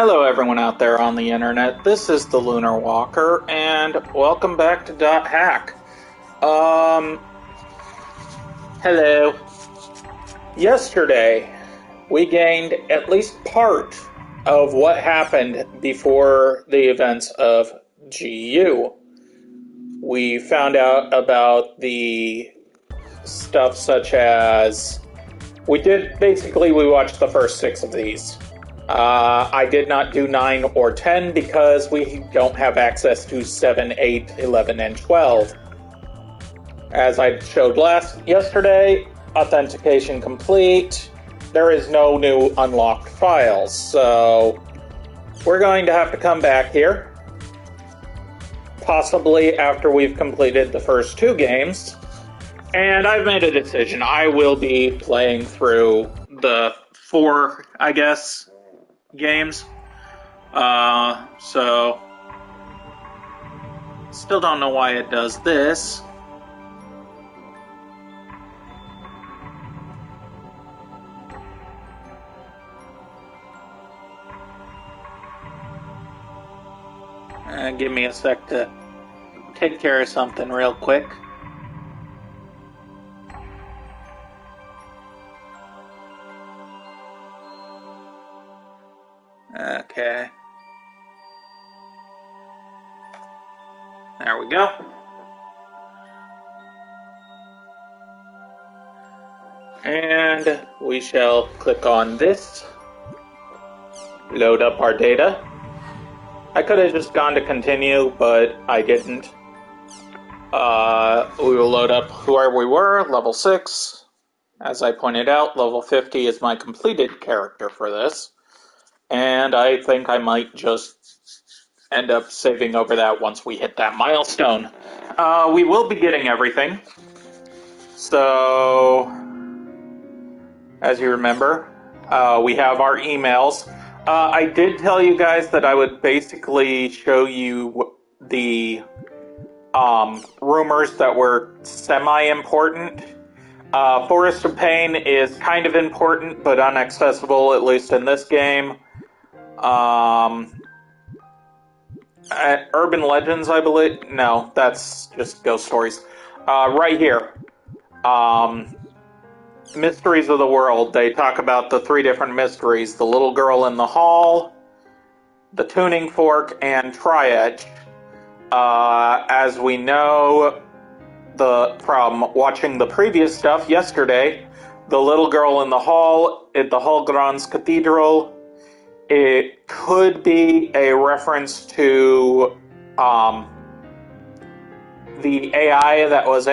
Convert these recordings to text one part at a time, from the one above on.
Hello everyone out there on the internet, this is the Lunar Walker, and welcome back to .hack. Hello. Yesterday, we gained at least part of what happened before the events of GU. We found out about the stuff such as... We watched the first 6 of these. I did not do 9 or 10 because we don't have access to 7, 8, 11, and 12. As I showed yesterday, authentication complete. There is no new unlocked files, so we're going to have to come back here. Possibly after we've completed the first 2 games. And I've made a decision. I will be playing through the 4, I guess, games. So still don't know why it does this. Give me a sec to take care of something real quick. Okay. There we go. And we shall click on this. Load up our data. I could have just gone to continue, but I didn't. We will load up where we were, level 6. As I pointed out, level 50 is my completed character for this. And I think I might just end up saving over that once we hit that milestone. We will be getting everything. So, as you remember, we have our emails. I did tell you guys that I would basically show you the rumors that were semi-important. Forest of Pain is kind of important, but inaccessible, at least in this game. Urban Legends, I believe. No, that's just ghost stories. Right here. Mysteries of the World. They talk about the 3 different mysteries. The little girl in the hall, the tuning fork, and Tri-Edge. As we know, from watching the previous stuff yesterday, the little girl in the hall at the Hallgrens Cathedral, it could be a reference to the AI that was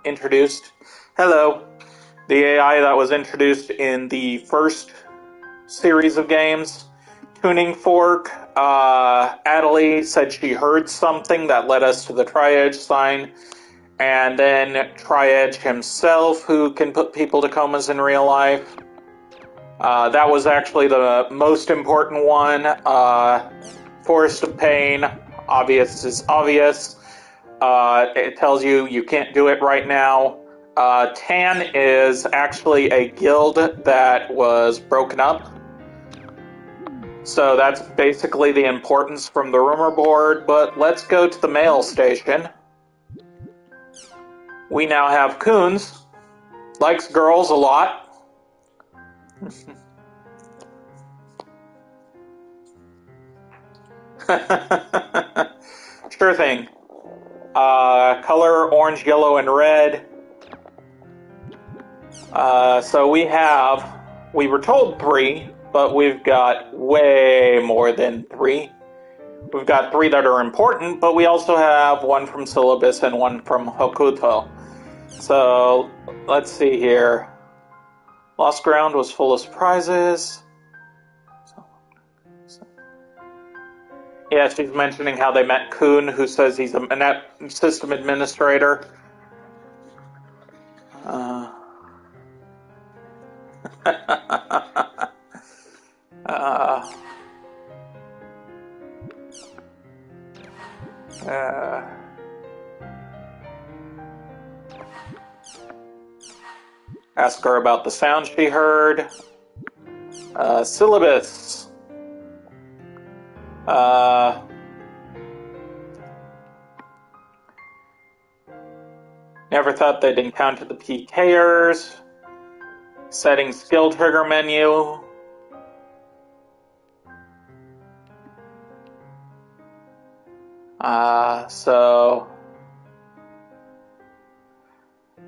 introduced. Hello. The AI that was introduced in the first series of games. Tuning Fork. Adelie said she heard something that led us to the Tri-Edge sign. And then Tri-Edge himself, who can put people to comas in real life. That was actually the most important one. Forest of Pain, obvious is obvious. It tells you can't do it right now. Tan is actually a guild that was broken up. So that's basically the importance from the rumor board. But let's go to the mail station. We now have Coons. Likes girls a lot. Sure thing. Color orange, yellow, and red. So we were told 3, but we've got way more than 3. We've got 3 that are important, but we also have 1 from Syllabus and 1 from Hokuto. So let's see here. Lost Ground was full of surprises. Yeah, she's mentioning how they met Kuhn, who says he's a net system administrator. Ask her about the sound she heard. Syllabus. Never thought they'd encounter the PKers. Setting skill trigger menu.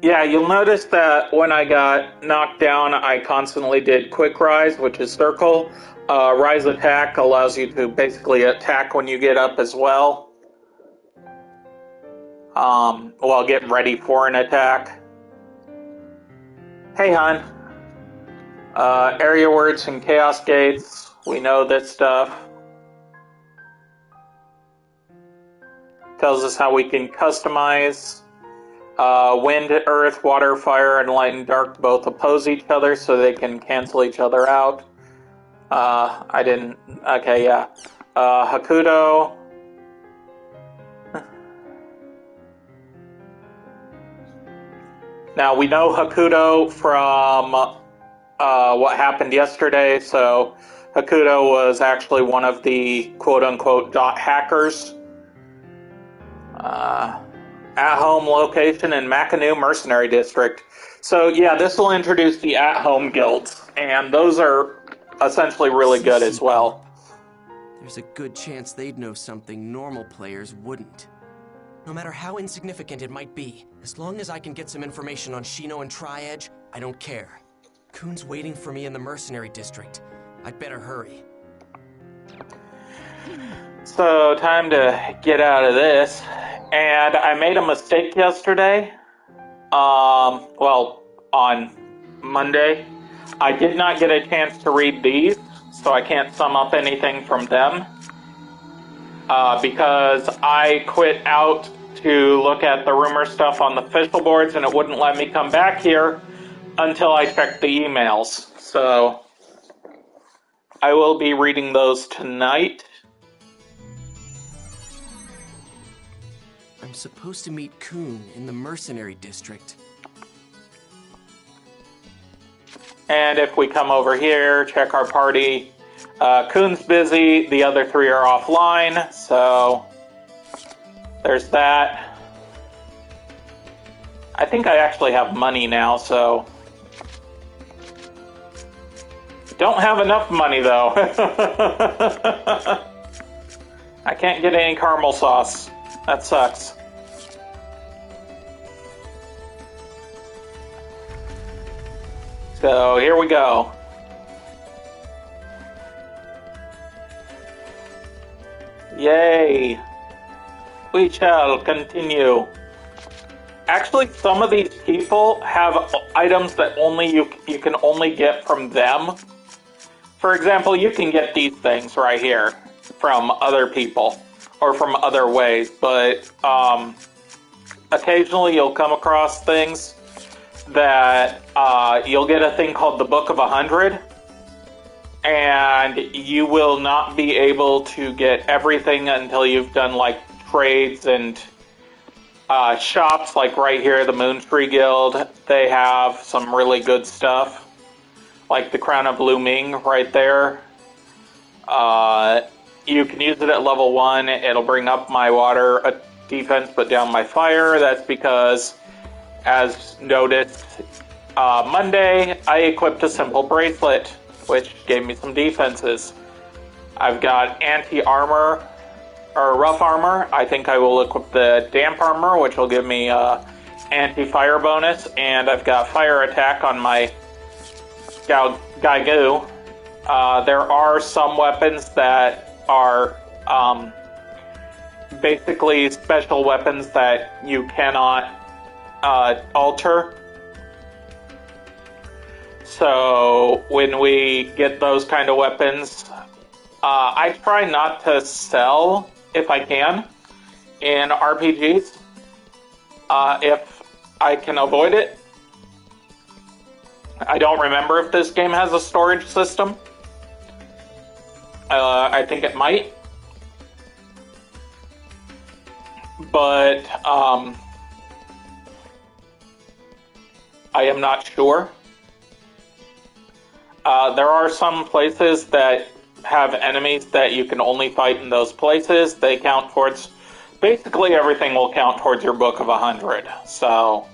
Yeah, you'll notice that when I got knocked down, I constantly did quick rise, which is circle. Rise attack allows you to basically attack when you get up as well. While getting ready for an attack. Hey, hon. Area words and chaos gates. We know this stuff. Tells us how we can customize. Wind, earth, water, fire, and light and dark both oppose each other, so they can cancel each other out. Okay, yeah. Hakuto. Now, we know Hakuto from what happened yesterday, so Hakuto was actually one of the quote-unquote dot hackers. At-home location in Makanu Mercenary District. So yeah, this will introduce the at-home guilds, and those are essentially really good as well. There's a good chance they'd know something normal players wouldn't. No matter how insignificant it might be, as long as I can get some information on Shino and Tri-Edge, I don't care. Kuhn's waiting for me in the Mercenary District. I'd better hurry. So, time to get out of this. And I made a mistake yesterday. Well, on Monday. I did not get a chance to read these, so I can't sum up anything from them. Because I quit out to look at the rumor stuff on the official boards, and it wouldn't let me come back here until I checked the emails. So I will be reading those tonight. I'm supposed to meet Kuhn in the Mercenary District. And if we come over here, check our party, Kuhn's busy, the other three are offline, so there's that. I think I actually have money now, so don't have enough money though. I can't get any caramel sauce. That sucks. So here we go. Yay! We shall continue. Actually, some of these people have items that only you can only get from them. For example, you can get these things right here from other people or from other ways, but occasionally you'll come across things that you'll get a thing called the Book of 100, and you will not be able to get everything until you've done like trades and shops, like right here, the Moontree Guild. They have some really good stuff, like the Crown of Blooming right there. You can use it at level 1. It'll bring up my water defense, but down my fire. That's because, as noticed Monday, I equipped a simple bracelet, which gave me some defenses. I've got anti-armor, or rough armor. I think I will equip the damp armor, which will give me anti-fire bonus, and I've got fire attack on my Gaigu. There are some weapons that are basically special weapons that you cannot alter. So when we get those kind of weapons, I try not to sell if I can in RPGs, if I can avoid it. I don't remember if this game has a storage system. I think it might. But I am not sure. There are some places that have enemies that you can only fight in those places, they count towards... Basically everything will count towards your book of 100. So...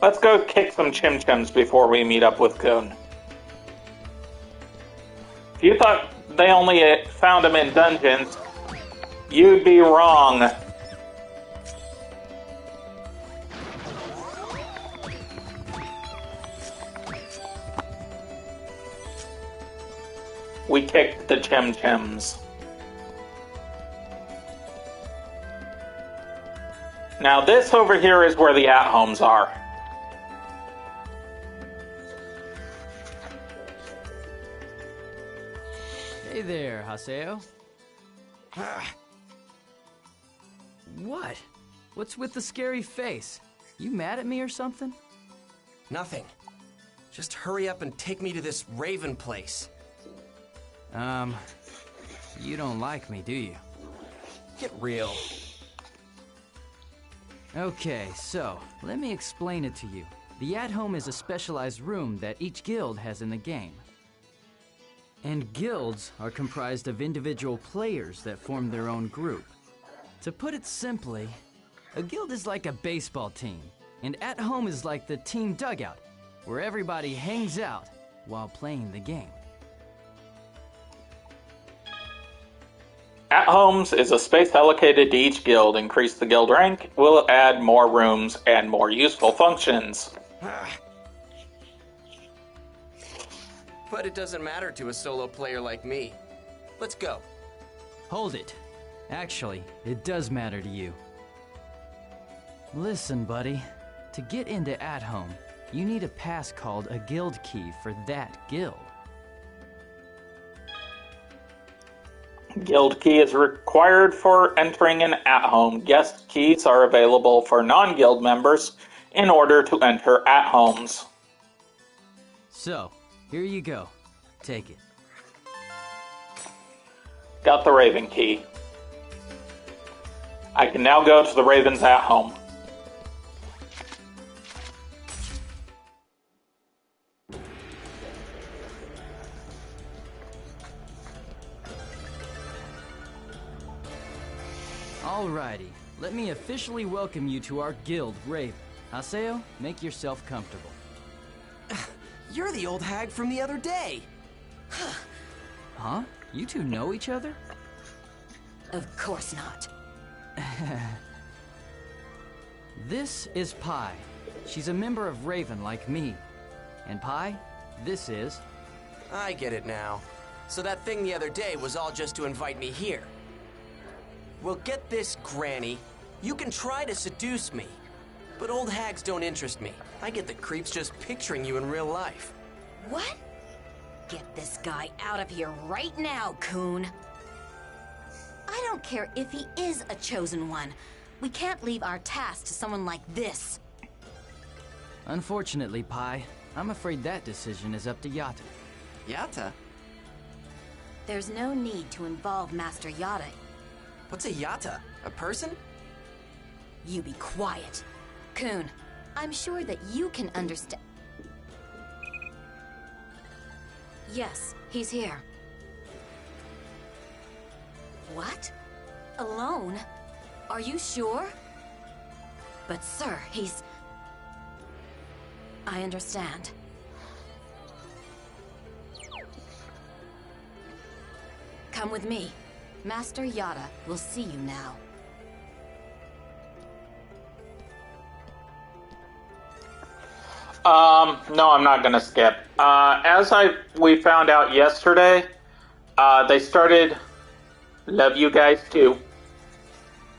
let's go kick some chim-chims before we meet up with Kun. If you thought they only found him in dungeons, you'd be wrong. We kicked the chim-chims. Now this over here is where the at-homes are. Hey there, Haseo. What? What's with the scary face? You mad at me or something? Nothing. Just hurry up and take me to this Raven place. You don't like me, do you? Get real. Okay, so, let me explain it to you. The at-home is a specialized room that each guild has in the game. And guilds are comprised of individual players that form their own group. To put it simply, a guild is like a baseball team, and at-home is like the team dugout, where everybody hangs out while playing the game. At-homes is a space allocated to each guild. Increase the guild rank will add more rooms and more useful functions. But it doesn't matter to a solo player like me. Let's go. Hold it. Actually, it does matter to you. Listen, buddy. To get into at-home, you need a pass called a guild key for that guild. Guild key is required for entering an at-home. Guest keys are available for non-guild members in order to enter at-homes. So, here you go. Take it. Got the Raven key. I can now go to the Raven's at-home. Alrighty, let me officially welcome you to our guild, Raven. Haseo, make yourself comfortable. You're the old hag from the other day. Huh? You two know each other? Of course not. This is Pi. She's a member of Raven like me. And Pi, this is... I get it now. So that thing the other day was all just to invite me here. Well, get this, Granny. You can try to seduce me, but old hags don't interest me. I get the creeps just picturing you in real life. What? Get this guy out of here right now, Coon. I don't care if he is a chosen one. We can't leave our task to someone like this. Unfortunately, Pi, I'm afraid that decision is up to Yatta. Yatta? There's no need to involve Master Yatta. What's a Yatta? A person? You be quiet. Coon, I'm sure that you can understand. Yes, he's here. What? Alone? Are you sure? But sir, he's... I understand. Come with me. Master Yatta will see you now. No, I'm not gonna skip. We found out yesterday, they started... Love you guys too.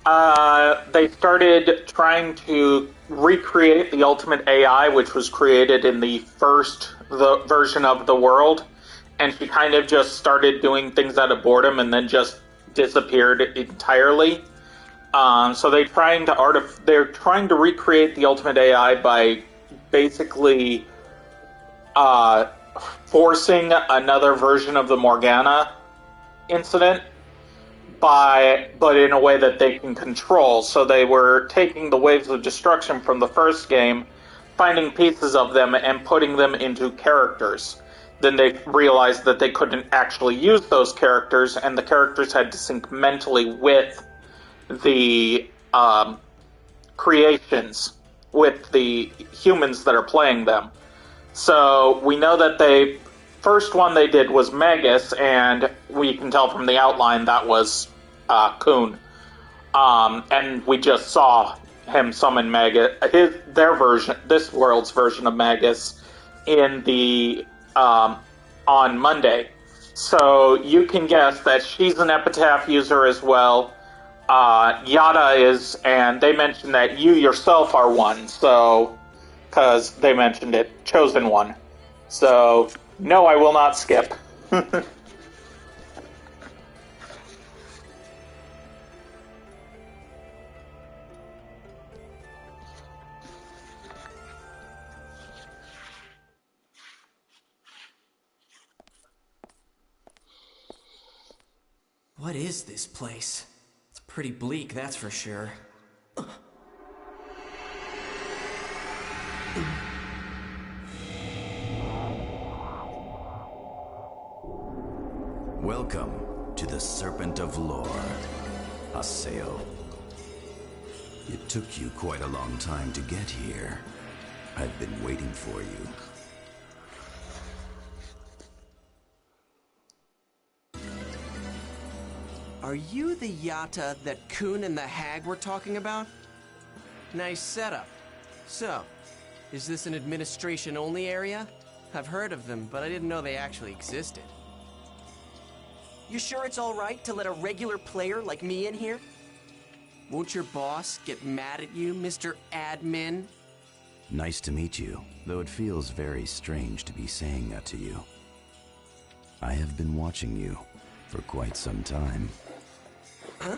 They started trying to recreate the ultimate AI, which was created in the version of the world, and she kind of just started doing things out of boredom and then just disappeared entirely. So they're trying to recreate the ultimate AI by basically forcing another version of the Morgana incident, but in a way that they can control. So they were taking the waves of destruction from the first game, finding pieces of them, and putting them into characters. then they realized that they couldn't actually use those characters, and the characters had to sync mentally with the creations, with the humans that are playing them. So we know that the first one they did was Magus, and we can tell from the outline that was Kun. And we just saw him summon Magus, their version, this world's version of Magus, in the on Monday. So you can guess that she's an Epitaph user as well. Yada is, and they mentioned that you yourself are one, so, because they mentioned it, chosen one. So, no, I will not skip. What is this place? It's pretty bleak, that's for sure. Welcome to the Serpent of Lore, Haseo. It took you quite a long time to get here. I've been waiting for you. Are you the Yata that Kun and the Hag were talking about? Nice setup. So, is this an administration-only area? I've heard of them, but I didn't know they actually existed. You sure it's all right to let a regular player like me in here? Won't your boss get mad at you, Mr. Admin? Nice to meet you, though it feels very strange to be saying that to you. I have been watching you for quite some time. Huh?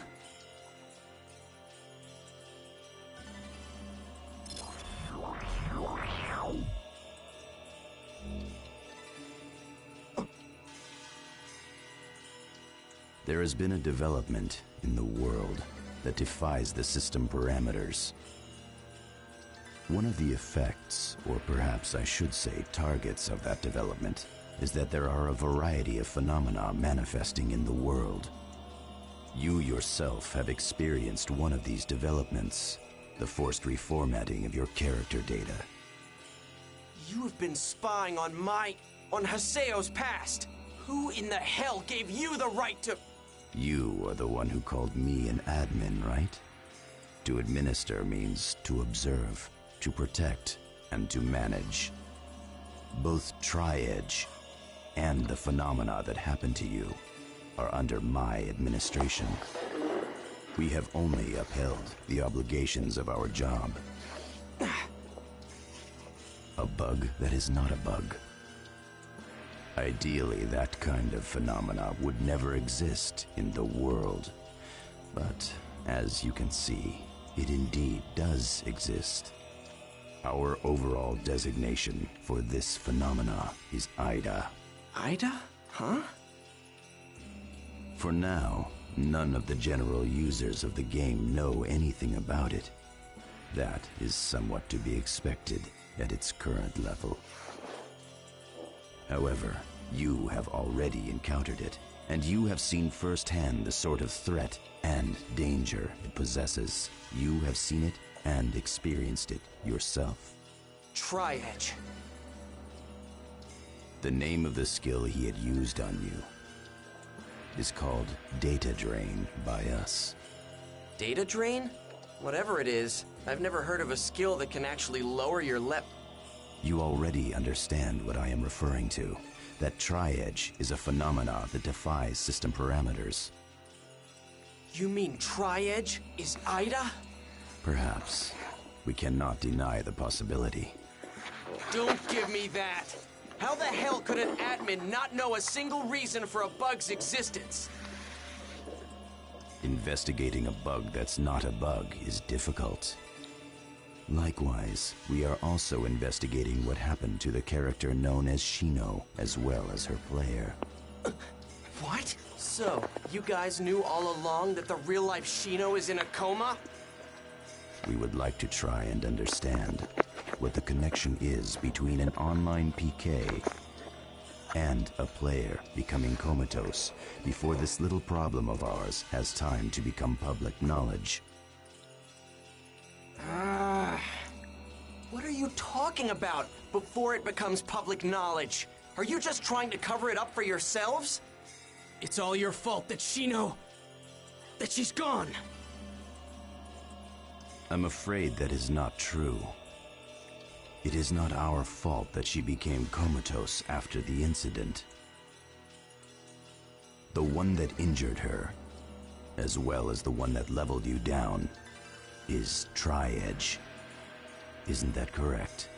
There has been a development in the world that defies the system parameters. One of the effects, or perhaps I should say targets of that development, is that there are a variety of phenomena manifesting in the world. You yourself have experienced one of these developments, the forced reformatting of your character data. You have been spying on Haseo's past. Who in the hell gave you the right to... You are the one who called me an admin, right? To administer means to observe, to protect, and to manage. Both Tri-Edge and the phenomena that happened to you are under my administration. We have only upheld the obligations of our job. A bug that is not a bug. Ideally, that kind of phenomena would never exist in the world. But, as you can see, it indeed does exist. Our overall designation for this phenomena is Ida. Ida? Huh? For now, none of the general users of the game know anything about it. That is somewhat to be expected at its current level. However, you have already encountered it, and you have seen firsthand the sort of threat and danger it possesses. You have seen it and experienced it yourself. Tri-Edge. The name of the skill he had used on you is called Data Drain by us. Data drain? Whatever it is, I've never heard of a skill that can actually lower your You already understand what I am referring to. That Tri-Edge is a phenomena that defies system parameters. You mean Tri-Edge is Ida? Perhaps. We cannot deny the possibility. Don't give me that! How the hell could an admin not know a single reason for a bug's existence? Investigating a bug that's not a bug is difficult. Likewise, we are also investigating what happened to the character known as Shino, as well as her player. What? So, you guys knew all along that the real-life Shino is in a coma? We would like to try and understand what the connection is between an online PK and a player becoming comatose before this little problem of ours has time to become public knowledge. What are you talking about before it becomes public knowledge? Are you just trying to cover it up for yourselves? It's all your fault that that she's gone. I'm afraid that is not true. It is not our fault that she became comatose after the incident. The one that injured her, as well as the one that leveled you down, is Tri-Edge. Isn't that correct?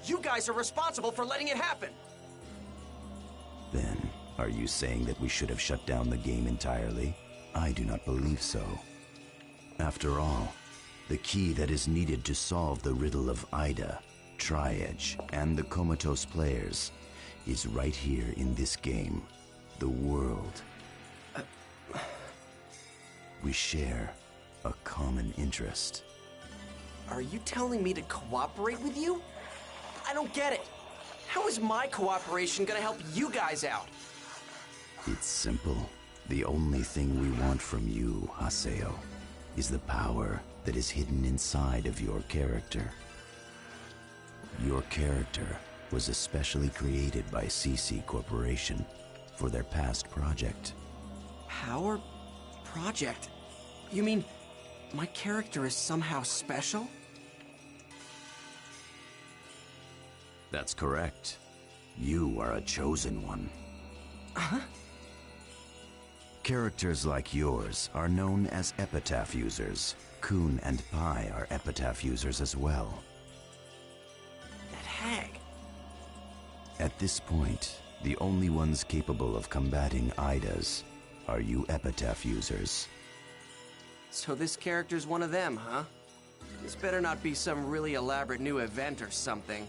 You guys are responsible for letting it happen! Then, are you saying that we should have shut down the game entirely? I do not believe so. After all, the key that is needed to solve the riddle of Ida, Tri-Edge, and the comatose players is right here in this game, the world. We share a common interest. Are you telling me to cooperate with you? I don't get it. How is my cooperation gonna help you guys out? It's simple. The only thing we want from you, Haseo, is the power that is hidden inside of your character. Your character was especially created by CC Corporation for their past project. Power project? You mean my character is somehow special? That's correct. You are a chosen one. Huh? Characters like yours are known as epitaph users. Kun and Pi are epitaph users as well. That hag. At this point, the only ones capable of combating Idas are you epitaph users. So this character's one of them, huh? This better not be some really elaborate new event or something.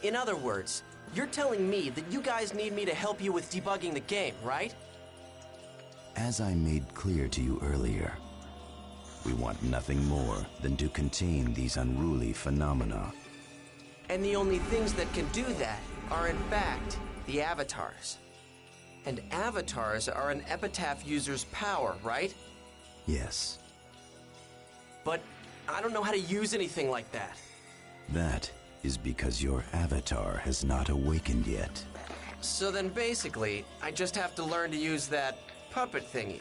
In other words, you're telling me that you guys need me to help you with debugging the game, right? As I made clear to you earlier, we want nothing more than to contain these unruly phenomena. And the only things that can do that are in fact the avatars. And avatars are an epitaph user's power, right? Yes. But I don't know how to use anything like that. That is because your avatar has not awakened yet. So then basically, I just have to learn to use that puppet thingy.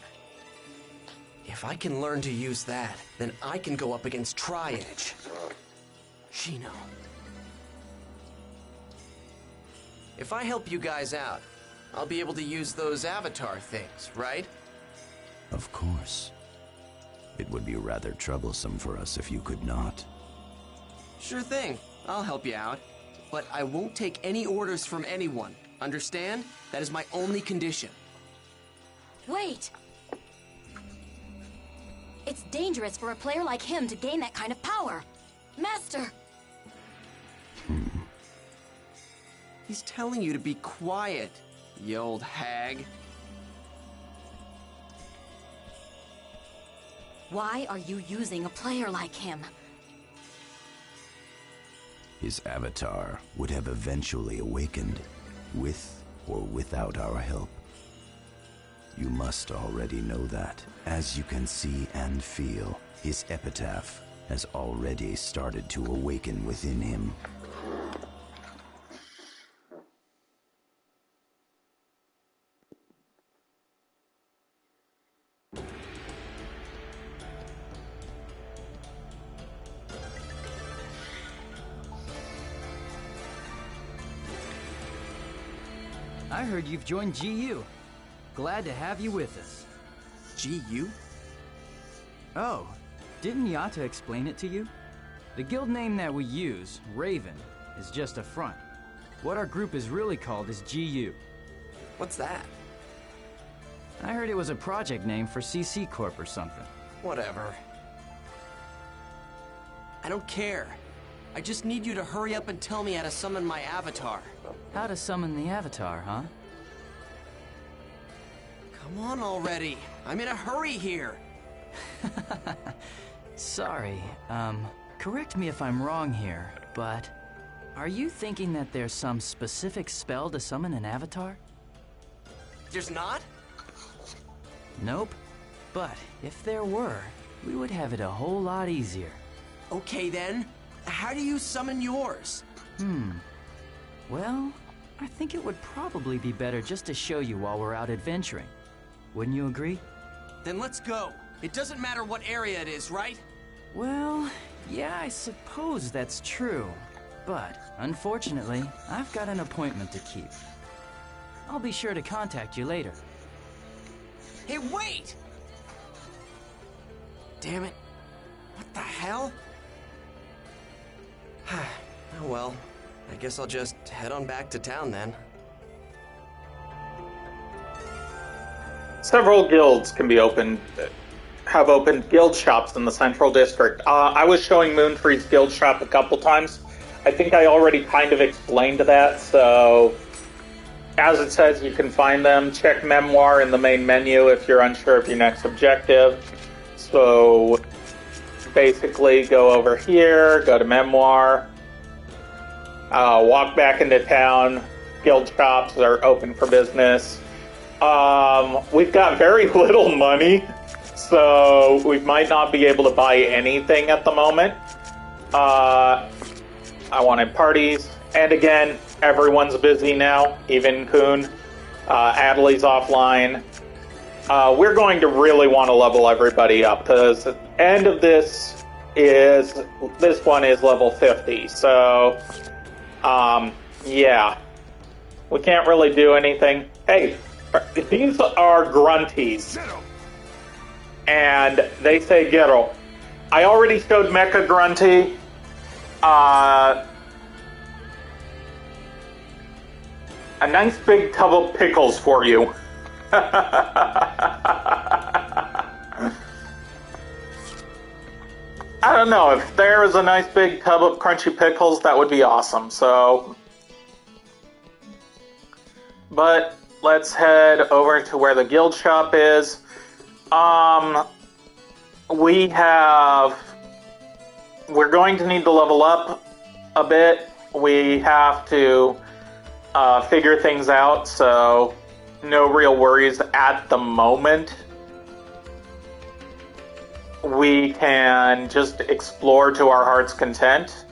If I can learn to use that, then I can go up against Tri-Edge. Shino. If I help you guys out, I'll be able to use those avatar things, right? Of course. It would be rather troublesome for us if you could not. Sure thing. I'll help you out. But I won't take any orders from anyone. Understand? That is my only condition. Wait! It's dangerous for a player like him to gain that kind of power. Master! He's telling you to be quiet, you old hag. Why are you using a player like him? His avatar would have eventually awakened, with or without our help. You must already know that. As you can see and feel, his epitaph has already started to awaken within him. I heard you've joined GU. Glad to have you with us. GU? Oh, didn't Yata explain it to you? The guild name that we use, Raven, is just a front. What our group is really called is GU. What's that? I heard it was a project name for CC Corp or something. Whatever. I don't care. I just need you to hurry up and tell me how to summon my avatar. How to summon the avatar, huh? Come on already. I'm in a hurry here. Sorry, correct me if I'm wrong here, but Are you thinking that there's some specific spell to summon an avatar? There's not? Nope. But if there were, we would have it a whole lot easier. Okay then. How do you summon yours? Well, I think it would probably be better just to show you while we're out adventuring. Wouldn't you agree? Then let's go. It doesn't matter what area it is, right? Well, yeah, I suppose that's true. But, unfortunately, I've got an appointment to keep. I'll be sure to contact you later. Hey, wait! Damn it. What the hell? Oh well, I guess I'll just head on back to town then. Several guilds have opened guild shops in the Central District. I was showing Moonfree's guild shop a couple times. I think I already kind of explained that, so as it says, you can find them. Check Memoir in the main menu if you're unsure of your next objective. So basically go over here, go to Memoir, walk back into town. Guild shops are open for business. We've got very little money, so we might not be able to buy anything at the moment. I wanted parties, and again, everyone's busy now, even Kun. Adley's offline. We're going to really want to level everybody up, because the end of this one is level 50, so, yeah. We can't really do anything. Hey, these are grunties. And they say Gero. I already showed Mecha Grunty. A nice big tub of pickles for you. I don't know, if there is a nice big tub of crunchy pickles, that would be awesome, so... But let's head over to where the guild shop is. We're going to need to level up a bit. We have to figure things out, so no real worries at the moment. We can just explore to our heart's content.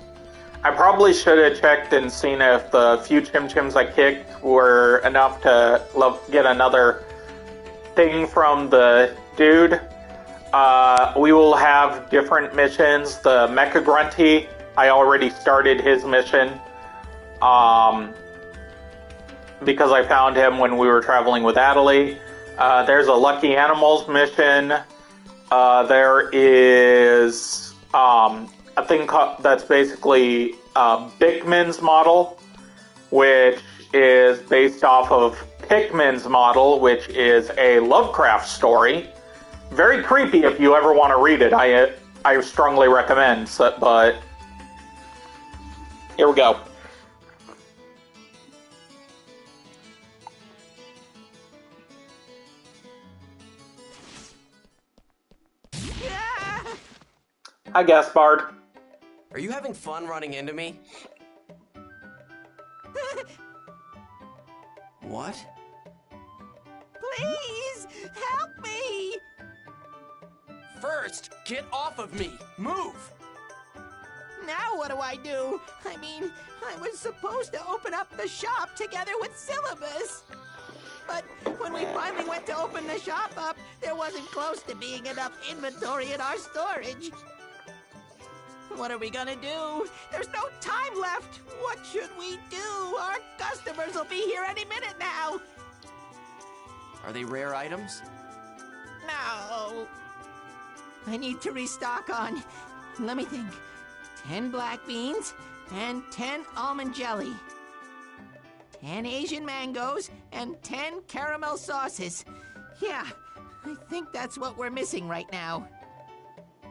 I probably should have checked and seen if the few Chim-Chims I kicked were enough to get another thing from the dude. We will have different missions. The Mecha Grunty, I already started his mission. Because I found him when we were traveling with Adley. There's a Lucky Animals mission. There is a thing that's basically Bickman's model, which is based off of Pikmin's model, which is a Lovecraft story. Very creepy if you ever want to read it. I strongly recommend, but here we go. Hi, Gaspard. Are you having fun running into me? What? Please, help me! First, get off of me! Move! Now what do I do? I mean, I was supposed to open up the shop together with Syllabus. But when we finally went to open the shop up, there wasn't close to being enough inventory in our storage. What are we gonna do? There's no time left. What should we do? Our customers will be here any minute now. Are they rare items? No. I need to restock on, let me think, 10 black beans and 10 almond jelly, 10 Asian mangoes and 10 caramel sauces. Yeah, I think that's what we're missing right now.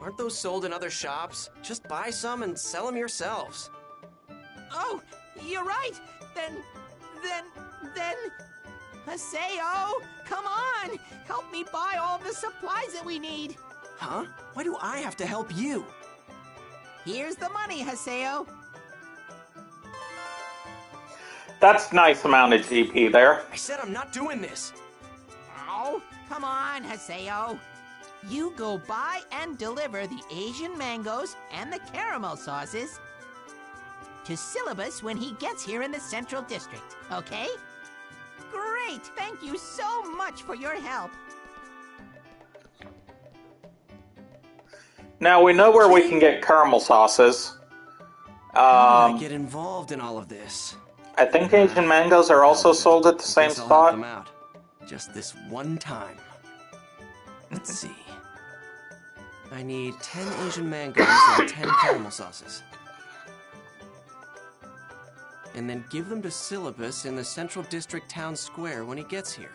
Aren't those sold in other shops? Just buy some and sell them yourselves. Oh, you're right. Then, Haseo, come on. Help me buy all the supplies that we need. Huh? Why do I have to help you? Here's the money, Haseo. That's a nice amount of GP there. I said I'm not doing this. Oh, come on, Haseo. You go buy and deliver the Asian mangoes and the caramel sauces to Syllabus when he gets here in the Central District, okay? Great! Thank you so much for your help. Now we know where we can get caramel sauces. How did I get involved in all of this? I think Asian mangoes are also sold at the same Guess I'll help spot. them out. Just this one time. Let's see. I need 10 Asian mangoes and 10 caramel sauces. And then give them to Syllabus in the Central District Town Square when he gets here.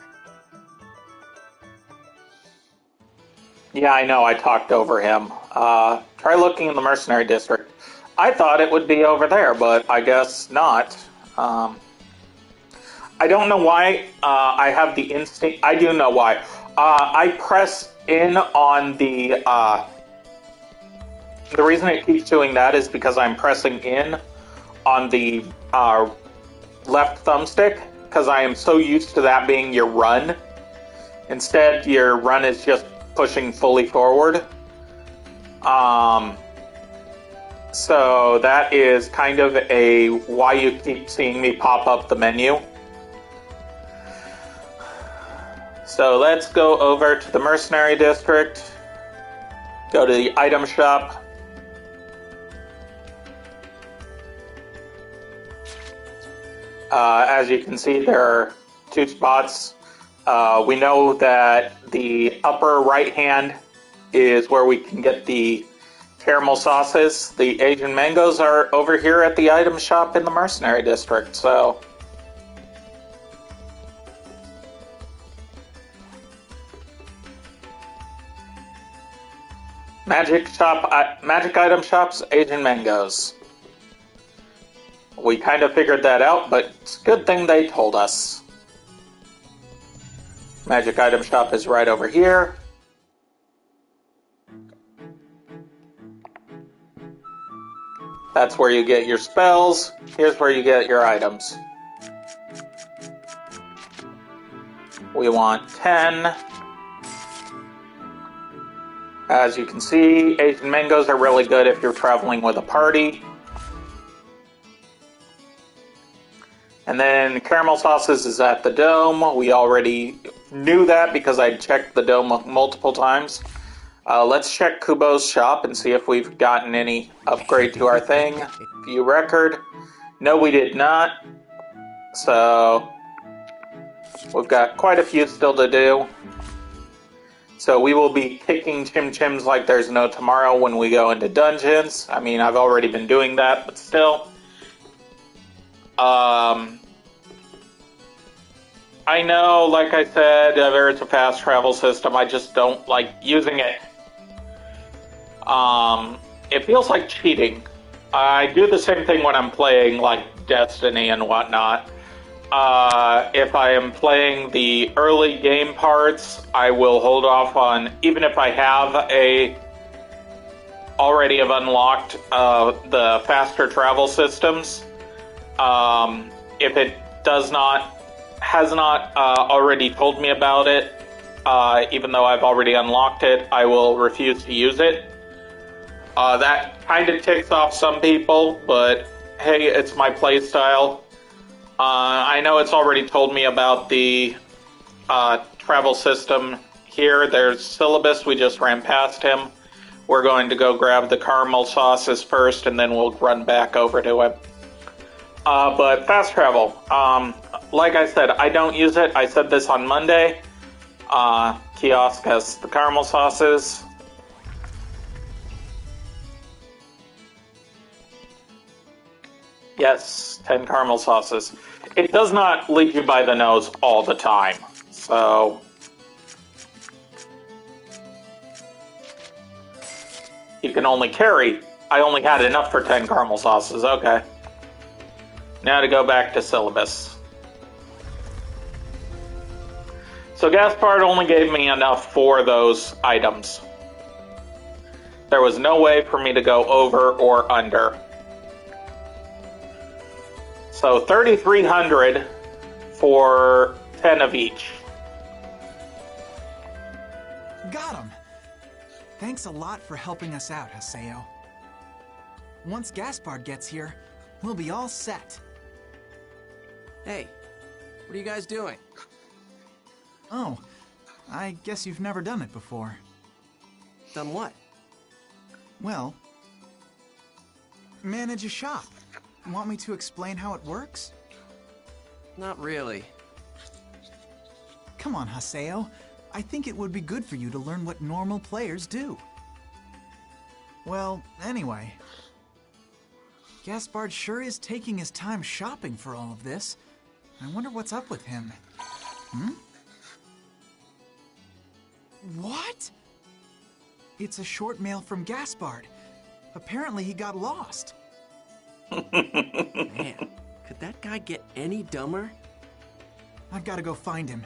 Yeah, I know, I talked over him. Try looking in the Mercenary District. I thought it would be over there, but I guess not. I don't know why I have the instinct. I do know why. I press in on the reason it keeps doing that is because I'm pressing in on the left thumbstick, because I am so used to that being your run. Instead, your run is just pushing fully forward. So that is kind of a why you keep seeing me pop up the menu. So let's go over to the Mercenary District, go to the item shop. As you can see, there are two spots. We know that the upper right hand is where we can get the caramel sauces. The Asian mangoes are over here at the item shop in the Mercenary District, so... Magic item shops, Asian mangoes. We kind of figured that out, but it's a good thing they told us. Magic item shop is right over here. That's where you get your spells. Here's where you get your items. We want 10. As you can see, Asian mangoes are really good if you're traveling with a party. And then caramel sauces is at the dome. We already knew that because I checked the dome multiple times. Let's check Kubo's shop and see if we've gotten any upgrade to our thing. View record. No, we did not. So we've got quite a few still to do. So we will be kicking Chim Chims like there's no tomorrow when we go into dungeons. I mean, I've already been doing that, but still. I know, like I said, there's a fast travel system. I just don't like using it. It feels like cheating. I do the same thing when I'm playing, like, Destiny and whatnot. If I am playing the early game parts, I will hold off on, even if I have already have unlocked the faster travel systems. If it has not already told me about it, even though I've already unlocked it, I will refuse to use it. That kind of ticks off some people, but hey, it's my playstyle. I know it's already told me about the travel system here. There's Syllabus, we just ran past him. We're going to go grab the caramel sauces first, and then we'll run back over to him. But fast travel, like I said, I don't use it. I said this on Monday. Kiosk has the caramel sauces. Yes, 10 caramel sauces. It does not lead you by the nose all the time, so... You can only carry... I only had enough for 10 caramel sauces, okay. Now to go back to Syllabus. So Gaspard only gave me enough for those items. There was no way for me to go over or under. So 3,300 for 10 of each. Got him! Thanks a lot for helping us out, Haseo. Once Gaspard gets here, we'll be all set. Hey, what are you guys doing? Oh, I guess you've never done it before. Done what? Well, manage a shop. Want me to explain how it works? Not really. Come on, Haseo. I think it would be good for you to learn what normal players do. Well, anyway, Gaspard sure is taking his time shopping for all of this. I wonder what's up with him. What? It's a short mail from Gaspard. Apparently he got lost. Man, could that guy get any dumber? I've got to go find him.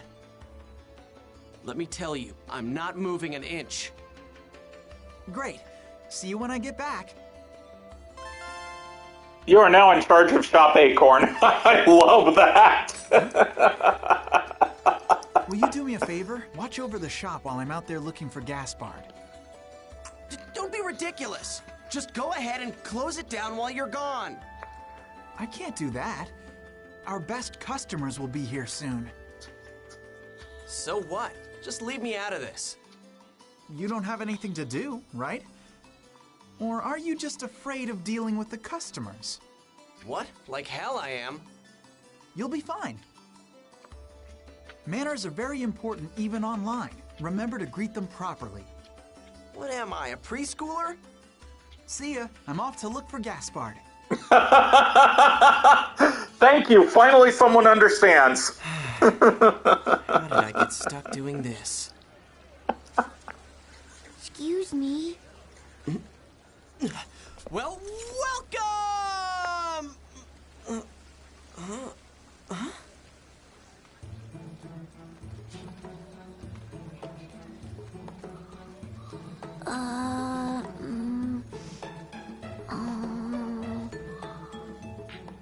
Let me tell you, I'm not moving an inch. Great. See you when I get back. You are now in charge of Shop Acorn. I love that. Will you do me a favor? Watch over the shop while I'm out there looking for Gaspard. Don't be ridiculous. Just go ahead and close it down while you're gone. I can't do that. Our best customers will be here soon. So what? Just leave me out of this. You don't have anything to do, right? Or are you just afraid of dealing with the customers? What? Like hell I am. You'll be fine. Manners are very important even online. Remember to greet them properly. What am I, a preschooler? See ya. I'm off to look for Gaspard. Thank you. Finally someone understands. How did I get stuck doing this? Excuse me. Well, welcome!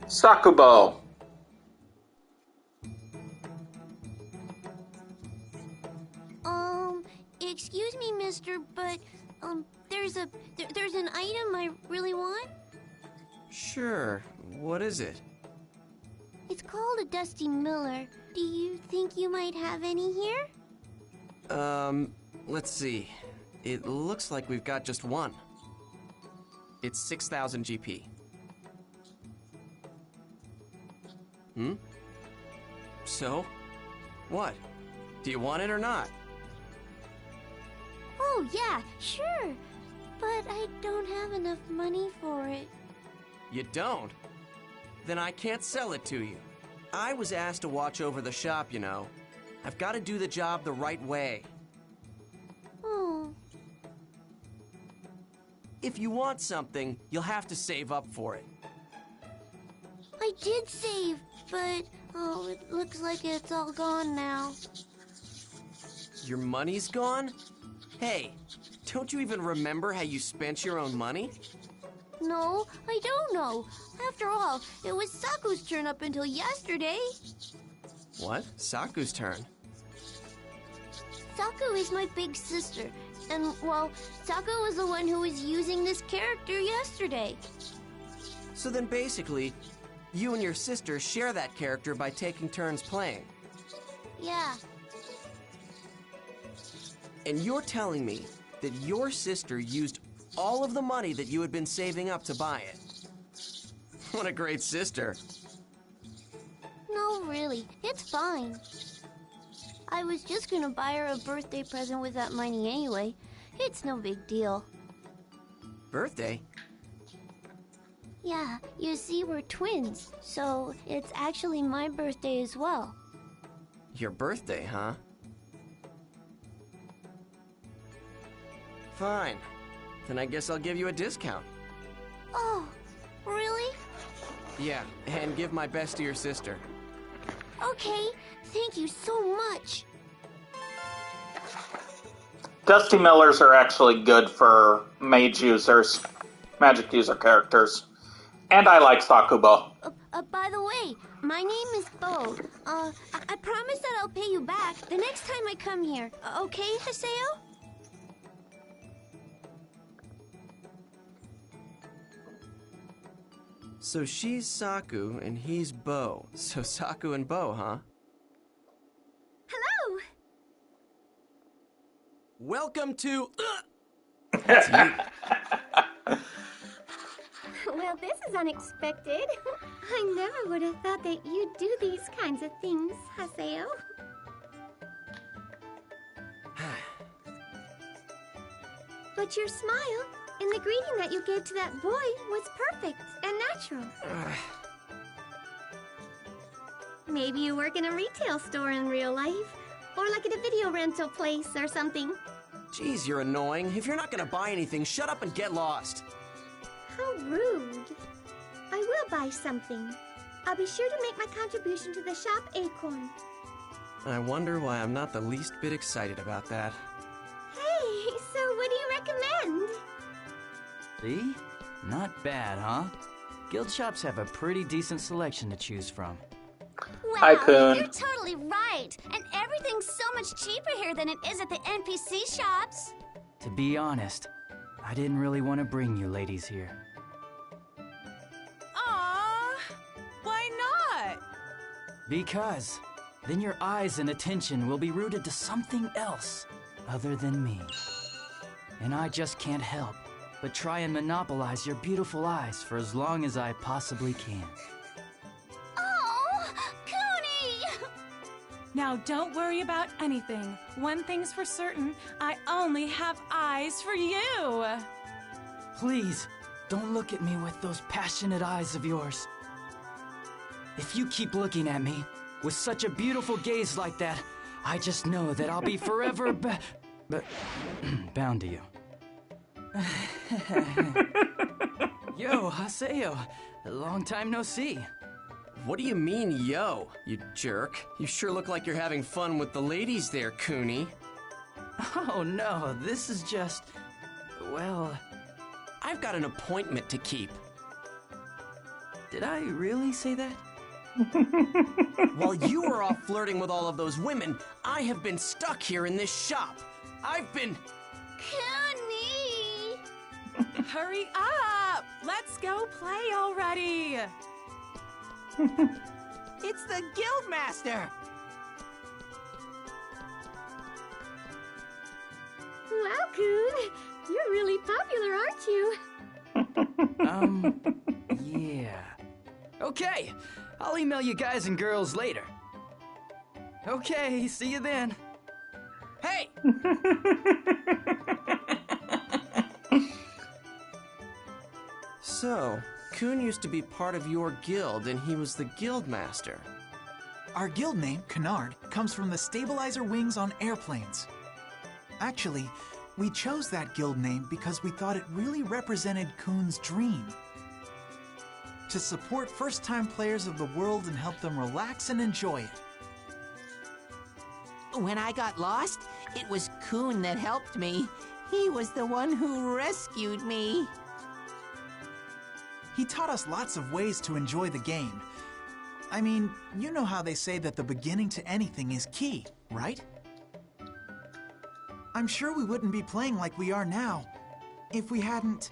Sakubo. Excuse me, mister, but, there's an item I really want. Sure. What is it? It's called a Dusty Miller. Do you think you might have any here? Let's see. It looks like we've got just one. It's 6,000 GP. So? What? Do you want it or not? Oh, yeah, sure. But I don't have enough money for it. You don't? Then I can't sell it to you. I was asked to watch over the shop, you know. I've got to do the job the right way. Oh. If you want something, you'll have to save up for it. I did save, but, it looks like it's all gone now. Your money's gone? Hey, don't you even remember how you spent your own money? No, I don't know. After all, it was Saku's turn up until yesterday. What? Saku's turn? Saku is my big sister, and, well, Saku was the one who was using this character yesterday. So then basically, you and your sister share that character by taking turns playing. Yeah. And you're telling me that your sister used all of the money that you had been saving up to buy it. What a great sister. No, really, it's fine. I was just gonna buy her a birthday present with that money anyway. It's no big deal. Birthday? Yeah, you see, we're twins, so it's actually my birthday as well. Your birthday, huh? Fine. Then I guess I'll give you a discount. Oh, really? Yeah, and give my best to your sister. Okay, thank you so much. Dusty Millers are actually good for mage users, magic user characters. And I like Sakubo. By the way, my name is Bo. I promise that I'll pay you back the next time I come here. Okay, Haseo? So she's Saku and he's Bo. So Saku and Bo, huh? Hello! Welcome to... That's you. Well, this is unexpected. I never would have thought that you'd do these kinds of things, Haseo. But your smile and the greeting that you gave to that boy was perfect and natural. Maybe you work in a retail store in real life, or like at a video rental place or something. Jeez, you're annoying. If you're not gonna buy anything, shut up and get lost. How rude. I will buy something. I'll be sure to make my contribution to the shop Acorn. I wonder why I'm not the least bit excited about that. Hey, so what do you recommend? See? Not bad, huh? Guild shops have a pretty decent selection to choose from. Hi, Kun. You're totally right. And everything's so much cheaper here than it is at the NPC shops. To be honest, I didn't really want to bring you ladies here. Aww, why not? Because then your eyes and attention will be rooted to something else other than me. And I just can't help but try and monopolize your beautiful eyes for as long as I possibly can. Oh, Cooney! Now don't worry about anything. One thing's for certain, I only have eyes for you. Please, don't look at me with those passionate eyes of yours. If you keep looking at me with such a beautiful gaze like that, I just know that I'll be forever bound to you. Yo, Haseo, a long time no see. What do you mean, yo, you jerk? You sure look like you're having fun with the ladies there, Cooney. Oh no, this is just... well... I've got an appointment to keep. Did I really say that? While you were off flirting with all of those women, I have been stuck here in this shop. I've been... Cooney! Hurry up! Let's go play already! It's the Guildmaster! Wow, Coon! You're really popular, aren't you? Yeah. Okay, I'll email you guys and girls later. Okay, see you then. Hey! So, Kun used to be part of your guild, and he was the guildmaster. Our guild name, Canard, comes from the stabilizer wings on airplanes. Actually, we chose that guild name because we thought it really represented Kun's dream. To support first-time players of the world and help them relax and enjoy it. When I got lost, it was Coon that helped me. He was the one who rescued me. He taught us lots of ways to enjoy the game. I mean, you know how they say that the beginning to anything is key, right? I'm sure we wouldn't be playing like we are now if we hadn't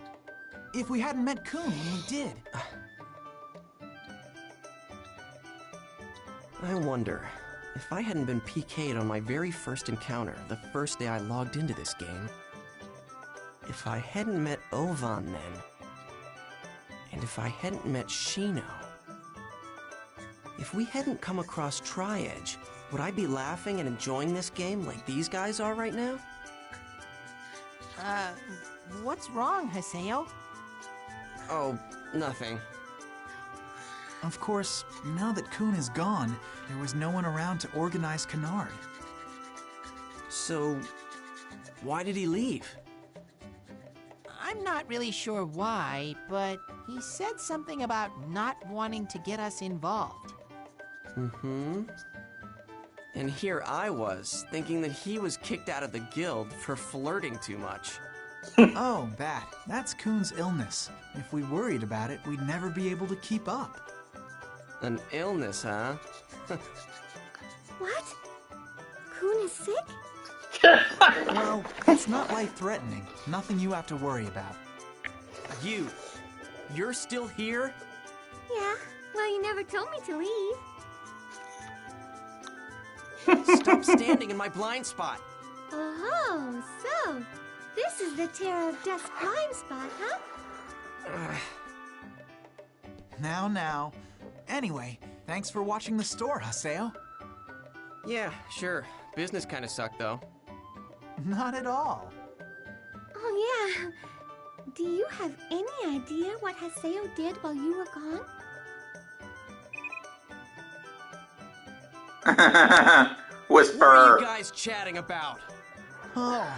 met Kun when we did. I wonder, if I hadn't been PK'd on my very first encounter, the first day I logged into this game, if I hadn't met Ovan then, and if I hadn't met Shino, if we hadn't come across Tri-Edge, would I be laughing and enjoying this game like these guys are right now? What's wrong, Haseo? Oh, nothing. Of course, now that Kun is gone, there was no one around to organize Canard. So, why did he leave? I'm not really sure why, but he said something about not wanting to get us involved. Mm-hmm. And here I was, thinking that he was kicked out of the guild for flirting too much. Oh, that's Kun's illness. If we worried about it, we'd never be able to keep up. An illness, huh? What? Kun is sick? Well, it's not life-threatening. Nothing you have to worry about. You're still here? Yeah, well, you never told me to leave. Stop standing in my blind spot. Oh, so this is the Terror of Death's blind spot, huh? Now. Anyway, thanks for watching the store, Haseo. Yeah, sure. Business kind of sucked, though. Not at all. Oh, yeah. Do you have any idea what Haseo did while you were gone? Whisper. What are you guys chatting about? Oh,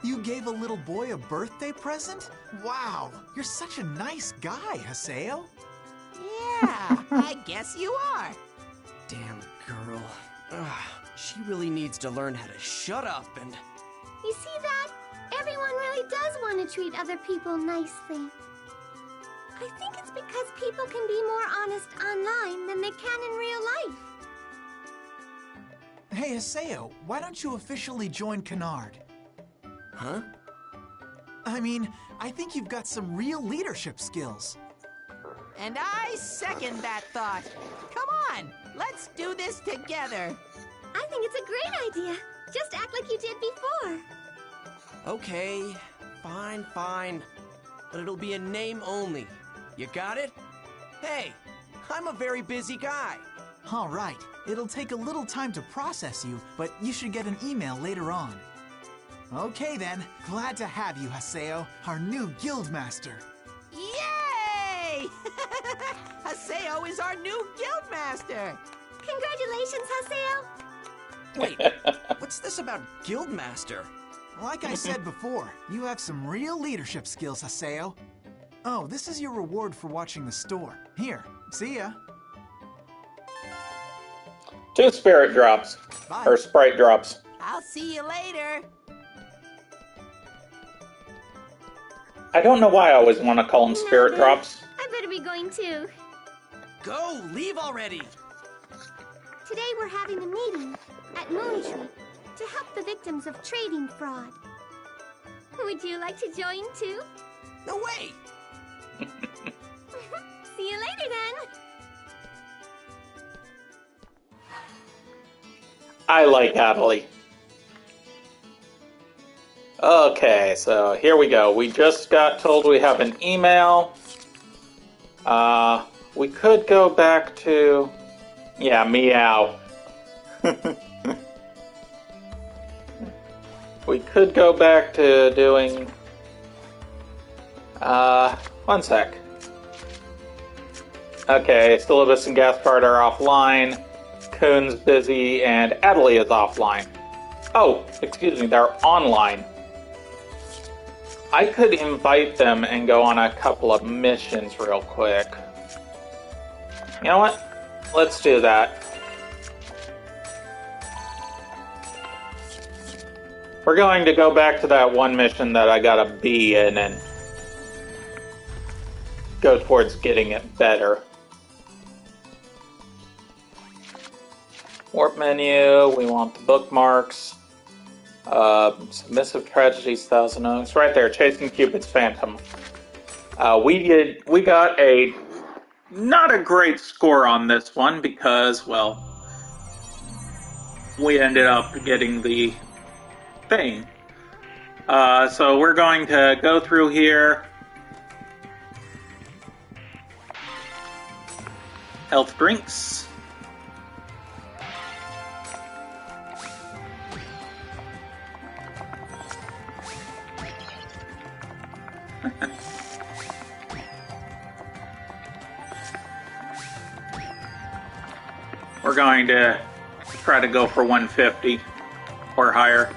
you gave a little boy a birthday present? Wow, you're such a nice guy, Haseo. Yeah, I guess you are. Damn girl. Ugh, she really needs to learn how to shut up and... You see that? Everyone really does want to treat other people nicely. I think it's because people can be more honest online than they can in real life. Hey, Haseo, why don't you officially join Canard? Huh? I mean, I think you've got some real leadership skills. And I second that thought. Come on, let's do this together. I think it's a great idea. Just act like you did before. Okay, fine. But it'll be a name only. You got it? Hey, I'm a very busy guy. All right, it'll take a little time to process you, but you should get an email later on. Okay then, glad to have you, Haseo, our new guild master. Yay! Haseo is our new guild master. Congratulations, Haseo. Wait, what's this about Guildmaster? Like I said before, you have some real leadership skills, Haseo. Oh, this is your reward for watching the store. Here, see ya. 2 spirit drops. Bye. Or sprite drops. I'll see you later. I don't know why I always want to call them spirit then. drops. I better be going too. Go, leave already! Today we're having a meeting at Moon Tree to help the victims of trading fraud. Would you like to join too? No way! See you later then. I like Adley. Okay, so here we go. We just got told we have an email. We could go back to... Yeah, meow. We could go back to doing... one sec. Okay, Syllabus and Gaspard are offline. Coon's busy, and Adley is offline. Oh, excuse me, they're online. I could invite them and go on a couple of missions real quick. You know what? Let's do that. We're going to go back to that one mission that I got a B in and go towards getting it better. Warp menu, we want the bookmarks. Submissive Tragedies, Thousand Oaks. Right there, Chasing Cupid's Phantom. We got a not a great score on this one because, well, we ended up getting the thing. So we're going to go through here. Health drinks. We're going to try to go for 150 or higher.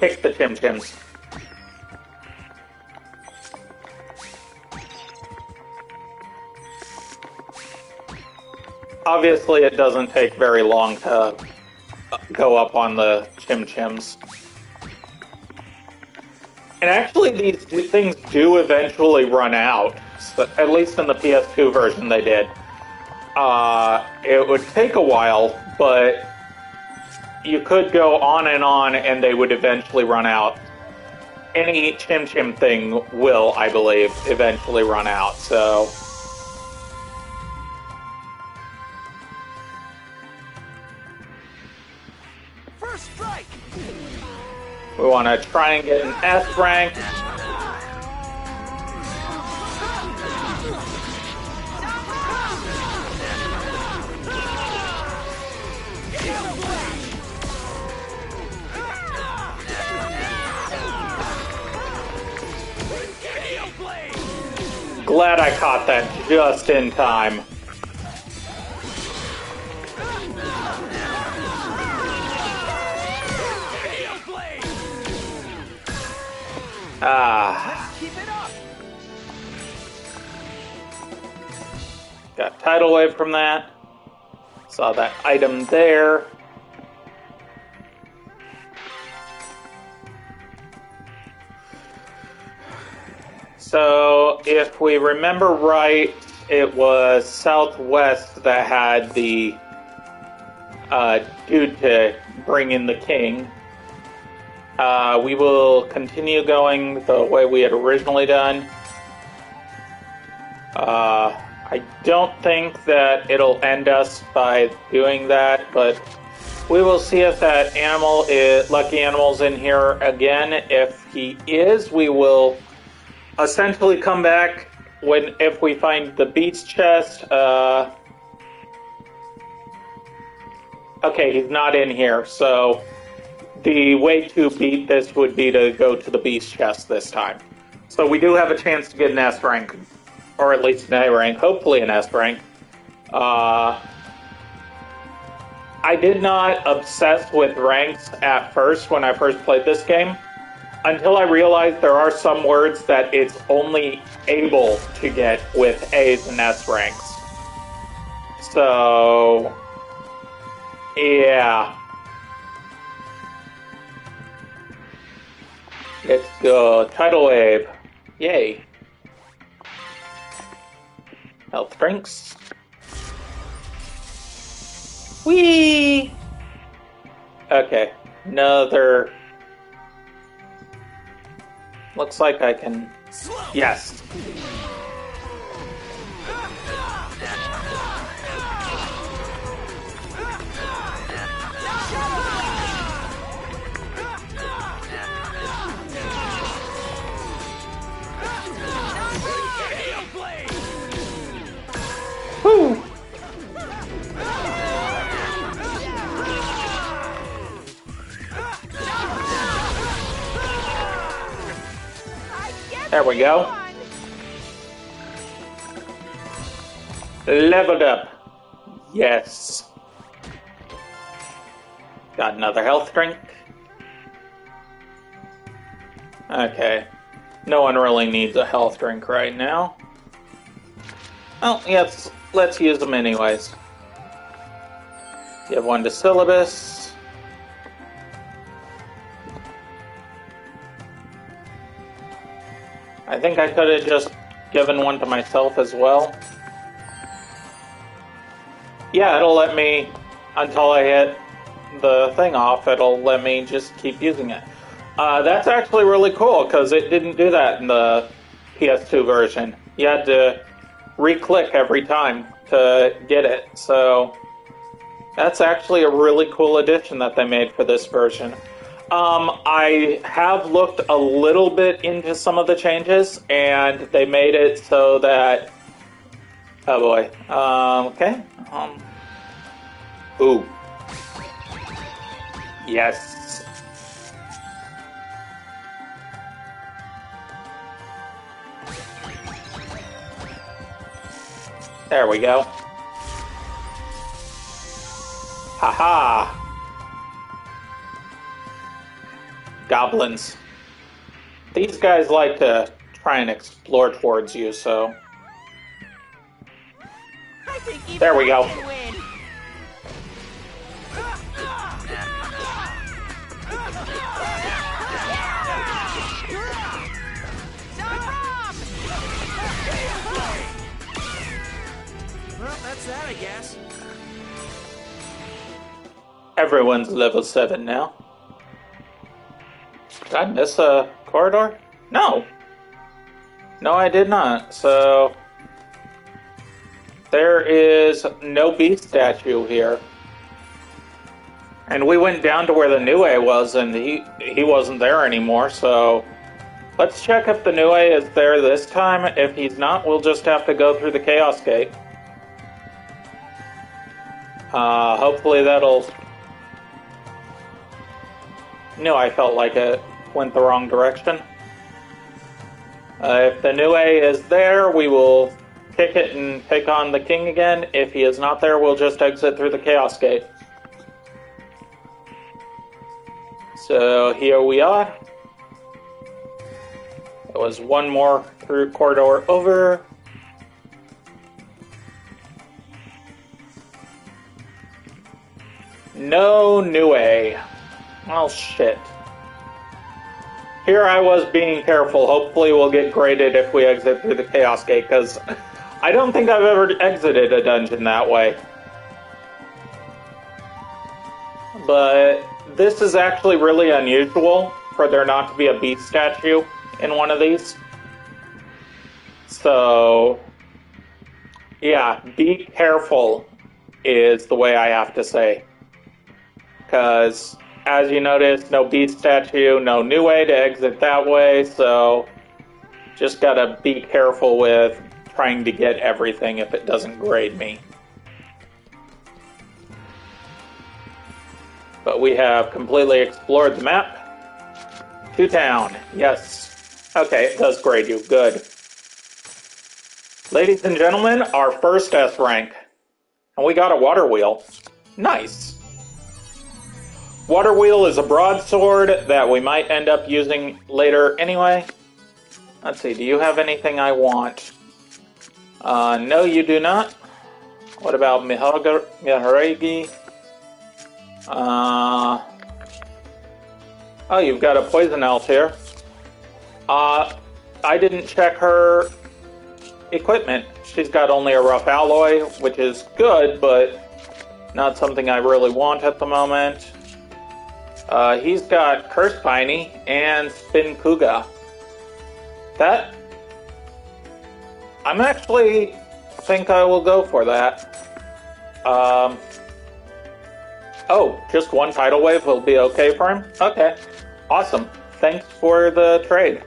Pick the Tim Tims. Obviously, it doesn't take very long to go up on the Chim Chims. And actually, these things do eventually run out. So, at least in the PS2 version, they did. It would take a while, but you could go on, and they would eventually run out. Any Chim Chim thing will, I believe, eventually run out, so... First strike! We want to try and get an S rank. Glad I caught that just in time. Got tidal wave from that. Saw that item there. So, if we remember right, it was Southwest that had the dude to bring in the king. We will continue going the way we had originally done. I don't think that it'll end us by doing that, but we will see if that Lucky Animal's in here again. If he is, we will essentially come back if we find the beast chest. Okay, he's not in here, so the way to beat this would be to go to the beast chest this time. So we do have a chance to get an S rank, or at least an A rank, hopefully an S rank. I did not obsess with ranks at first when I first played this game, until I realized there are some words that it's only able to get with A's and S ranks. So, yeah. Let's go. Tidal wave. Yay. Health drinks. Whee! Okay. Another... Looks like I can... Yes. Woo! There we go. Leveled up. Yes. Got another health drink. Okay. No one really needs a health drink right now. Oh, yes. Let's use them anyways. Give one to Syllabus. I think I could have just given one to myself as well. Yeah, it'll let me, until I hit the thing off, it'll let me just keep using it. That's actually really cool, because it didn't do that in the PS2 version. You had to re-click every time to get it, so that's actually a really cool addition that they made for this version. I have looked a little bit into some of the changes, and they made it so that... Oh boy. Okay. Ooh. Yes. There we go. Haha. Goblins. These guys like to try and explore towards you, so... There we go. Everyone's level 7 now. Did I miss a corridor? No. No, I did not. So there is no beast statue here. And we went down to where the Nue was, and he wasn't there anymore, so let's check if the Nue is there this time. If he's not, we'll just have to go through the Chaos Gate. Hopefully that'll... No, I felt like it went the wrong direction. If the Nue is there, we will kick it and take on the king again. If he is not there, we'll just exit through the Chaos Gate. So here we are. There was one more through corridor over. No Nue. Oh shit. Here I was being careful. Hopefully we'll get graded if we exit through the Chaos Gate, because I don't think I've ever exited a dungeon that way. But this is actually really unusual for there not to be a beast statue in one of these. So, yeah, be careful is the way I have to say. Because, as you notice, no beast statue, no new way to exit that way, so just gotta be careful with trying to get everything if it doesn't grade me. But we have completely explored the map. To town, yes. Okay, it does grade you, good. Ladies and gentlemen, our first S rank. And we got a water wheel. Nice. Water wheel is a broadsword that we might end up using later anyway. Let's see, do you have anything I want? No, you do not. What about Miharagi? Oh, you've got a poison elf here. I didn't check her equipment. She's got only a rough alloy, which is good, but not something I really want at the moment. He's got Curse Piney and Spin Kuga. That... I'm actually think I will go for that. Oh, just one tidal wave will be okay for him? Okay. Awesome. Thanks for the trade.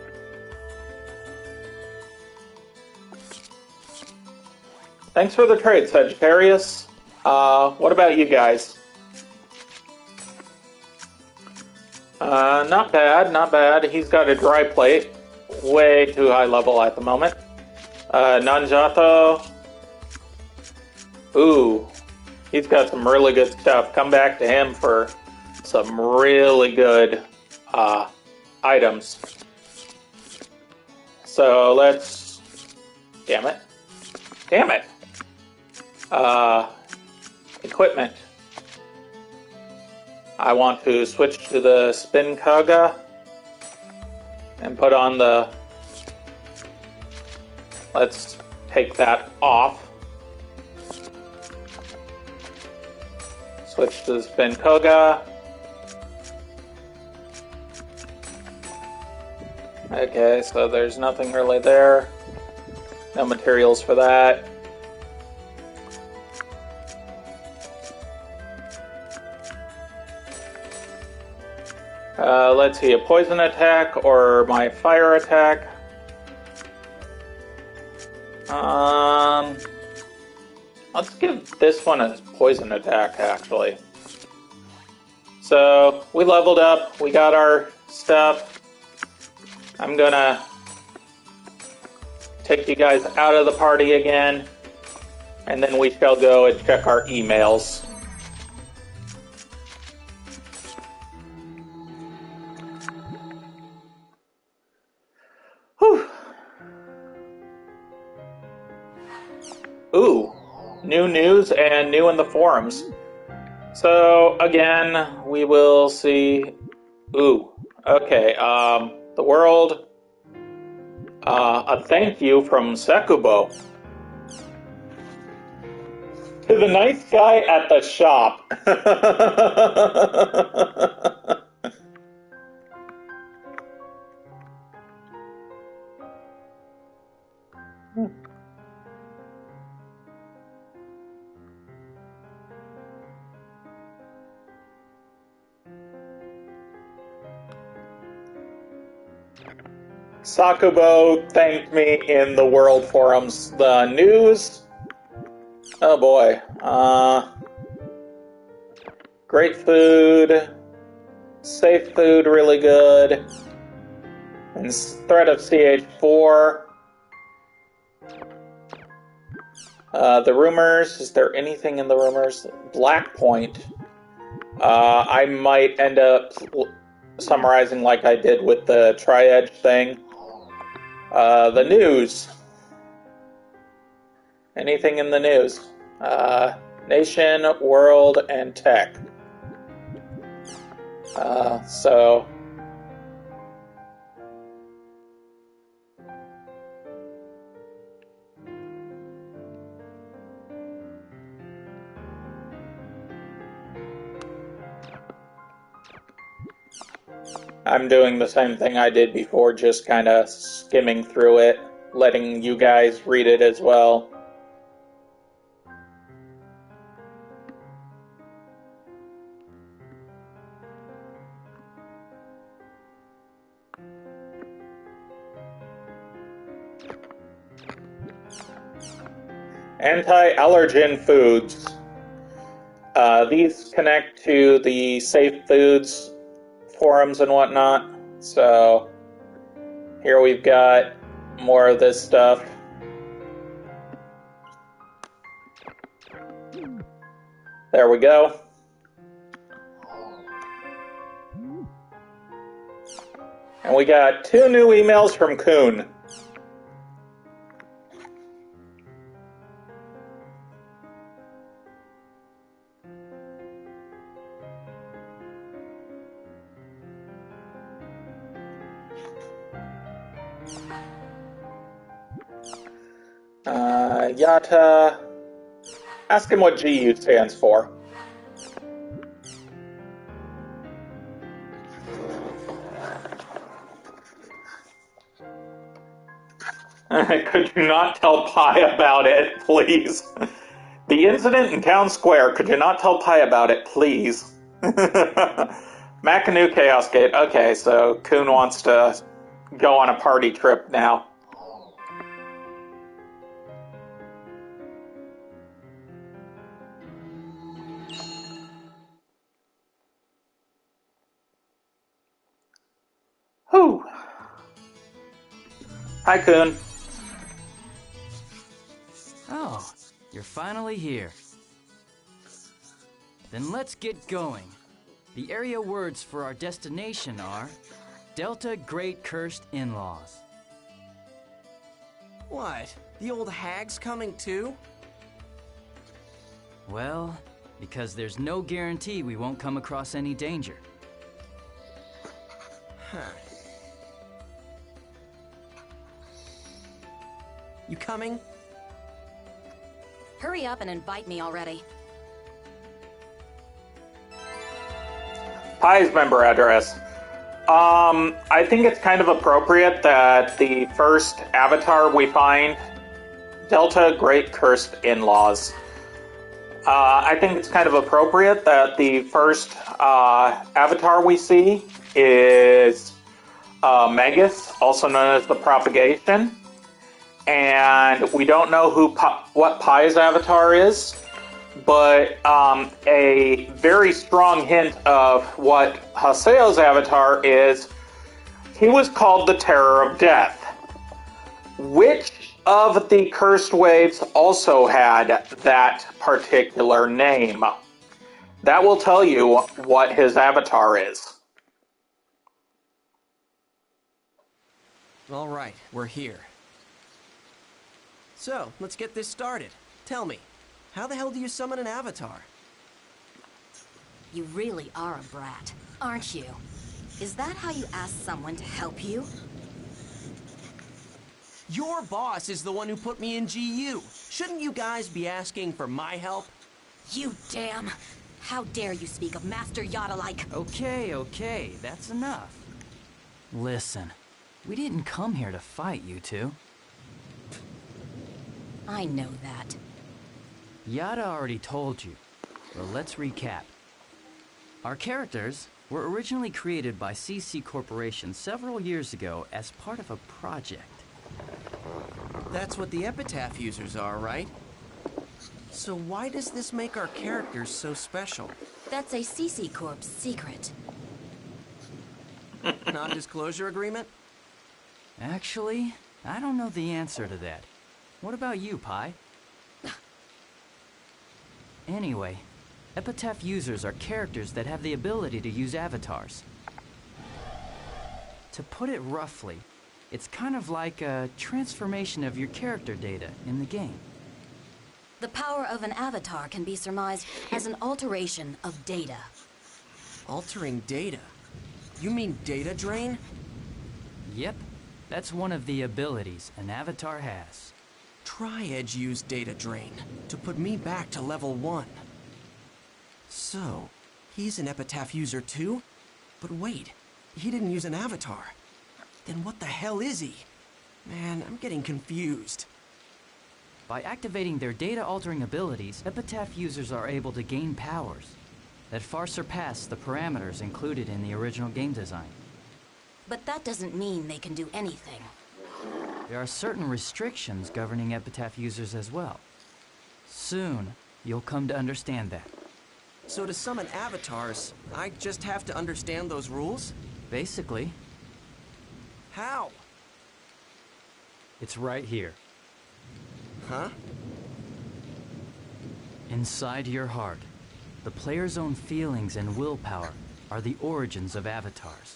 Thanks for the trade, Sagittarius. What about you guys? Not bad, not bad. He's got a dry plate. Way too high level at the moment. Nanjato. Ooh. He's got some really good stuff. Come back to him for some really good items. So let's... Damn it. Damn it. Equipment. I want to switch to the Spin Kaga and put on the... Let's take that off. Switch to the Spin Koga. Okay, so there's nothing really there. No materials for that. Let's see, a poison attack or my fire attack. Let's give this one a poison attack, actually. So, we leveled up, we got our stuff. I'm gonna take you guys out of the party again, and then we shall go and check our emails. Whew. Ooh. New news and new in the forums. So, again, we will see... Ooh, okay, the world... a thank you from Sekubo. To the nice guy at the shop. Sakubo thanked me in the world forums. The news? Oh boy. Great food. Safe food, really good. And threat of CH4. The rumors. Is there anything in the rumors? Black Point. I might end up summarizing like I did with the Tri-Edge thing. The news. Anything in the news? Nation, world, and tech. So... I'm doing the same thing I did before, just kind of skimming through it, letting you guys read it as well. Anti-allergen foods. These connect to the Safe Foods forums and whatnot. So here we've got more of this stuff. There we go. And we got 2 new emails from Coon. Yata. Ask him what GU stands for. Could you not tell Pi about it, please? The incident in Town Square, could you not tell Pi about it, please? Macanoo Chaos Gate. Okay, so Coon wants to go on a party trip now. Whew. Hi, Coon. Oh, you're finally here. Then let's get going. The area words for our destination are Delta Great Cursed In-Laws. What? The old hag's coming too? Well, because there's no guarantee we won't come across any danger. Huh. You coming? Hurry up and invite me already. Pi's member address. I think it's kind of appropriate that the first avatar we find, Delta Great Cursed In-Laws. I think it's kind of appropriate that the first avatar we see is Megas, also known as the Propagation. And we don't know what Pi's avatar is, but a very strong hint of what Haseo's avatar is, he was called the Terror of Death. Which of the cursed waves also had that particular name? That will tell you what his avatar is. All right, we're here. So, let's get this started. Tell me, how the hell do you summon an avatar? You really are a brat, aren't you? Is that how you ask someone to help you? Your boss is the one who put me in GU. Shouldn't you guys be asking for my help? You damn! How dare you speak of Master Yoda-like? Okay, that's enough. Listen, we didn't come here to fight, you two. I know that. Yada already told you. Well, let's recap. Our characters were originally created by CC Corporation several years ago as part of a project. That's what the Epitaph users are, right? So why does this make our characters so special? That's a CC Corp's secret. Non-disclosure agreement? Actually, I don't know the answer to that. What about you, Pi? Anyway, Epitaph users are characters that have the ability to use avatars. To put it roughly, it's kind of like a transformation of your character data in the game. The power of an avatar can be surmised as an alteration of data. Altering data? You mean data drain? Yep, that's one of the abilities an avatar has. Tri-Edge used data drain to put me back to level 1. So, he's an Epitaph user too? But wait, he didn't use an avatar. Then what the hell is he? Man, I'm getting confused. By activating their data-altering abilities, Epitaph users are able to gain powers that far surpass the parameters included in the original game design. But that doesn't mean they can do anything. There are certain restrictions governing Epitaph users as well. Soon, you'll come to understand that. So to summon avatars, I just have to understand those rules? Basically, How? it's right here. Huh? Inside your heart, the player's own feelings and willpower are the origins of avatars.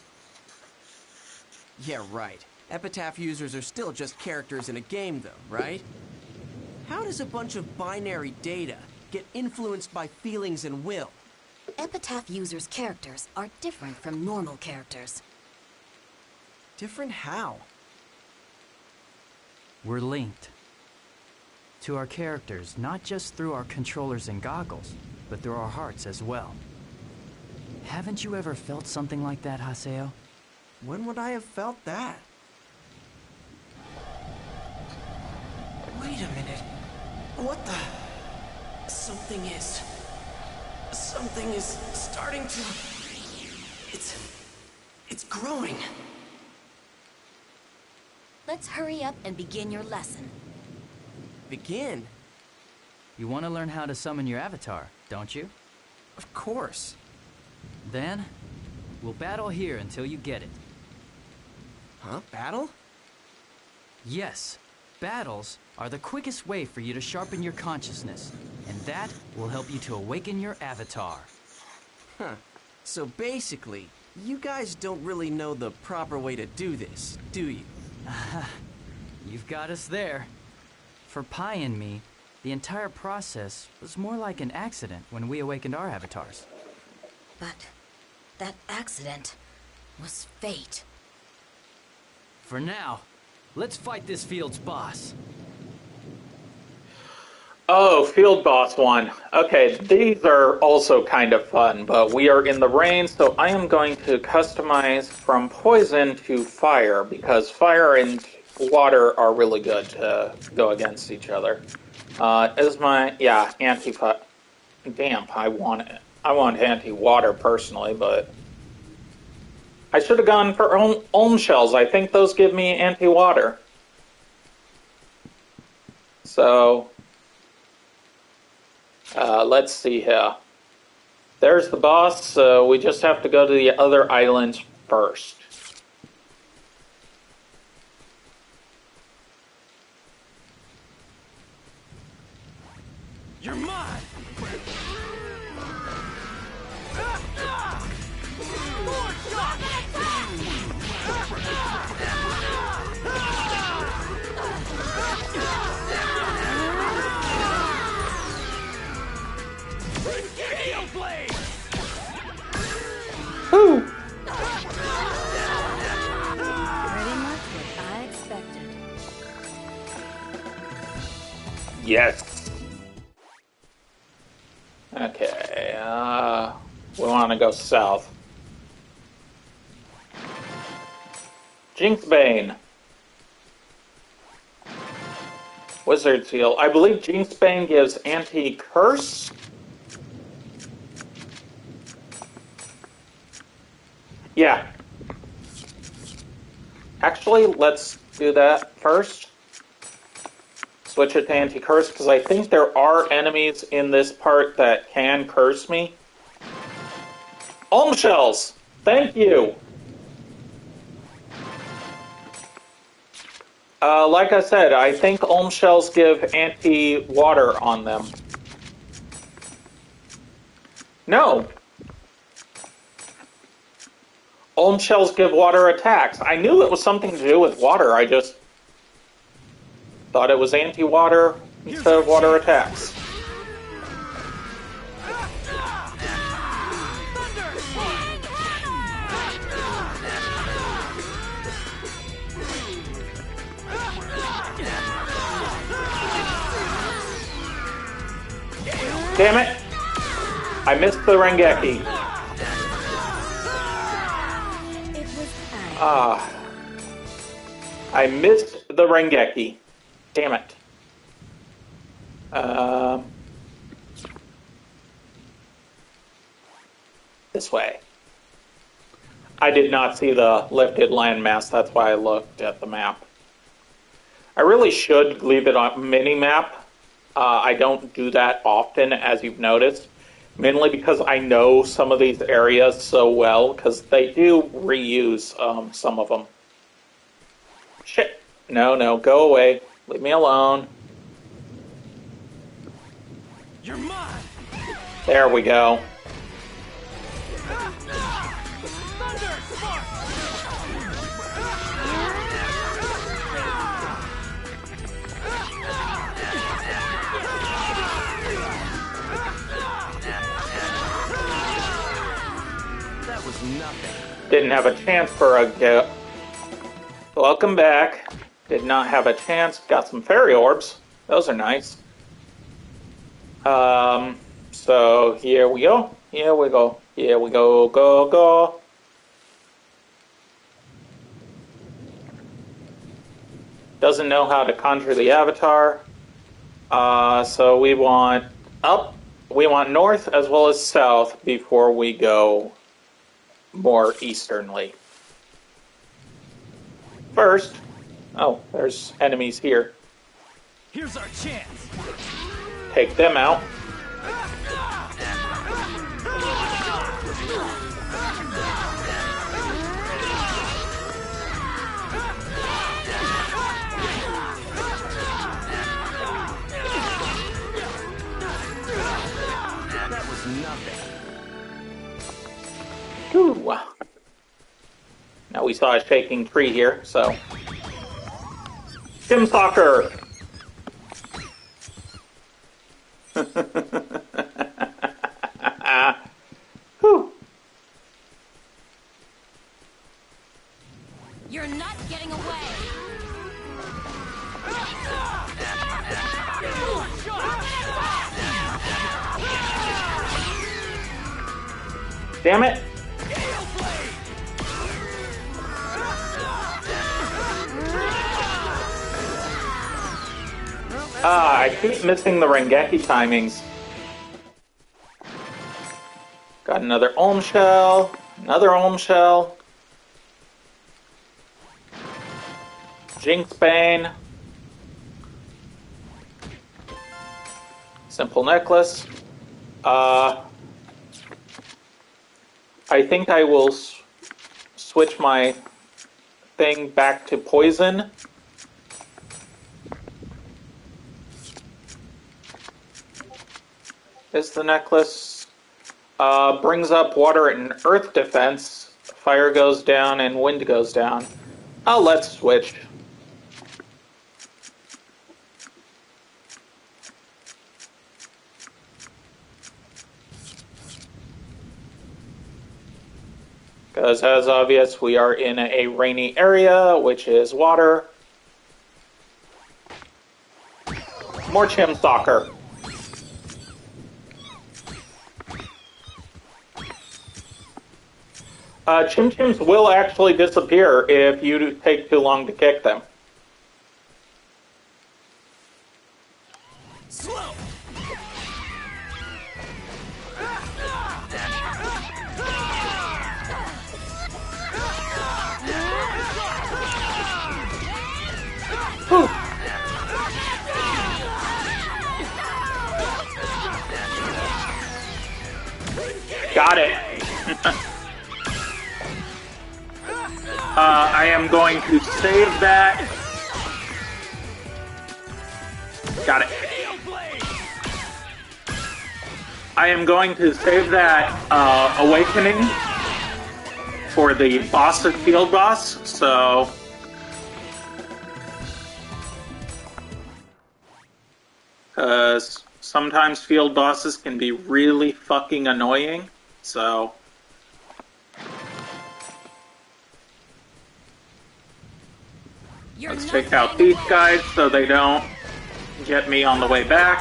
Yeah, right. Epitaph users are still just characters in a game, though, right? How does a bunch of binary data get influenced by feelings and will? Epitaph users' characters are different from normal characters. Different how? We're linked to our characters, not just through our controllers and goggles, but through our hearts as well. Haven't you ever felt something like that, Haseo? When would I have felt that? Wait a minute. What the? Something is starting to... It's growing. Let's hurry up and begin your lesson. Begin? You want to learn how to summon your avatar, don't you? Of course. Then, we'll battle here until you get it. Huh? Battle? Yes, battles are the quickest way for you to sharpen your consciousness, and that will help you to awaken your avatar. Huh. So basically, you guys don't really know the proper way to do this, do you? You've got us there. For Pi and me, the entire process was more like an accident when we awakened our avatars. But that accident was fate. For now, let's fight this field's boss. Oh, Field Boss 1. Okay, these are also kind of fun, but we are in the rain, so I am going to customize from poison to fire, because fire and water are really good to go against each other. Anti-fire. Damn, I want it. I want anti-water personally, but I should have gone for Olm Shells. I think those give me anti-water. So, let's see here. There's the boss, so we just have to go to the other islands first. You're mine! Woo! Pretty much what I expected. Yes. want to go south. Jinxbane. Wizard Seal. I believe Jinxbane gives anti-curse. Yeah. Actually, let's do that first. Switch it to anti-curse, because I think there are enemies in this part that can curse me. Olm shells! Thank you! Like I said, I think Olm shells give anti-water on them. No! Olm shells give water attacks. I knew it was something to do with water, I just thought it was anti-water instead of water attacks. Damn it! I missed the Rengeki. I missed the Rengeki. Damn it. This way. I did not see the lifted landmass, that's why I looked at the map. I really should leave it on mini-map. I don't do that often, as you've noticed, mainly because I know some of these areas so well, because they do reuse some of them. Shit. No, go away. Leave me alone. You're mine. There we go. That was nothing. Didn't have a chance for a go. Welcome back. Did not have a chance. Got some fairy orbs. Those are nice. So here we go. Here we go. Here we go. Go. Doesn't know how to conjure the avatar. So we want up. We want north as well as south before we go more easternly. First, oh, there's enemies here. Here's our chance. Take them out. That was nothing. Ooh. Now we saw a shaking tree here, so. Gym soccer! Whew. You're not getting away. Damn it! I keep missing the Rengeki timings. Got another Olm shell, another Olm shell. Jinxbane. Simple necklace. I think I will switch my thing back to poison. Is the necklace. Brings up water and earth defense. Fire goes down and wind goes down. Oh, let's switch. Because as obvious, we are in a rainy area, which is water. More chim soccer. Chim Chims will actually disappear if you take too long to kick them. Slow! Whew. Got it. I am going to save that. Got it. I am going to save that awakening for the boss of Field Boss, so... Because sometimes field bosses can be really fucking annoying, so... Let's take out these guys so they don't get me on the way back.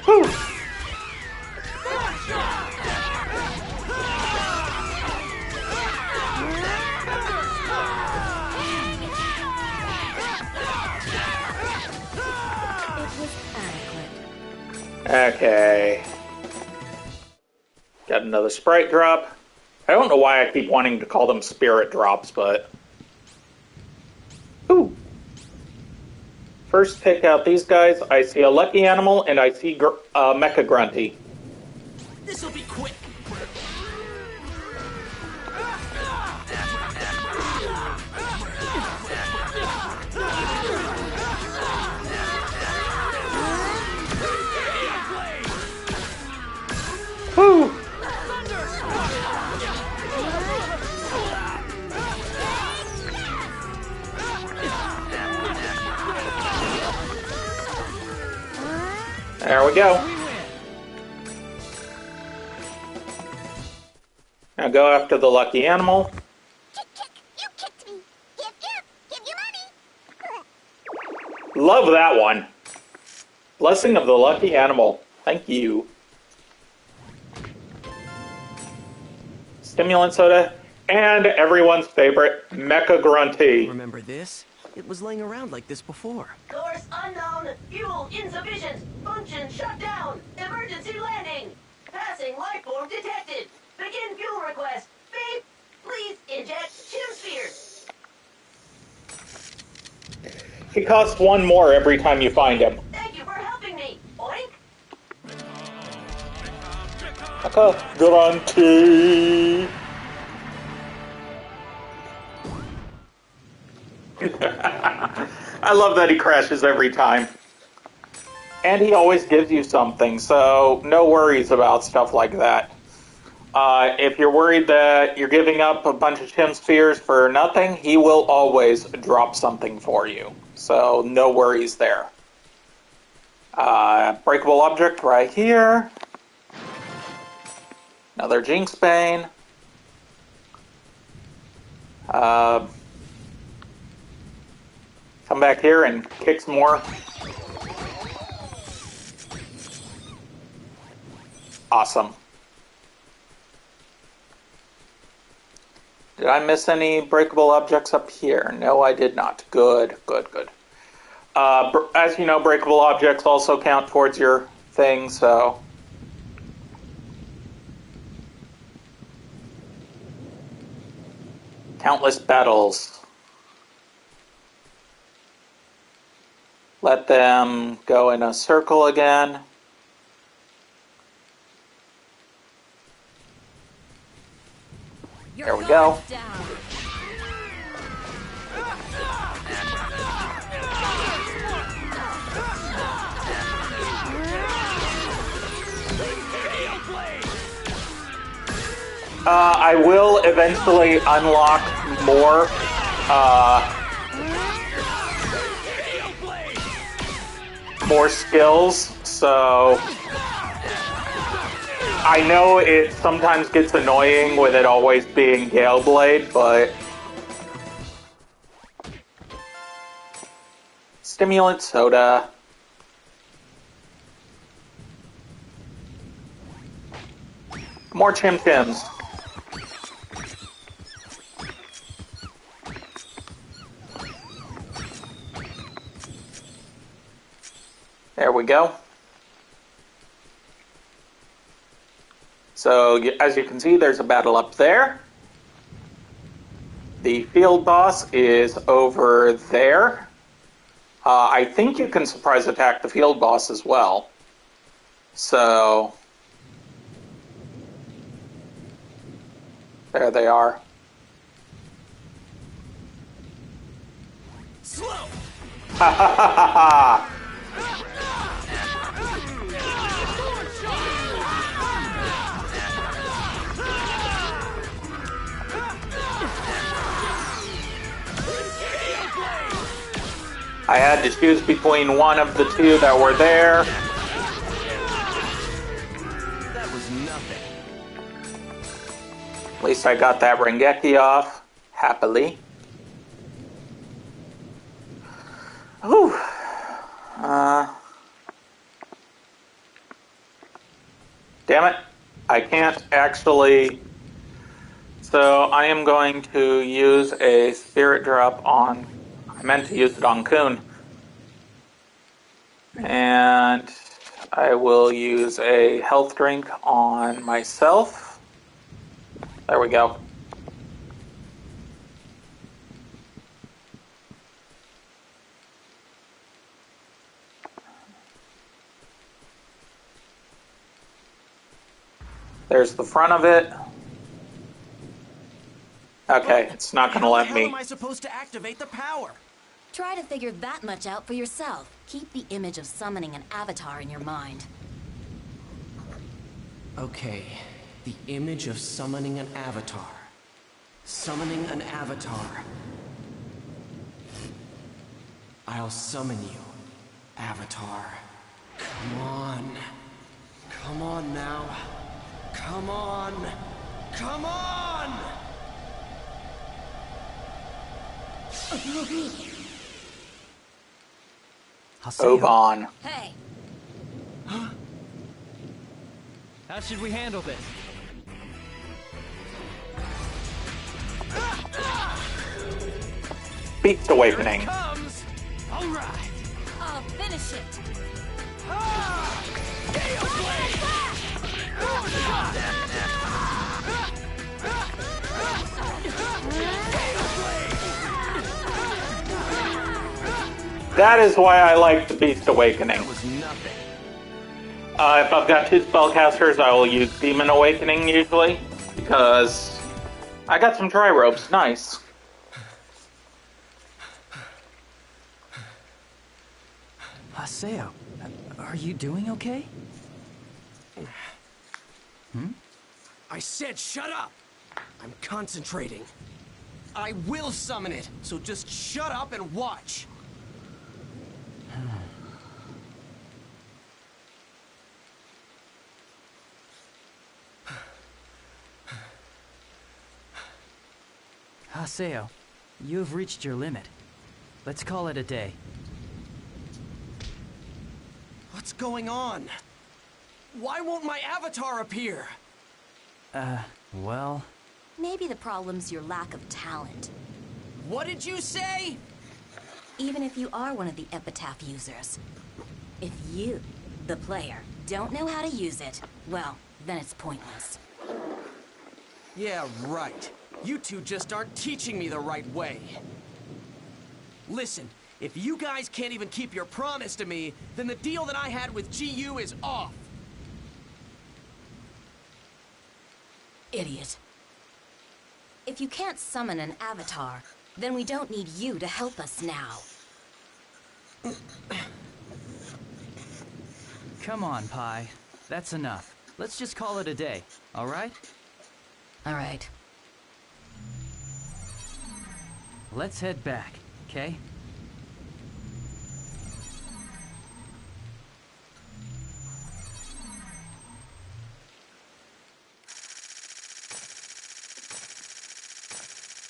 Whew. Okay. Got another sprite drop. I don't know why I keep wanting to call them spirit drops, but... Ooh. First, take out these guys. I see a lucky animal, and I see Mecha Grunty. This'll be quick. Woo! There we go. Now go after the lucky animal. You kicked me. Give you money. Love that one. Blessing of the lucky animal. Thank you. Stimulant soda, and everyone's favorite, Mecha Grunty. Remember this? It was laying around like this before. Course unknown. Fuel insufficient. Function shut down. Emergency landing. Passing life form detected. Begin fuel request. Beep. Please inject Chim Spheres. He costs one more every time you find him. Thank you for helping me. Oink. Mecha Grunty. I love that he crashes every time. And he always gives you something, so no worries about stuff like that. If you're worried that you're giving up a bunch of Chim Spheres for nothing, he will always drop something for you. So no worries there. Breakable object right here. Another Jinx Bane. Come back here and kick some more. Awesome. Did I miss any breakable objects up here? No, I did not. Good, good, good. As you know, breakable objects also count towards your thing, so... Countless battles. Let them go in a circle again. There we go. I will eventually unlock more skills, so I know it sometimes gets annoying with it always being Gale Blade, but stimulant soda. More Chim Chims. There we go. So, as you can see, there's a battle up there. The field boss is over there. I think you can surprise attack the field boss as well. So, there they are. Slow! Ha ha ha ha ha! I had to choose between one of the two that were there. That was nothing. At least I got that Rengeki off, happily. Whew. Damn it. I can't actually... So I am going to use a spirit drop on... I meant to use it on Kun. And I will use a health drink on myself. There we go. There's the front of it. Okay, it's not going to let How me. am I supposed to activate the power? Try to figure that much out for yourself. Keep the image of summoning an avatar in your mind. Okay, the image of summoning an avatar. Summoning an avatar. I'll summon you, Avatar. Come on. Come on now. Come on. Come on! Oban. Hey, How should we handle this? Beast Awakening. Comes! Alright! I'll finish it. That is why I like the Beast Awakening. That was nothing. If I've got two spellcasters, I will use Demon Awakening usually, because I got some dry ropes. Nice. Haseo, are you doing okay? I said shut up! I'm concentrating. I will summon it, so just shut up and watch. Haseo, you have reached your limit. Let's call it a day. What's going on? Why won't my avatar appear? Well... Maybe the problem's your lack of talent. What did you say? Even if you are one of the epitaph users. If you, the player, don't know how to use it, well, then it's pointless. Yeah, right. You two just aren't teaching me the right way. Listen, if you guys can't even keep your promise to me, then the deal that I had with GU is off. Idiot. If you can't summon an avatar, then we don't need you to help us now. Come on, Pi. That's enough. Let's just call it a day, alright? Alright. Let's head back, okay?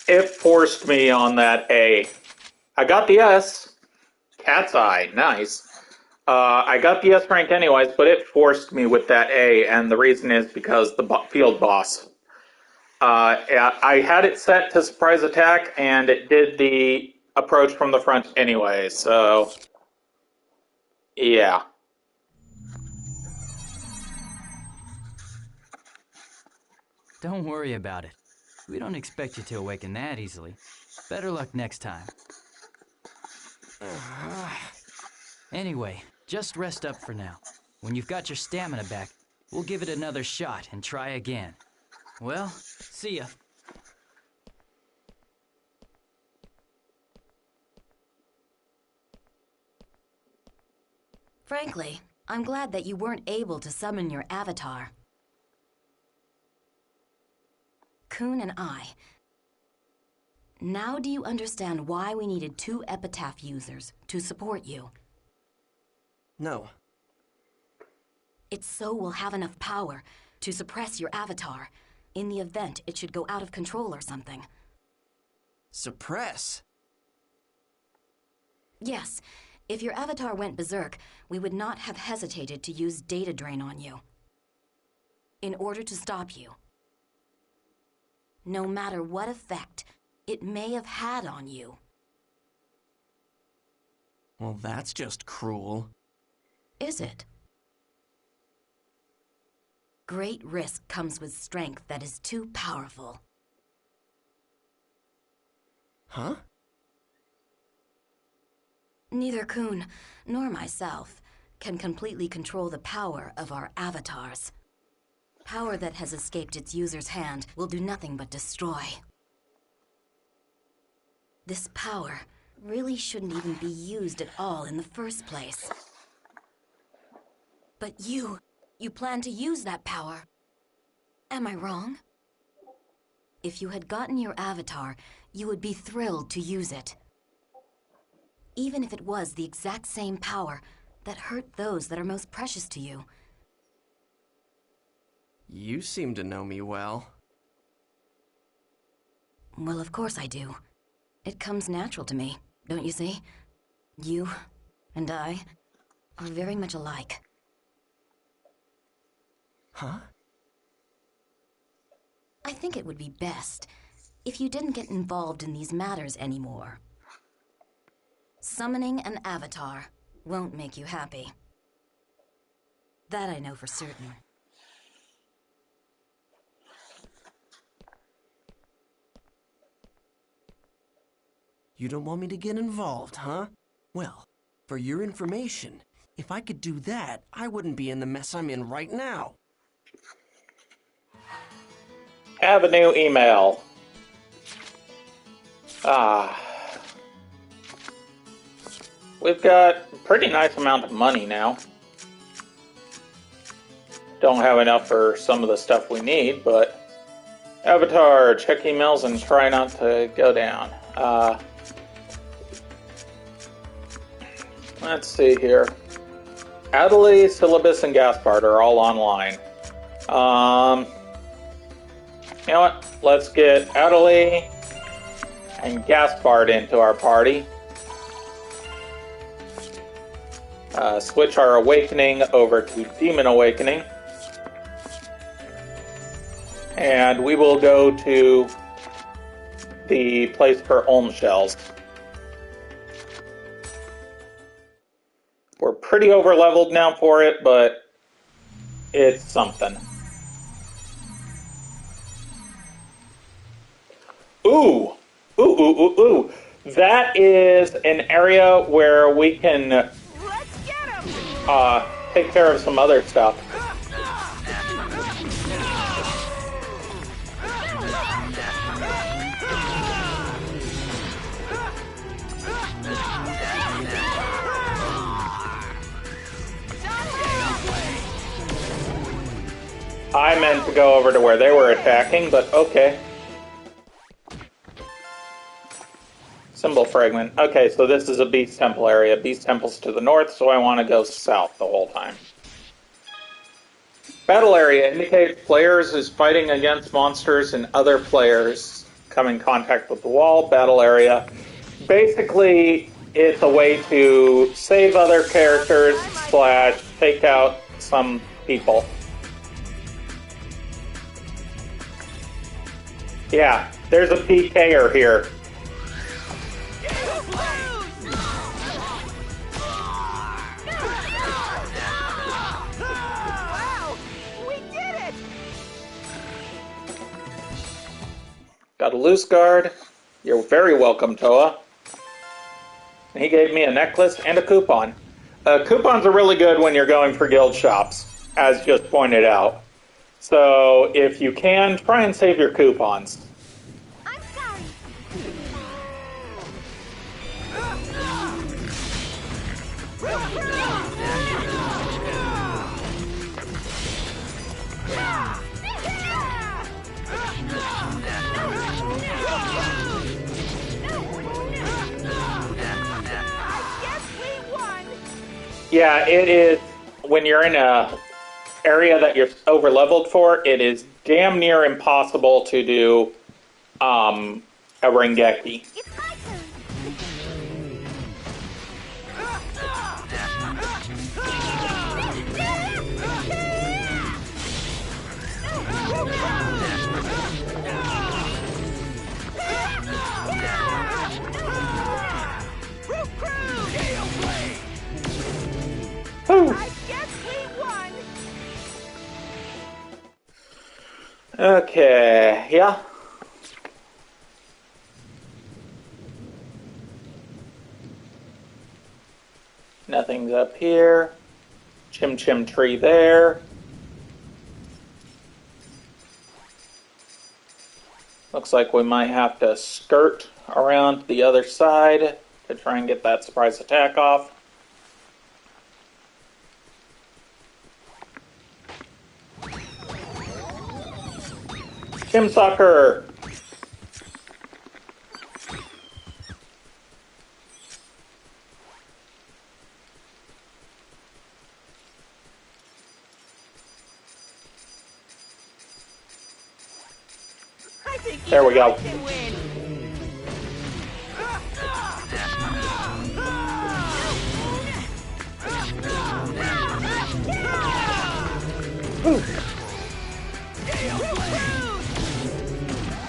It forced me on that A. I got the S. Cat's Eye, nice. I got the S rank anyways, but it forced me with that A, and the reason is because the field boss. I had it set to surprise attack, and it did the approach from the front anyway, so yeah. Don't worry about it. We don't expect you to awaken that easily. Better luck next time. Anyway, just rest up for now. When you've got your stamina back, we'll give it another shot and try again. Well, see ya. Frankly, I'm glad that you weren't able to summon your avatar. Kun and I. Now do you understand why we needed 2 epitaph users to support you? No. It's so we'll have enough power to suppress your avatar in the event it should go out of control or something. Suppress? Yes. If your avatar went berserk, we would not have hesitated to use data drain on you. In order to stop you. No matter what effect it may have had on you. Well, that's just cruel. Is it? Great risk comes with strength that is too powerful. Huh? Neither Kun nor myself can completely control the power of our avatars. Power that has escaped its user's hand will do nothing but destroy. This power really shouldn't even be used at all in the first place. But you plan to use that power. Am I wrong? If you had gotten your avatar, you would be thrilled to use it. Even if it was the exact same power that hurt those that are most precious to you. You seem to know me well. Well, of course I do. It comes natural to me, don't you see? You and I are very much alike. Huh? I think it would be best if you didn't get involved in these matters anymore. Summoning an avatar won't make you happy. That I know for certain. You don't want me to get involved, huh? Well, for your information, if I could do that, I wouldn't be in the mess I'm in right now. Have a new email. We've got a pretty nice amount of money now. Don't have enough for some of the stuff we need, but... Avatar, check emails and try not to go down. Let's see here. Adelaide, Syllabus, and Gaspard are all online. You know what? Let's get Adelaide and Gaspard into our party. Switch our Awakening over to Demon Awakening. And we will go to the place for Olm Shells. We're pretty over-leveled now for it, but it's something. Ooh! Ooh, ooh, ooh, ooh. That is an area where we can take care of some other stuff. I meant to go over to where they were attacking, but okay. Symbol fragment. Okay, so this is a Beast Temple area. Beast Temple's to the north, so I want to go south the whole time. Battle area indicates players is fighting against monsters and other players come in contact with the wall. Battle area. Basically, it's a way to save other characters / take out some people. Yeah, there's a PKer here. Wow! We did it! Got a loose guard. You're very welcome, Toa. He gave me a necklace and a coupon. Coupons are really good when you're going for guild shops, as just pointed out. So if you can, try and save your coupons. I'm sorry. Yeah, it is. When you're in a area that you're over leveled for, it is damn near impossible to do a Rengeki. It's my turn. Whew. I guess we won! Okay, yeah. Nothing's up here. Chim Chim Tree there. Looks like we might have to skirt around the other side to try and get that surprise attack off. Chim Sucker! I think There we go. I can win.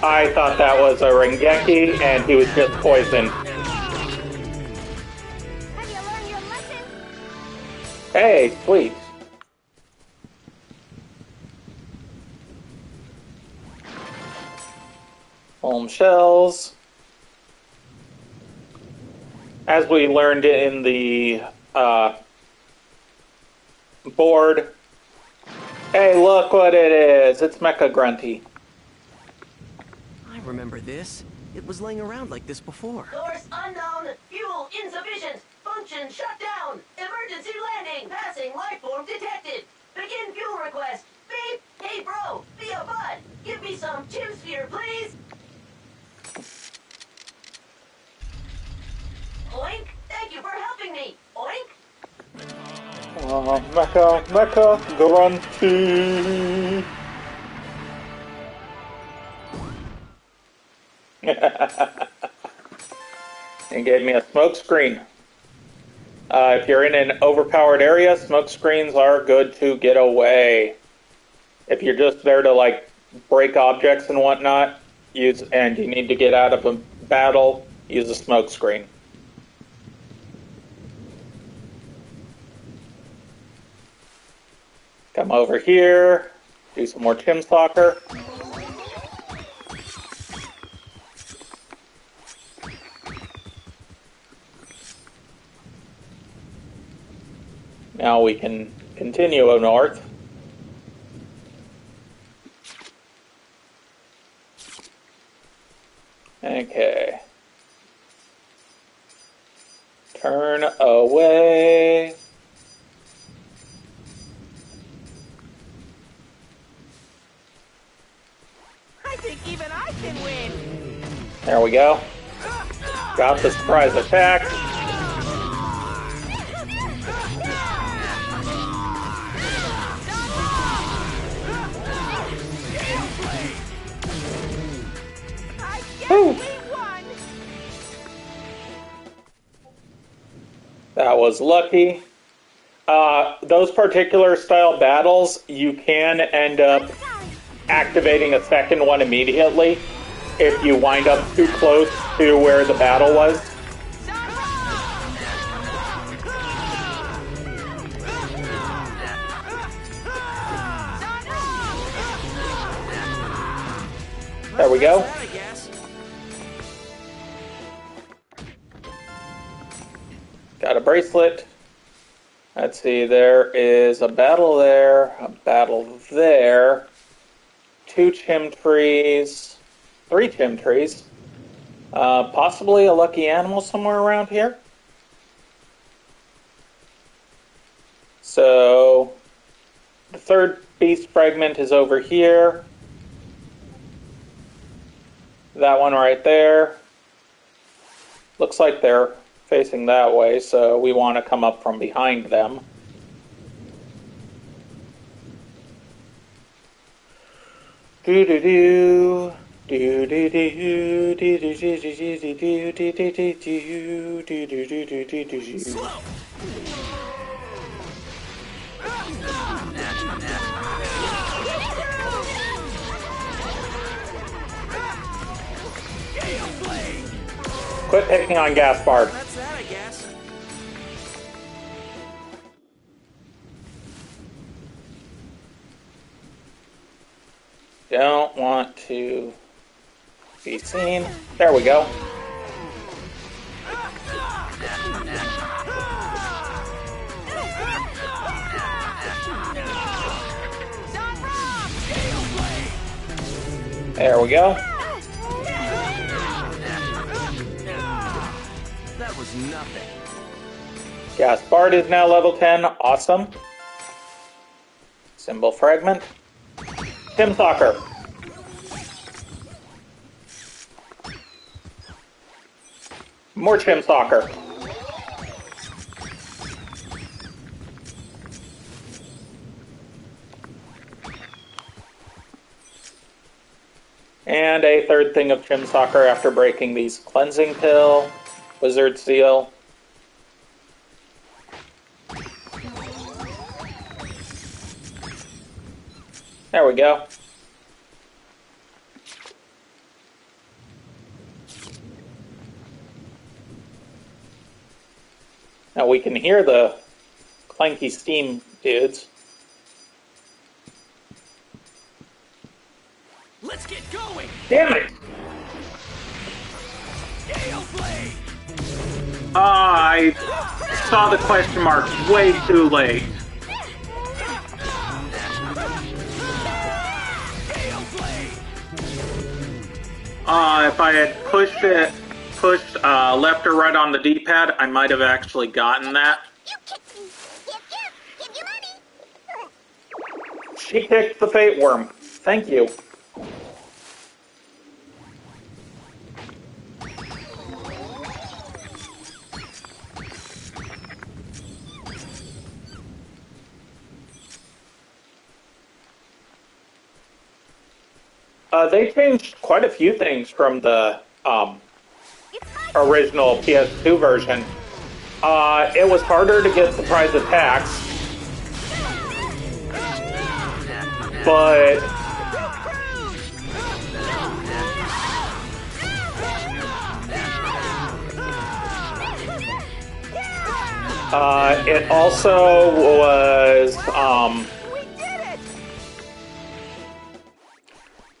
I thought that was a Rengeki, and he was just poisoned. Have you learned your lesson? Hey, sweet. Home shells. As we learned in the board. Hey, look what it is. It's Mecha Grunty. I remember this. It was laying around like this before. Source unknown. Fuel insufficient. Function shut down. Emergency landing. Passing life form detected. Begin fuel request. Beep. Hey, bro. Be a bud. Give me some Chim Sphere, please. Oink. Thank you for helping me. Oink. Mecha Grunty. He gave me a smoke screen. If you're in an overpowered area, smoke screens are good to get away. If you're just there to like break objects and whatnot, and you need to get out of a battle, use a smoke screen. Come over here, do some more Chim Soccer. Now we can continue north. Okay. Turn away. I think even I can win. There we go. Got the surprise attack. I guess we won. was lucky. Those particular style battles, you can end up activating a second one immediately if you wind up too close to where the battle was. There we go. Got a bracelet. Let's see, there is a battle there, a battle there, 2 chim trees, 3 chim trees, possibly a lucky animal somewhere around here. So, the third beast fragment is over here. That one right there. Looks like they're facing that way, so we want to come up from behind them. Do do do do do do do do do do do do do do do. Quit picking on Gaspard. That's that, I guess. Don't want to be seen. There we go. There we go. That was nothing. Gaspard is now level 10. Awesome. Symbol fragment. Tim Soccer. More Tim Soccer. And a third thing of Chim Soccer after breaking these cleansing pill, wizard seal. There we go. Now we can hear the clanky steam dudes. Let's get going! Damn it! Gale Blade! I saw the question mark way too late. If I had pushed left or right on the D-pad, I might have actually gotten that. You kicked me. Give you money. She kicked the fate worm. Thank you. They changed quite a few things from the original PS2 version. It was harder to get surprise attacks, but it also was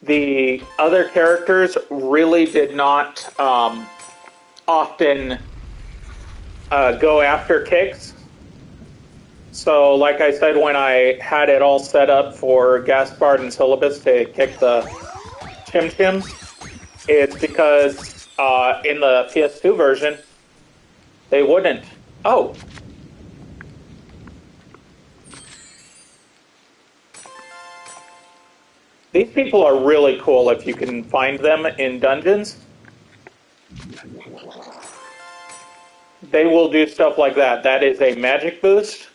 the other characters really did not often go after kicks. So, like I said, when I had it all set up for Gaspard and Syllabus to kick the Chim Chims, it's because in the PS2 version, they wouldn't. Oh! These people are really cool if you can find them in dungeons. They will do stuff like that. That is a magic boost.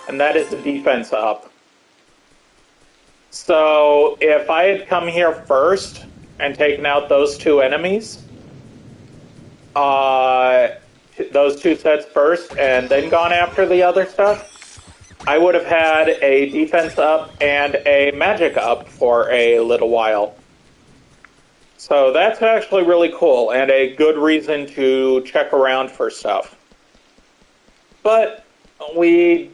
And that is a defense up. So if I had come here first and taken out those two enemies to those two sets first and then gone after the other stuff, I would have had a defense up and a magic up for a little while. So that's actually really cool and a good reason to check around for stuff. But we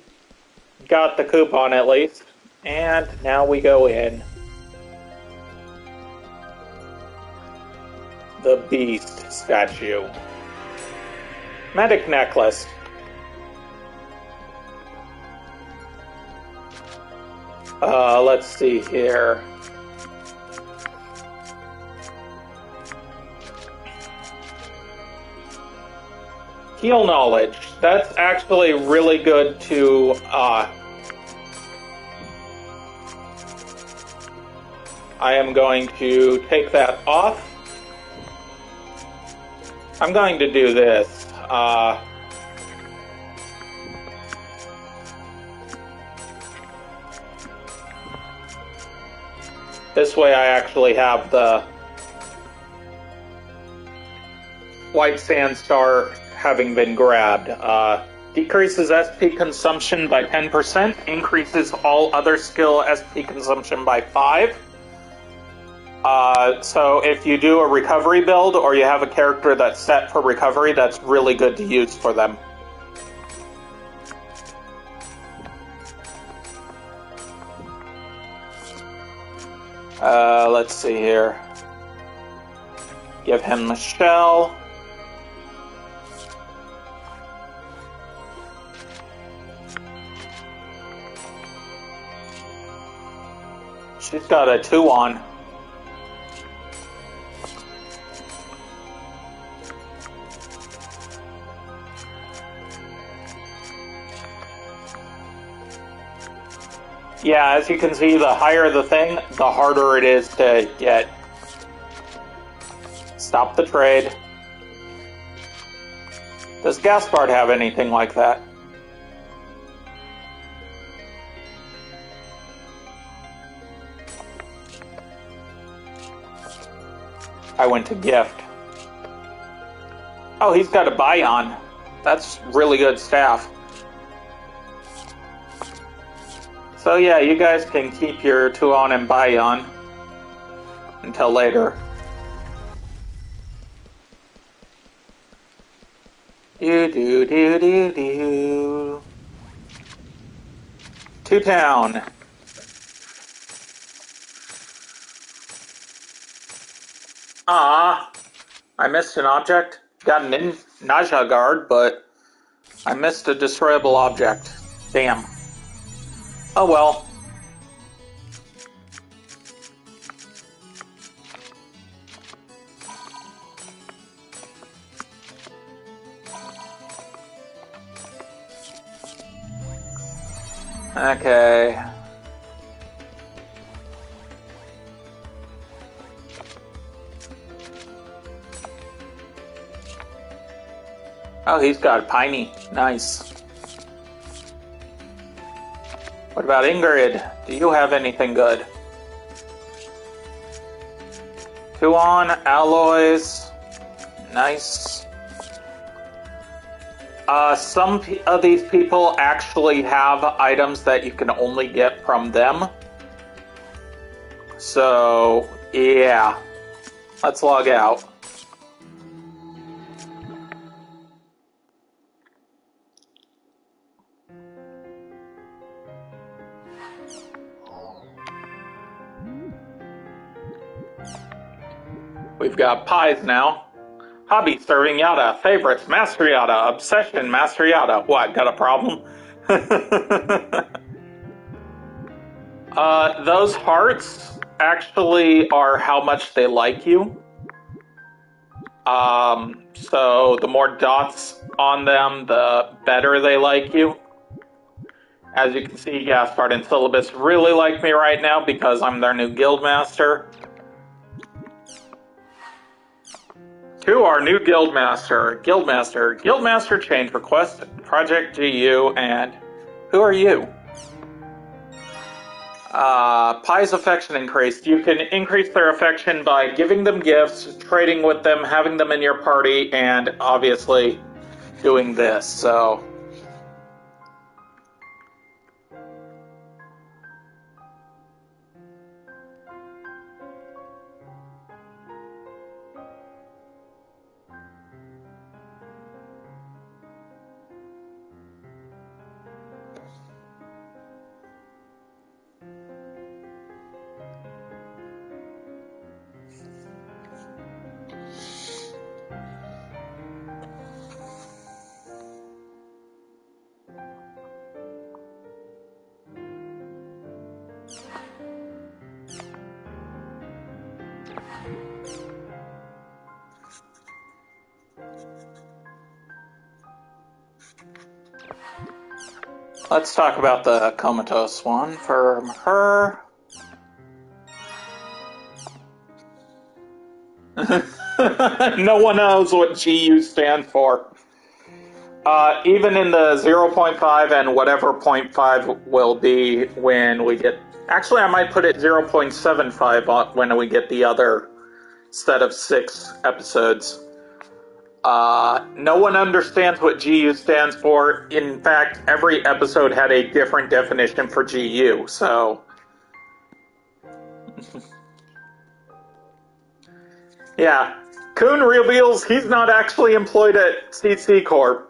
got the coupon at least, and now we go in. The Beast statue. Medic necklace. Let's see here. Heal knowledge. That's actually really good to I am going to take that off. I'm going to do this. This way I actually have the White Sand Star having been grabbed. Decreases SP consumption by 10%, increases all other skill SP consumption by 5. So if you do a recovery build or you have a character that's set for recovery, that's really good to use for them. Let's see here. Give him the shell. She's got a 2 on. Yeah, as you can see, the higher the thing, the harder it is to get. Stop the trade. Does Gaspard have anything like that? I went to gift. Oh, he's got a Bion. That's really good staff. So yeah, you guys can keep your Tuon and Bion until later. Do. To town. Ah, I missed an object. Got an Naja guard, but I missed a destroyable object. Damn. Oh well. Okay. Oh, he's got Piney. Nice. What about Ingrid? Do you have anything good? 2 on, alloys. Nice. Some of these people actually have items that you can only get from them. So, yeah. Let's log out. We've got pies now. Hobby, serving Yada. Favorites, Master Yada. Obsession, Master Yada. What, got a problem? Those hearts actually are how much they like you. So the more dots on them, the better they like you. As you can see, Gaspard and Syllabus really like me right now because I'm their new guildmaster. To our new guildmaster. Guildmaster change request, Project GU, and who are you? Pie's affection increased. You can increase their affection by giving them gifts, trading with them, having them in your party, and obviously doing this, so... Let's talk about the comatose one from her. No one knows what GU stands for. Even in the 0.5 and whatever 0.5 will be when we get... Actually, I might put it 0.75 when we get the other set of 6 episodes. No one understands what GU stands for. In fact, every episode had a different definition for GU, so... Yeah. Coon reveals he's not actually employed at CC Corp.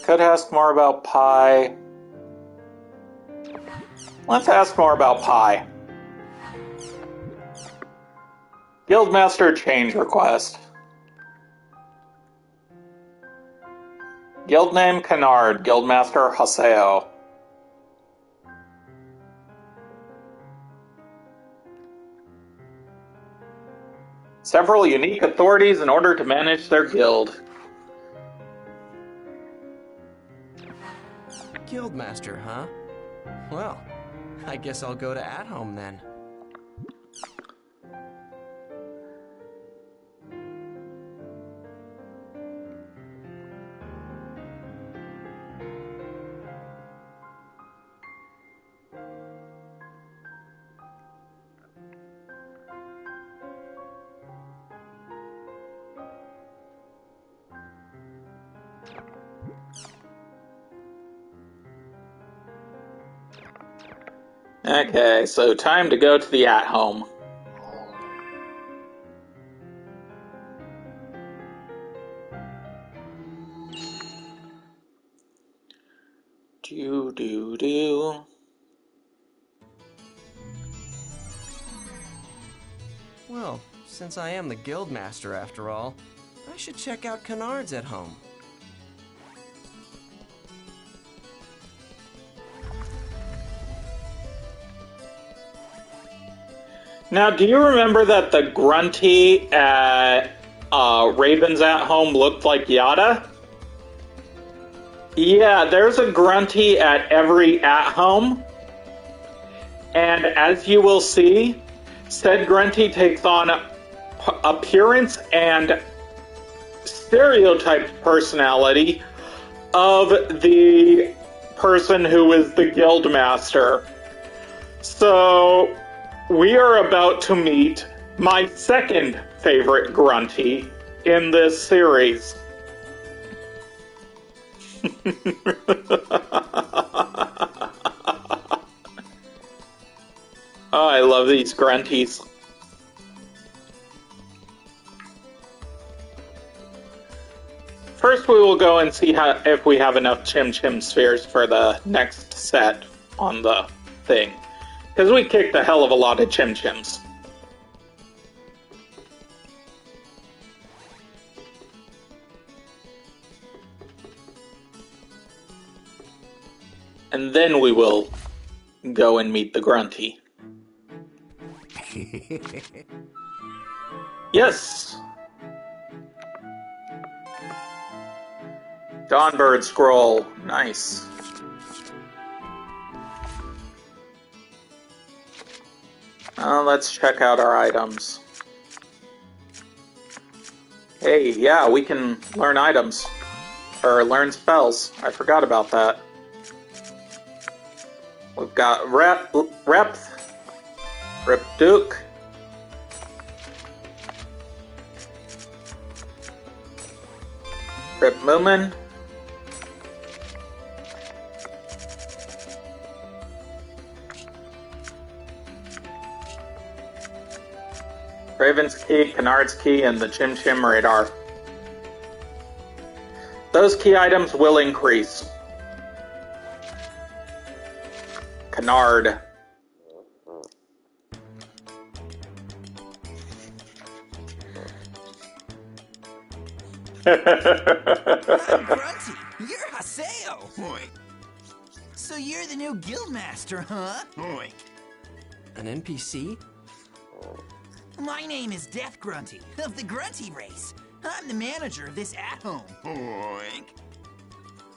Could ask more about Pi. Let's ask more about Pi. Guildmaster change request. Guild name Canard, Guildmaster Haseo. Several unique authorities in order to manage their guild. Guildmaster, huh? Well, I guess I'll go to At Home then. Okay, so time to go to the at-home. Do. Well, since I am the Guildmaster after all, I should check out Canard's At Home. Now, do you remember that the grunty at Raven's at home looked like Yada? Yeah, there's a grunty at every at home. And as you will see, said grunty takes on appearance and stereotyped personality of the person who is the Guildmaster. So... we are about to meet my second favorite grunty in this series. Oh, I love these grunties. First, we will go and see if we have enough Chim Chim spheres for the next set on the thing. Because we kicked a hell of a lot of Chim Chims. And then we will go and meet the grunty. Yes! Dawnbird scroll. Nice. Let's check out our items. Hey, yeah, we can learn items. Or learn spells. I forgot about that. We've got Repth, Ripduke, Ripmumen, Raven's Key, Canard's Key, and the Chim Chim Radar. Those key items will increase. Canard. Grunty, you're Haseo. Oink. So you're the new guildmaster, huh? Oink. An NPC? My name is Death Grunty, of the Grunty race. I'm the manager of this at-home. Oink.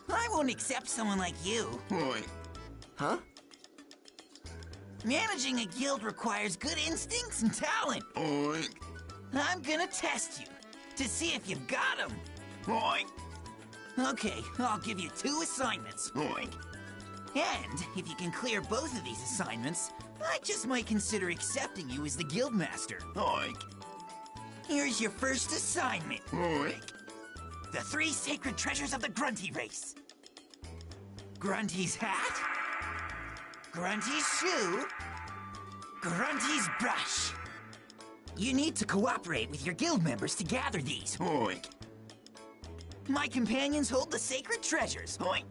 I won't accept someone like you. Oink. Huh? Managing a guild requires good instincts and talent. Oink. I'm gonna test you, to see if you've got them. Oink. Okay, I'll give you 2 assignments. Oink. And if you can clear both of these assignments, I just might consider accepting you as the guildmaster. Oink. Here's your first assignment. Oink. The 3 sacred treasures of the Grunty race. Grunty's hat, Grunty's shoe, Grunty's brush. You need to cooperate with your guild members to gather these. Oink. My companions hold the sacred treasures. Oink.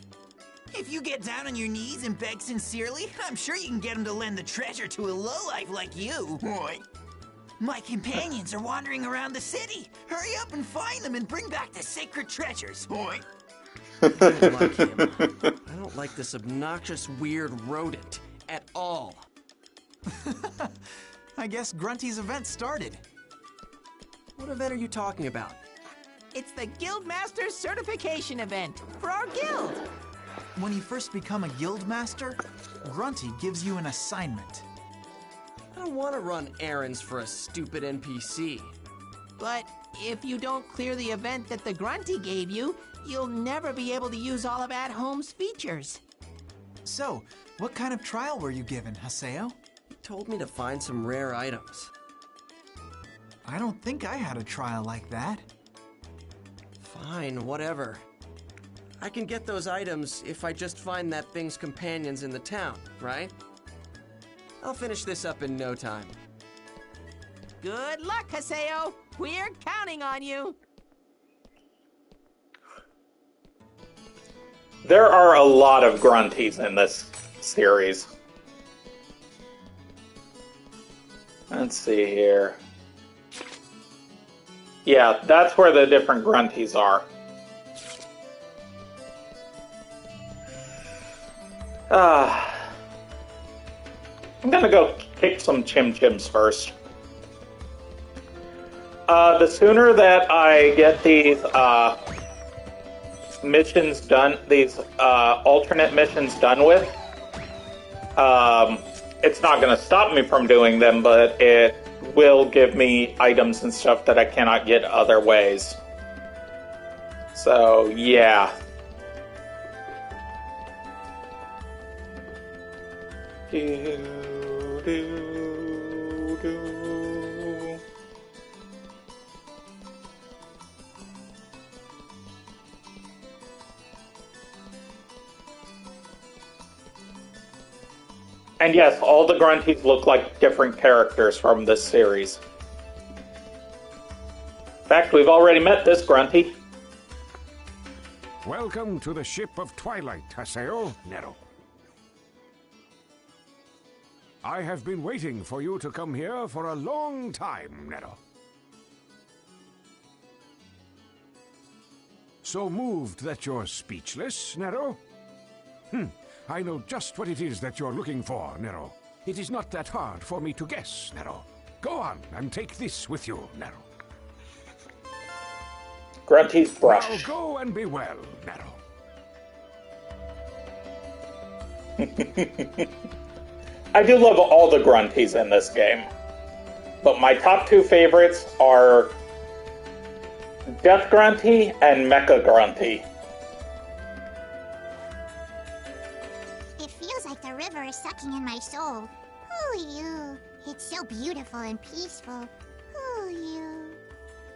If you get down on your knees and beg sincerely, I'm sure you can get them to lend the treasure to a lowlife like you. Oink. My companions are wandering around the city. Hurry up and find them and bring back the sacred treasures. Oink. I don't like him. I don't like this obnoxious, weird rodent at all. I guess Grunty's event started. What event are you talking about? It's the Guildmaster Certification event for our guild. When you first become a guildmaster, Grunty gives you an assignment. I don't want to run errands for a stupid NPC. But if you don't clear the event that the Grunty gave you, you'll never be able to use all of At Home's features. So, what kind of trial were you given, Haseo? He told me to find some rare items. I don't think I had a trial like that. Fine, whatever. I can get those items if I just find that thing's companions in the town, right? I'll finish this up in no time. Good luck, Haseo. We're counting on you. There are a lot of Grunties in this series. Let's see here. Yeah, that's where the different Grunties are. I'm gonna go kick some Chim Chims first. The sooner that I get these missions done, these alternate missions done with, it's not gonna stop me from doing them, but it will give me items and stuff that I cannot get other ways. So, yeah. And yes, all the Grunties look like different characters from this series. In fact, we've already met this Grunty. Welcome to the ship of Twilight, Haseo, Nero. I have been waiting for you to come here for a long time, Nero. So moved that you're speechless, Nero? I know just what it is that you're looking for, Nero. It is not that hard for me to guess, Nero. Go on and take this with you, Nero. Grunty's brush. Now go and be well, Nero. I do love all the Grunties in this game, but my top 2 favorites are Death Grunty and Mecha Grunty. It feels like the river is sucking in my soul. Ooh, you. It's so beautiful and peaceful. Ooh, you.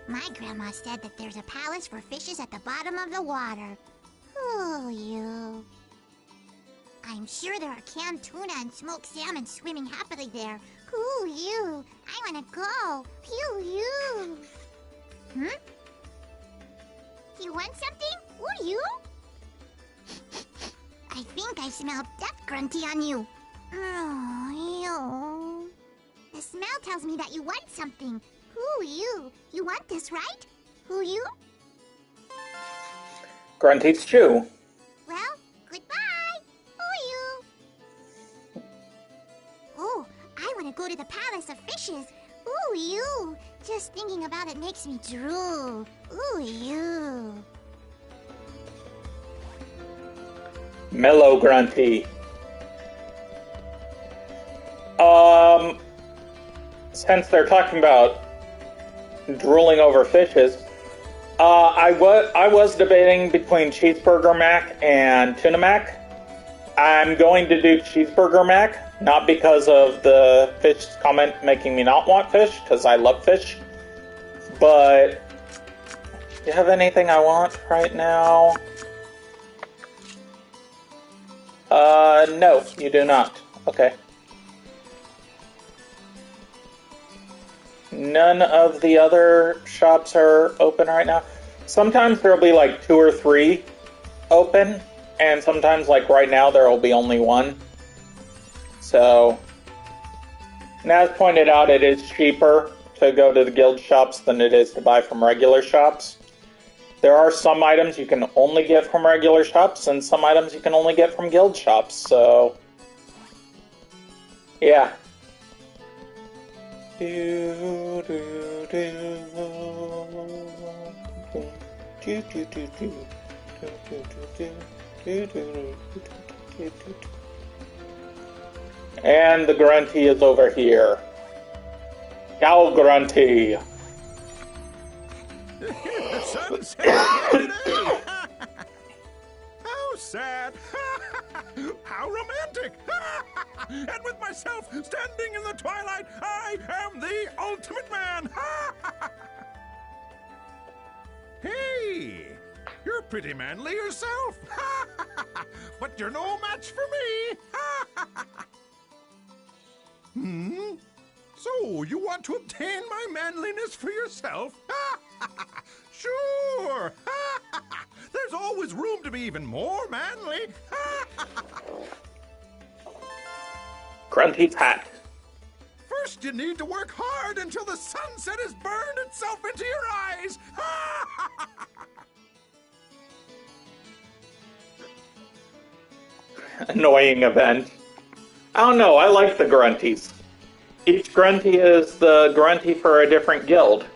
My grandma said that there's a palace for fishes at the bottom of the water. Ooh, you. I'm sure there are canned tuna and smoked salmon swimming happily there. Ooh, you. I want to go. Ooh, you. Hmm? You want something? Ooh, you? I think I smell Death Grunty on you. Oh, you. The smell tells me that you want something. Ooh, you. You want this, right? Ooh, you? Grunty's Chew. Well, goodbye. Ooh, you. Oh, I want to go to the Palace of Fishes. Ooh, you. Just thinking about it makes me drool. Ooh, you. Mellow Grunty. Since they're talking about drooling over fishes, I was debating between Cheeseburger Mac and Tuna Mac. I'm going to do Cheeseburger Mac, not because of the fish comment making me not want fish, because I love fish, but do you have anything I want right now? No, you do not. Okay. None of the other shops are open right now. Sometimes there'll be like 2 or 3 open, and sometimes, like right now, there will be only 1. So, and as pointed out, it is cheaper to go to the guild shops than it is to buy from regular shops. There are some items you can only get from regular shops, and some items you can only get from guild shops, so yeah. And the Grunty is over here. Cow Grunty. The sun set today. How sad. How romantic. And with myself standing in the twilight, I am the ultimate man. Hey, you're pretty manly yourself. But you're no match for me. So, you want to obtain my manliness for yourself? Sure! There's always room to be even more manly. Grunty's hat. First, you need to work hard until the sunset has burned itself into your eyes. Annoying event. I don't know, I like the Grunties. Each Grunty is the Grunty for a different guild.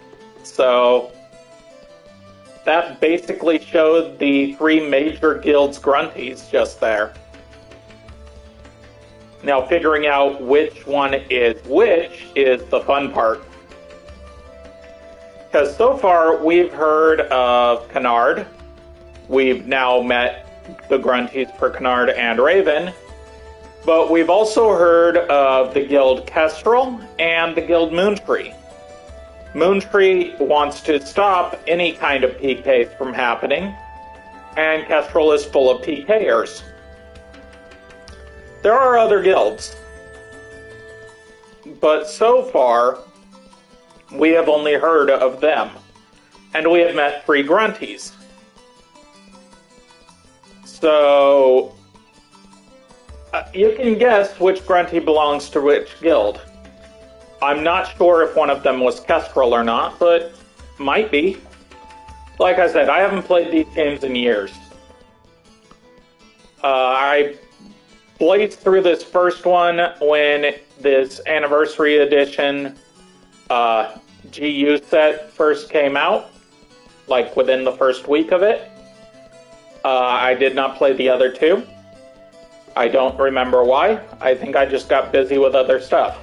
So that basically showed the 3 major guilds' Grunties just there. Now figuring out which one is which is the fun part. Because so far we've heard of Canard. We've now met the Grunties for Canard and Raven. But we've also heard of the guild Kestrel and the guild Moontree. Moontree wants to stop any kind of PKs from happening, and Kestrel is full of PKers. There are other guilds, but so far, we have only heard of them, and we have met 3 Grunties. So, you can guess which Grunty belongs to which guild. I'm not sure if one of them was Kestrel or not, but might be. Like I said, I haven't played these games in years. I blazed through this first one when this Anniversary Edition GU set first came out, like within the first week of it. I did not play the other 2. I don't remember why. I think I just got busy with other stuff.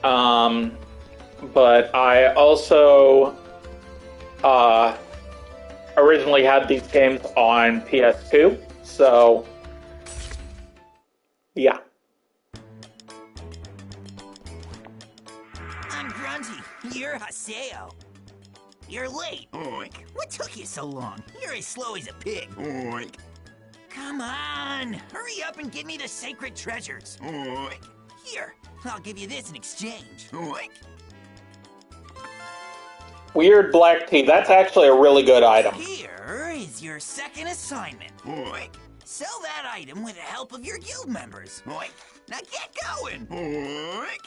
But I also originally had these games on PS2, so yeah. I'm Grunty. You're Haseo. You're late. Oink. What took you so long? You're as slow as a pig. Oink. Come on. Hurry up and give me the sacred treasures. Oink. Here, I'll give you this in exchange. Oink. Weird black tea. That's actually a really good item. Here is your second assignment. Oink. Sell that item with the help of your guild members. Oink. Now get going. Oink.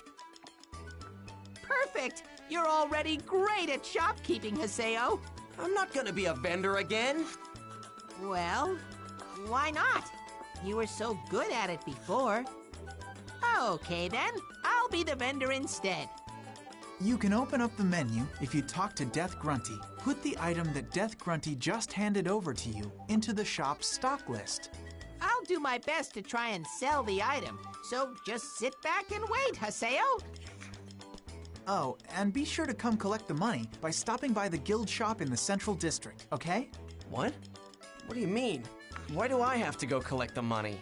Perfect. You're already great at shopkeeping, Haseo. I'm not gonna be a vendor again. Well, why not? You were so good at it before. Okay then, I'll be the vendor instead. You can open up the menu if you talk to Death Grunty. Put the item that Death Grunty just handed over to you into the shop's stock list. I'll do my best to try and sell the item, so just sit back and wait, Haseo. Oh, and be sure to come collect the money by stopping by the guild shop in the Central District, okay? What? What do you mean? Why do I have to go collect the money?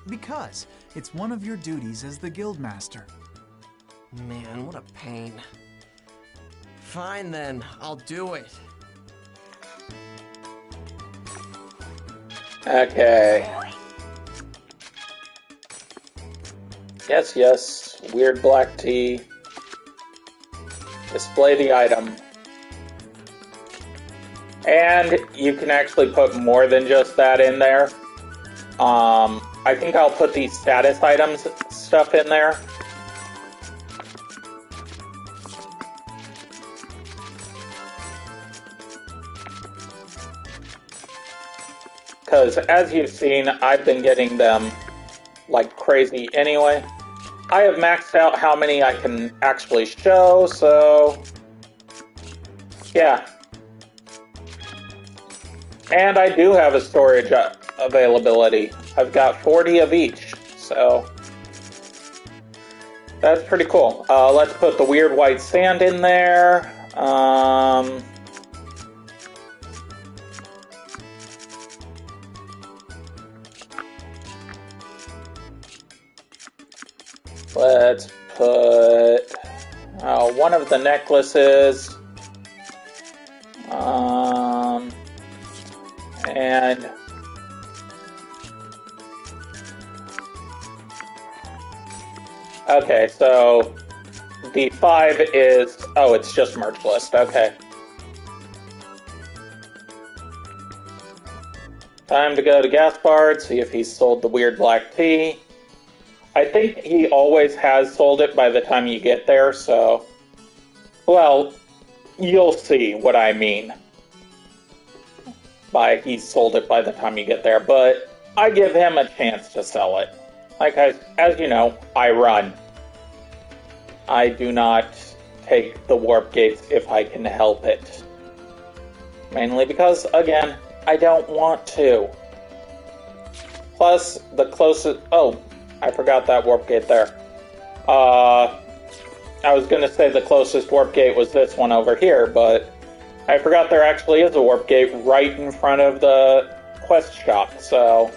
Because it's one of your duties as the guild master. Man, what a pain. Fine then, I'll do it. Okay. Yes, yes. Weird black tea. Display the item. And you can actually put more than just that in there. I think I'll put the status items stuff in there. Because as you've seen, I've been getting them like crazy anyway. I have maxed out how many I can actually show, so yeah. And I do have a storage availability. I've got 40 of each, so that's pretty cool. Let's put the weird white sand in there. Let's put one of the necklaces. And okay, so the 5 is, oh, it's just merch list, okay. Time to go to Gaspard, see if he's sold the weird black tea. I think he always has sold it by the time you get there, so, well, you'll see what I mean by he sold it by the time you get there, but I give him a chance to sell it. Like, as you know, I run. I do not take the warp gates if I can help it. Mainly because, again, I don't want to. Plus, the closest... Oh, I forgot that warp gate there. I was going to say the closest warp gate was this one over here, but I forgot there actually is a warp gate right in front of the quest shop, so...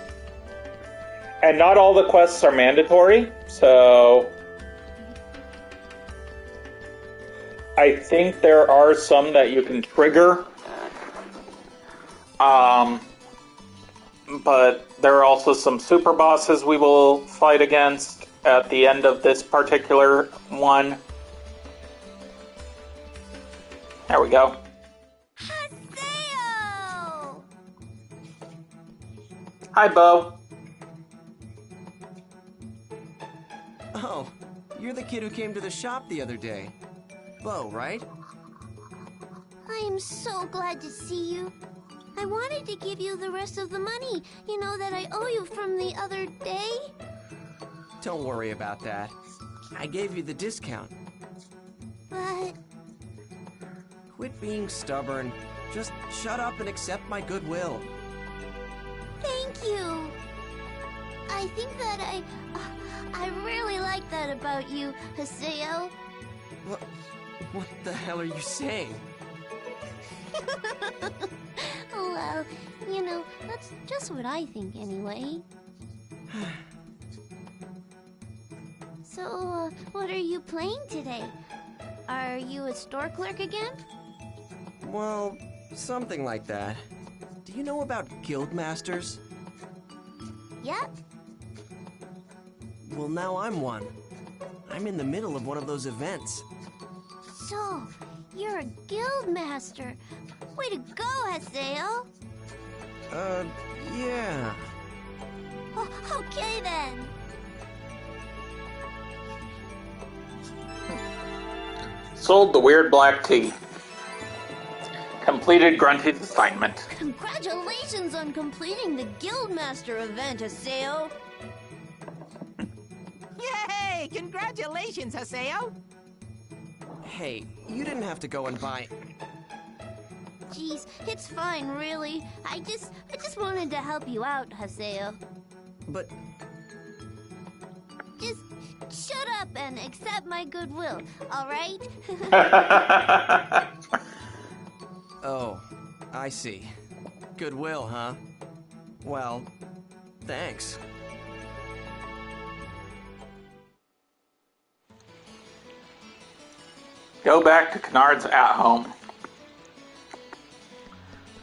And not all the quests are mandatory, so... I think there are some that you can trigger. But there are also some super bosses we will fight against at the end of this particular one. There we go. Haseo! Hi, Bo. Oh, you're the kid who came to the shop the other day. Bo, right? I'm so glad to see you. I wanted to give you the rest of the money, you know, that I owe you from the other day. Don't worry about that. I gave you the discount. But... Quit being stubborn. Just shut up and accept my goodwill. Thank you. I think that I really like that about you, Haseo. What the hell are you saying? Well, That's just what I think anyway. So, what are you playing today? Are you a store clerk again? Well, something like that. Do you know about guild masters? Yep. Well, now I'm one. I'm in the middle of one of those events. So, you're a guild master. Way to go, Haseo. Yeah. Oh, okay then. Sold the weird black tea. Completed Grunty's assignment. Congratulations on completing the Guildmaster event, Haseo. Yay! Congratulations, Haseo. Hey, you didn't have to go and buy... Jeez, it's fine, really. I just wanted to help you out, Haseo. But... Just shut up and accept my goodwill, all right? Oh, I see. Goodwill, huh? Well, thanks. Go back to Kennard's at home.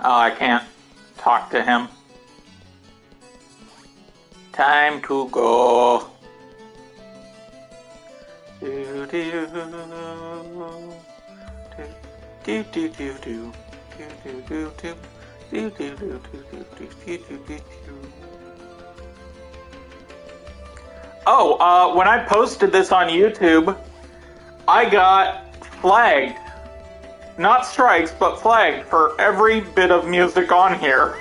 Oh, I can't talk to him. Time to go. Do do do do do do. Oh, when I posted this on YouTube, I got flagged. Not strikes, but flagged for every bit of music on here.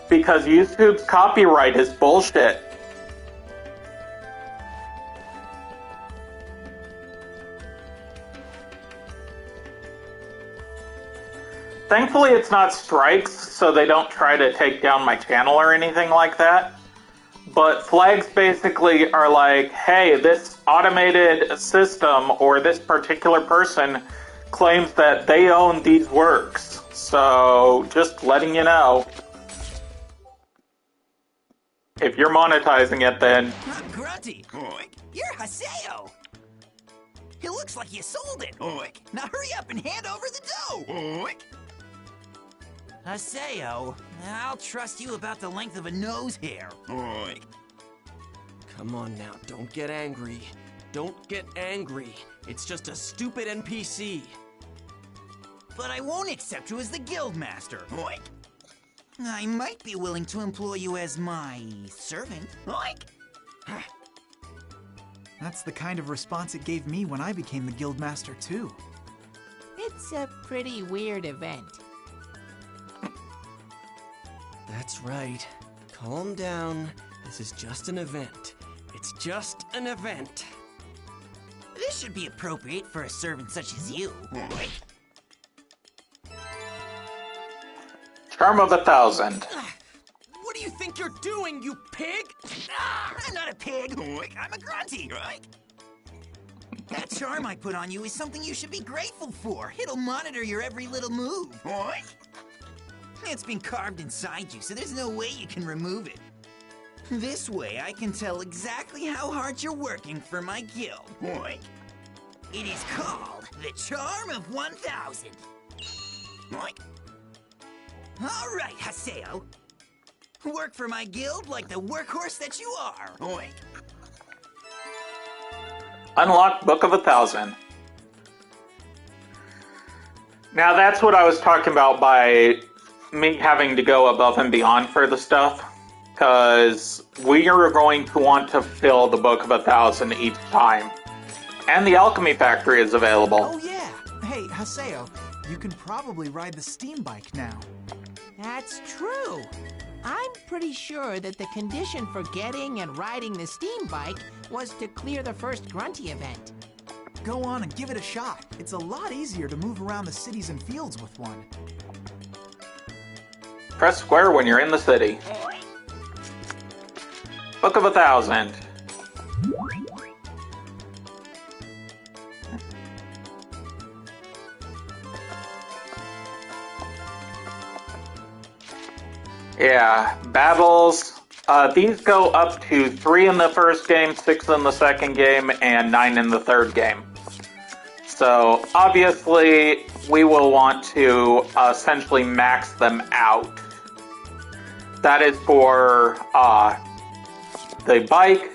Because YouTube's copyright is bullshit. Thankfully, it's not strikes, so they don't try to take down my channel or anything like that. But flags basically are like, hey, this automated system or this particular person claims that they own these works. So, just letting you know. If you're monetizing it, then... Grunty, you're Haseo. It looks like you sold it. Now hurry up and hand over the dough. Haseo, I'll trust you about the length of a nose hair. Come on now, don't get angry. Don't get angry. It's just a stupid NPC. But I won't accept you as the Guildmaster. I might be willing to employ you as my servant. That's the kind of response it gave me when I became the Guildmaster, too. It's a pretty weird event. That's right. Calm down. This is just an event. It's just an event. This should be appropriate for a servant such as you. Charm of 1,000. What do you think you're doing, you pig? I'm not a pig. I'm a grunty. That charm I put on you is something you should be grateful for. It'll monitor your every little move. It's been carved inside you, so there's no way you can remove it. This way, I can tell exactly how hard you're working for my guild. It is called the Charm of 1,000. All right, Haseo. Work for my guild like the workhorse that you are. Unlock Book of 1,000. Now that's what I was talking about by me having to go above and beyond for the stuff. Because we are going to want to fill the Book of 1,000 each time. And the Alchemy Factory is available. Oh yeah! Hey, Haseo, you can probably ride the steam bike now. That's true. I'm pretty sure that the condition for getting and riding the steam bike was to clear the first Grunty event. Go on and give it a shot. It's a lot easier to move around the cities and fields with one. Press square when you're in the city. Book of 1,000. Yeah, battles. These go up to 3 in the first game, 6 in the second game, and 9 in the third game. So obviously, we will want to essentially max them out. That is for the bike.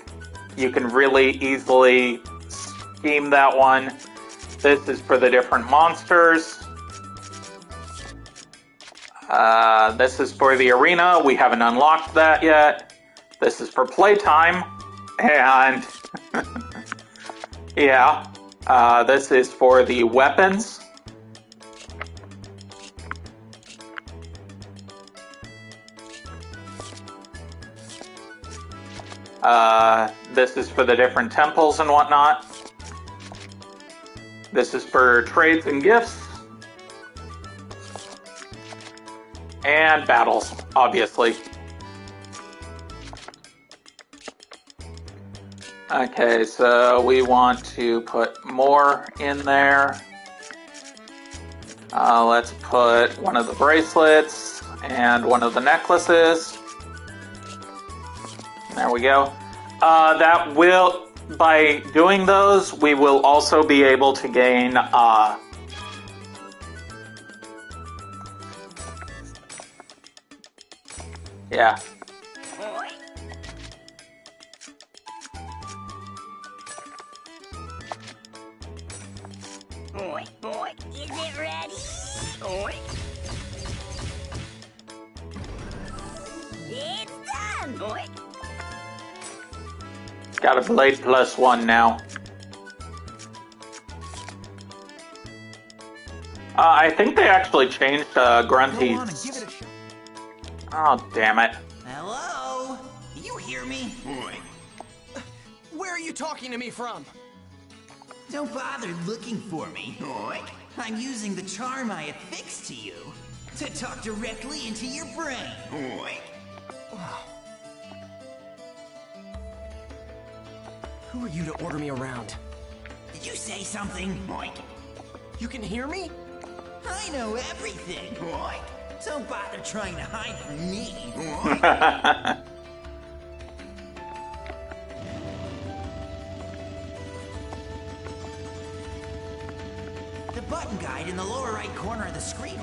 You can really easily scheme that one. This is for the different monsters. This is for the arena. We haven't unlocked that yet. This is for playtime. And yeah, this is for the weapons. This is for the different temples and whatnot. This is for trades and gifts. And battles, obviously. Okay, so we want to put more in there. Let's put one of the bracelets and one of the necklaces. There we go. That will, by doing those, we will also be able to gain yeah. Boy, is it ready? Boy. It's done, boy. Got a blade +1 now. I think they actually changed Grunty's. Go on and give it a shot. Oh, damn it. Hello? You hear me? Where are you talking to me from? Don't bother looking for me. I'm using the charm I affixed to you to talk directly into your brain. Who are you to order me around? Did you say something? You can hear me? I know everything. Don't bother trying to hide from me. The button guide in the lower right corner of the screen.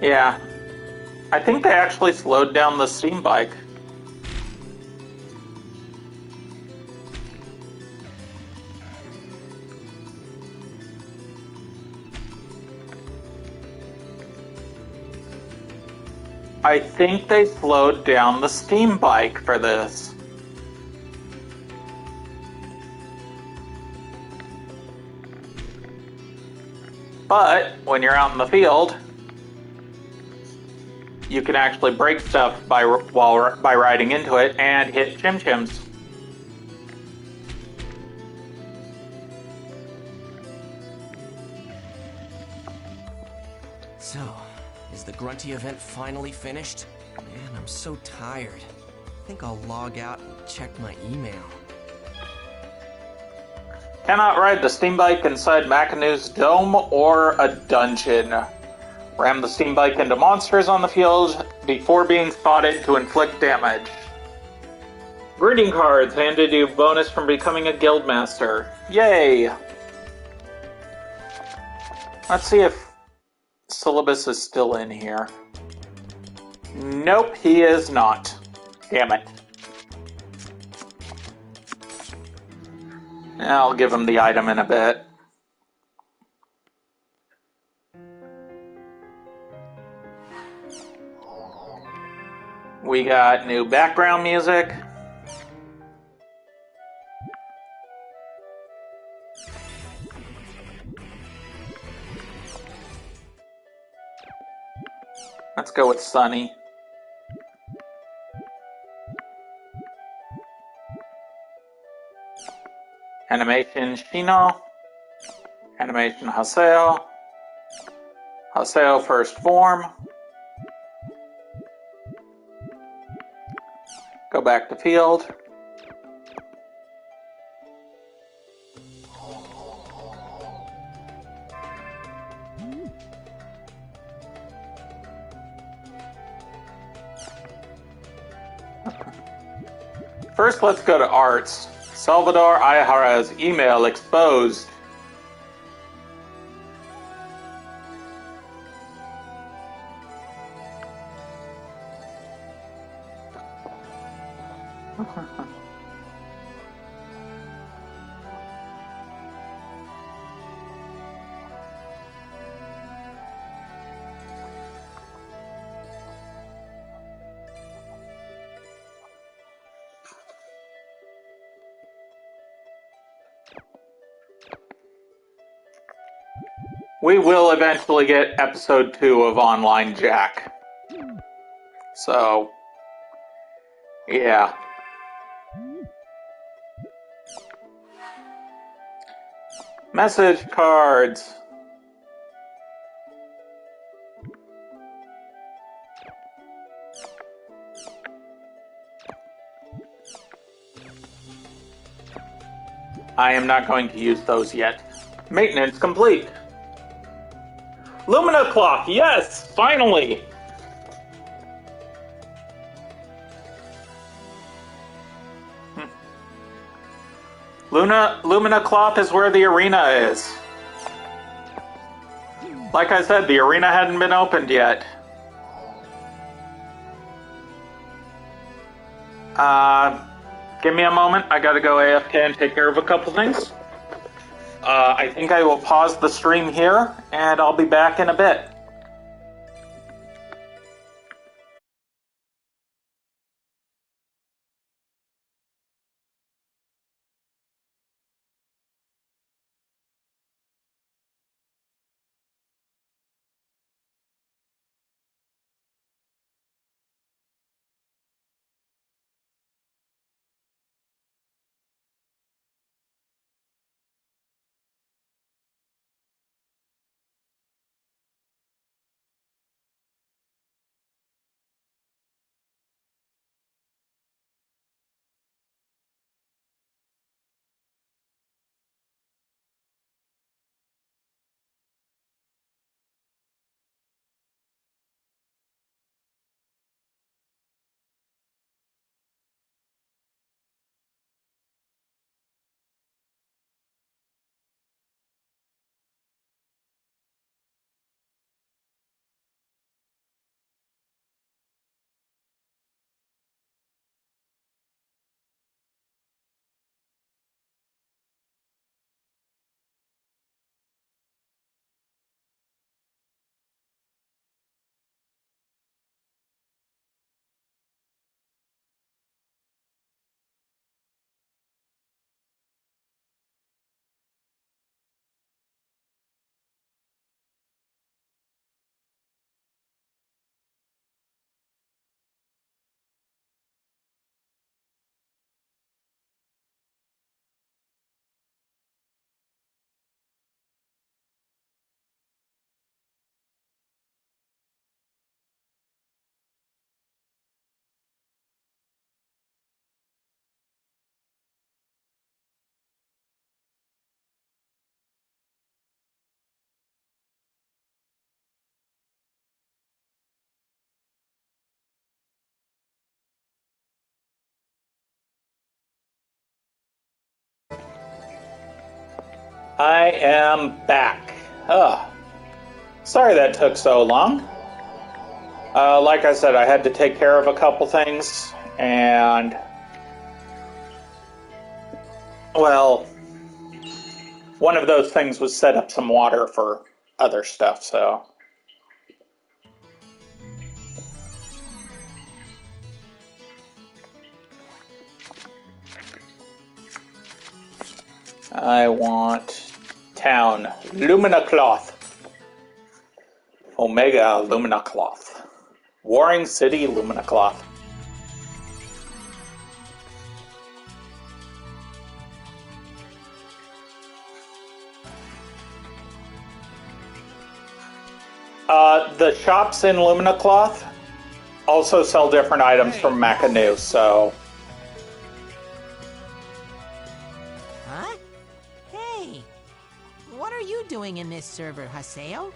Yeah. I think they actually slowed down the steam bike. I think they slowed down the steam bike for this. But when you're out in the field, you can actually break stuff by riding into it and hit chim-chims. So, is the Grunty event finally finished? Man, I'm so tired. I think I'll log out and check my email. Cannot ride the steam bike inside Macanu's dome or a dungeon. Ram the steam bike into monsters on the field before being spotted to inflict damage. Greeting cards handed you bonus from becoming a guild master. Yay! Let's see if Syllabus is still in here. Nope, he is not. Damn it. I'll give him the item in a bit. We got new background music. Let's go with Sunny. Animation Shino. Animation Haseo. Haseo first form. Go back to field. First, let's go to arts. Salvador Ayahara's email exposed. We will eventually get episode 2 of Online Jack. So, yeah. Message cards. I am not going to use those yet. Maintenance complete. Lumina clock, yes, finally. Lumina clock is where the arena is. Like I said, the arena hadn't been opened yet. Give me a moment. I gotta go AFK and take care of a couple things. I think I will pause the stream here, and I'll be back in a bit. I am back. Sorry that took so long. Like I said, I had to take care of a couple things, and, well, one of those things was set up some water for other stuff, so. I want town Lumina cloth. Omega Lumina cloth. Warring City Lumina cloth. The shops in Lumina cloth also sell different items from Macanu, so. Huh? Hey, what are you doing in this server, Haseo?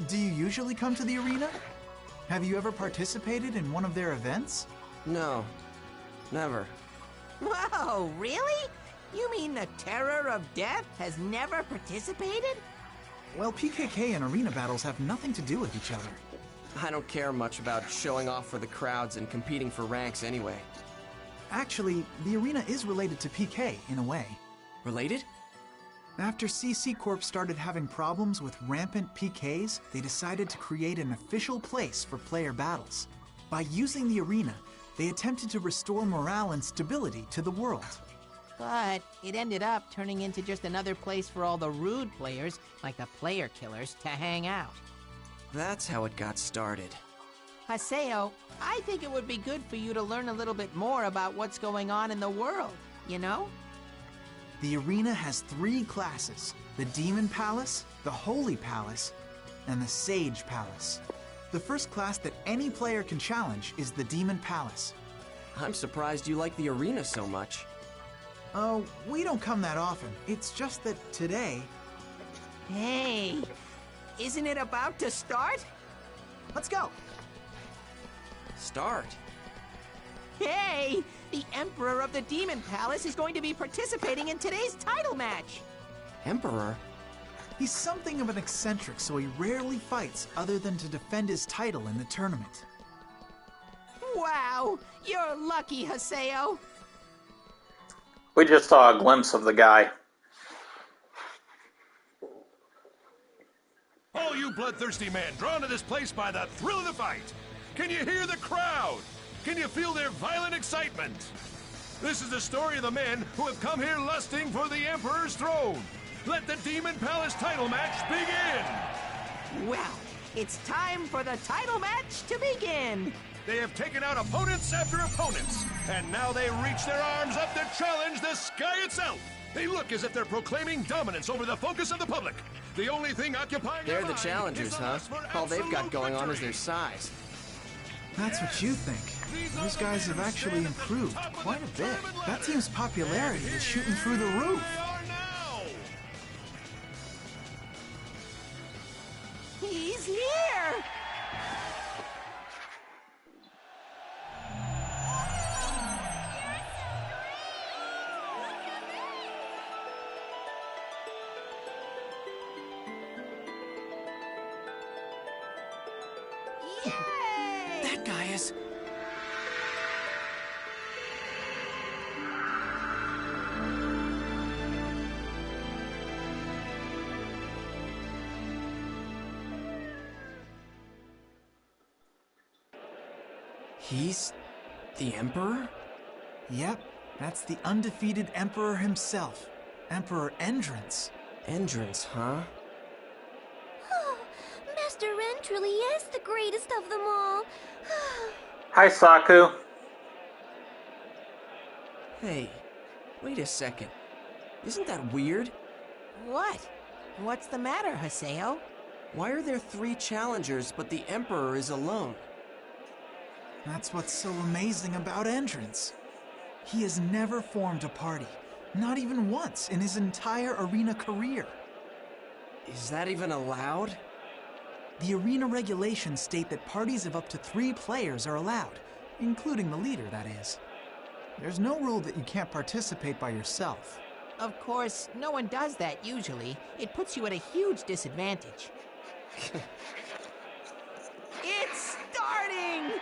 Do you usually come to the arena? Have you ever participated in one of their events? No, never. Whoa, really? You mean the terror of death has never participated? Well, PKK and arena battles have nothing to do with each other. I don't care much about showing off for the crowds and competing for ranks anyway. Actually, the arena is related to PK in a way. Related? After CC Corp started having problems with rampant PKs, they decided to create an official place for player battles. By using the arena, they attempted to restore morale and stability to the world. But it ended up turning into just another place for all the rude players, like the player killers, to hang out. That's how it got started. Haseo, I think it would be good for you to learn a little bit more about what's going on in the world, you know? The arena has 3 classes: the Demon Palace, the Holy Palace, and the Sage Palace. The first class that any player can challenge is the Demon Palace. I'm surprised you like the arena so much. Oh, we don't come that often. It's just that today... Hey, isn't it about to start? Let's go! Start? Hey, the Emperor of the Demon Palace is going to be participating in today's title match. Emperor? He's something of an eccentric, so he rarely fights other than to defend his title in the tournament. Wow, you're lucky, Haseo. We just saw a glimpse of the guy. All you bloodthirsty men drawn to this place by the thrill of the fight. Can you hear the crowd? Can you feel their violent excitement? This is the story of the men who have come here lusting for the Emperor's throne. Let the Demon Palace title match begin! Well, it's time for the title match to begin. They have taken out opponents after opponents, and now they reach their arms up to challenge the sky itself. They look as if they're proclaiming dominance over the focus of the public. The only thing occupying They're their the mind challengers, is the huh? lust for All they've got absolute going on is victory. their size. That's what you think. Those guys have actually improved quite a bit. That team's popularity is shooting through the roof. He's here! That guy is... He's the Emperor? Yep, that's the undefeated Emperor himself, Emperor Endrance. Endrance, huh? Master Ren truly is the greatest of them all. Hi, Saku. Hey, wait a second. Isn't that weird? What? What's the matter, Haseo? Why are there 3 challengers, but the Emperor is alone? That's what's so amazing about Endrance. He has never formed a party, not even once in his entire arena career. Is that even allowed? The arena regulations state that parties of up to 3 players are allowed, including the leader, that is. There's no rule that you can't participate by yourself. Of course, no one does that usually. It puts you at a huge disadvantage. It's starting!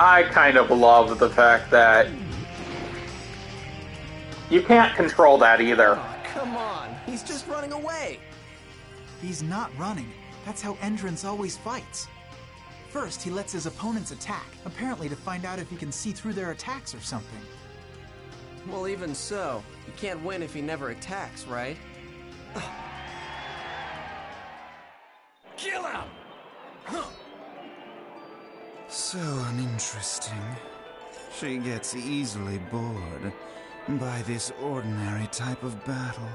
I kind of love the fact that you can't control that either. Oh, come on. He's just running away. He's not running. That's how Endrance always fights. First, he lets his opponents attack, apparently to find out if he can see through their attacks or something. Well, even so, he can't win if he never attacks, right? Kill him! So uninteresting. She gets easily bored by this ordinary type of battle.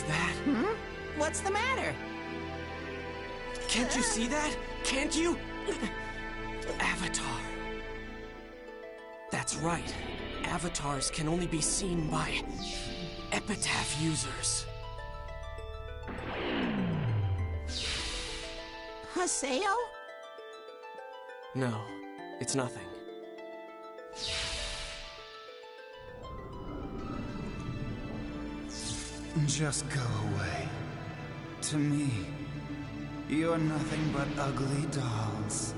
was that? What's the matter? Can't you see that? Can't you? Avatar. That's right. Avatars can only be seen by epitaph users. Haseo? No, it's nothing. Just go away. To me, you're nothing but ugly dolls.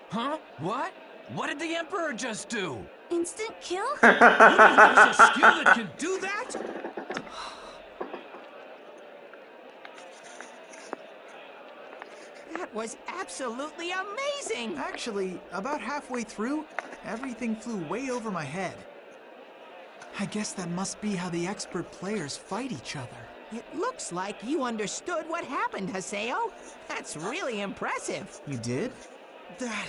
Huh? What? What did the Emperor just do? Instant kill? You mean there's a skill that can do that? That was absolutely amazing! Actually, about halfway through, everything flew way over my head. I guess that must be how the expert players fight each other. It looks like you understood what happened, Haseo. That's really impressive. You did? That...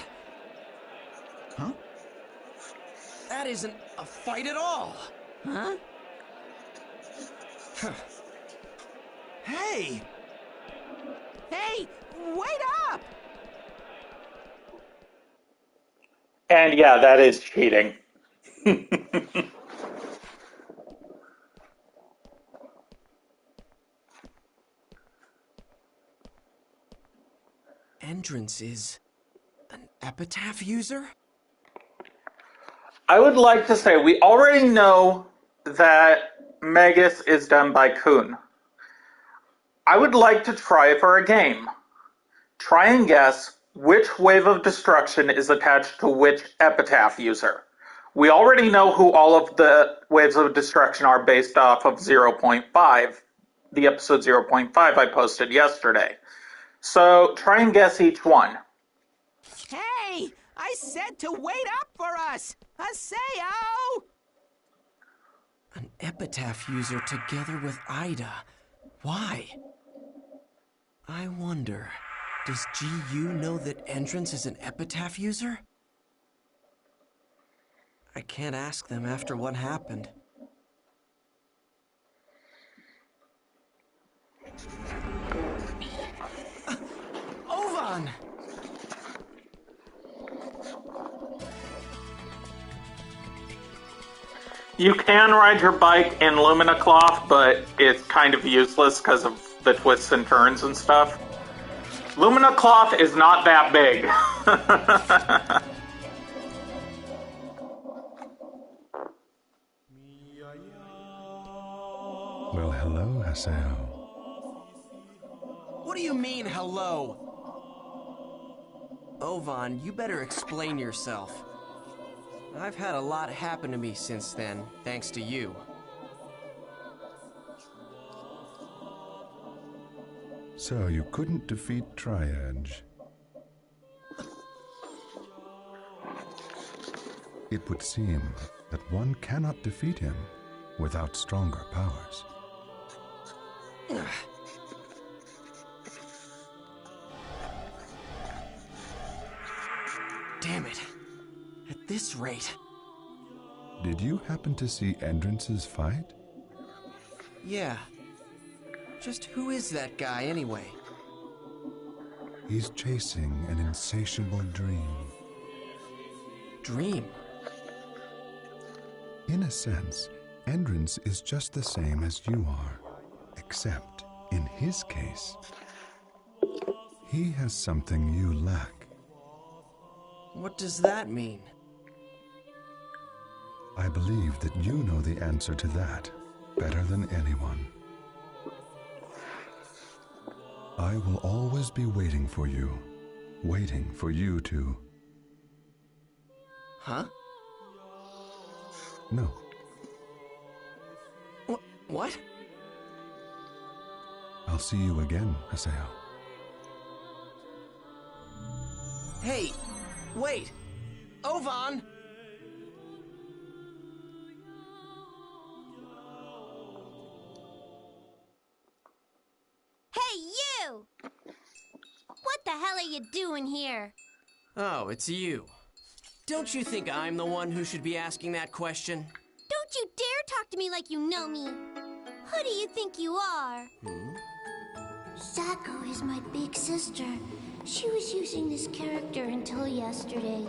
Huh? That isn't a fight at all! Huh? Hey! Hey, wait up! And yeah, that is cheating. Entrance is an epitaph user? I would like to say we already know that Magus is done by Kun. I would like to try for a game. Try and guess which wave of destruction is attached to which epitaph user. We already know who all of the waves of destruction are based off of 0.5, the episode 0.5 I posted yesterday. So try and guess each one. Hey! I said to wait up for us! Haseo! An epitaph user together with Ida. Why? I wonder, does GU know that Entrance is an epitaph user? I can't ask them after what happened. Ovan! You can ride your bike in Lumina Cloth, but it's kind of useless because of the twists and turns and stuff. Lumina Cloth is not that big. Well, hello, Haseo. What do you mean, hello? Ovan, you better explain yourself. I've had a lot happen to me since then, thanks to you. So you couldn't defeat Triage. It would seem that one cannot defeat him without stronger powers. Damn it. At this rate... Did you happen to see Endrance's fight? Yeah. Just who is that guy, anyway? He's chasing an insatiable dream. Dream? In a sense, Endrans is just the same as you are, except, in his case, he has something you lack. What does that mean? I believe that you know the answer to that better than anyone. I will always be waiting for you to... Huh? No. What? I'll see you again, Haseo. Hey, wait! Ovan! Hey, you! What the hell are you doing here? Oh, it's you. Don't you think I'm the one who should be asking that question? Don't you dare talk to me like you know me. Who do you think you are? Sako is my big sister. She was using this character until yesterday.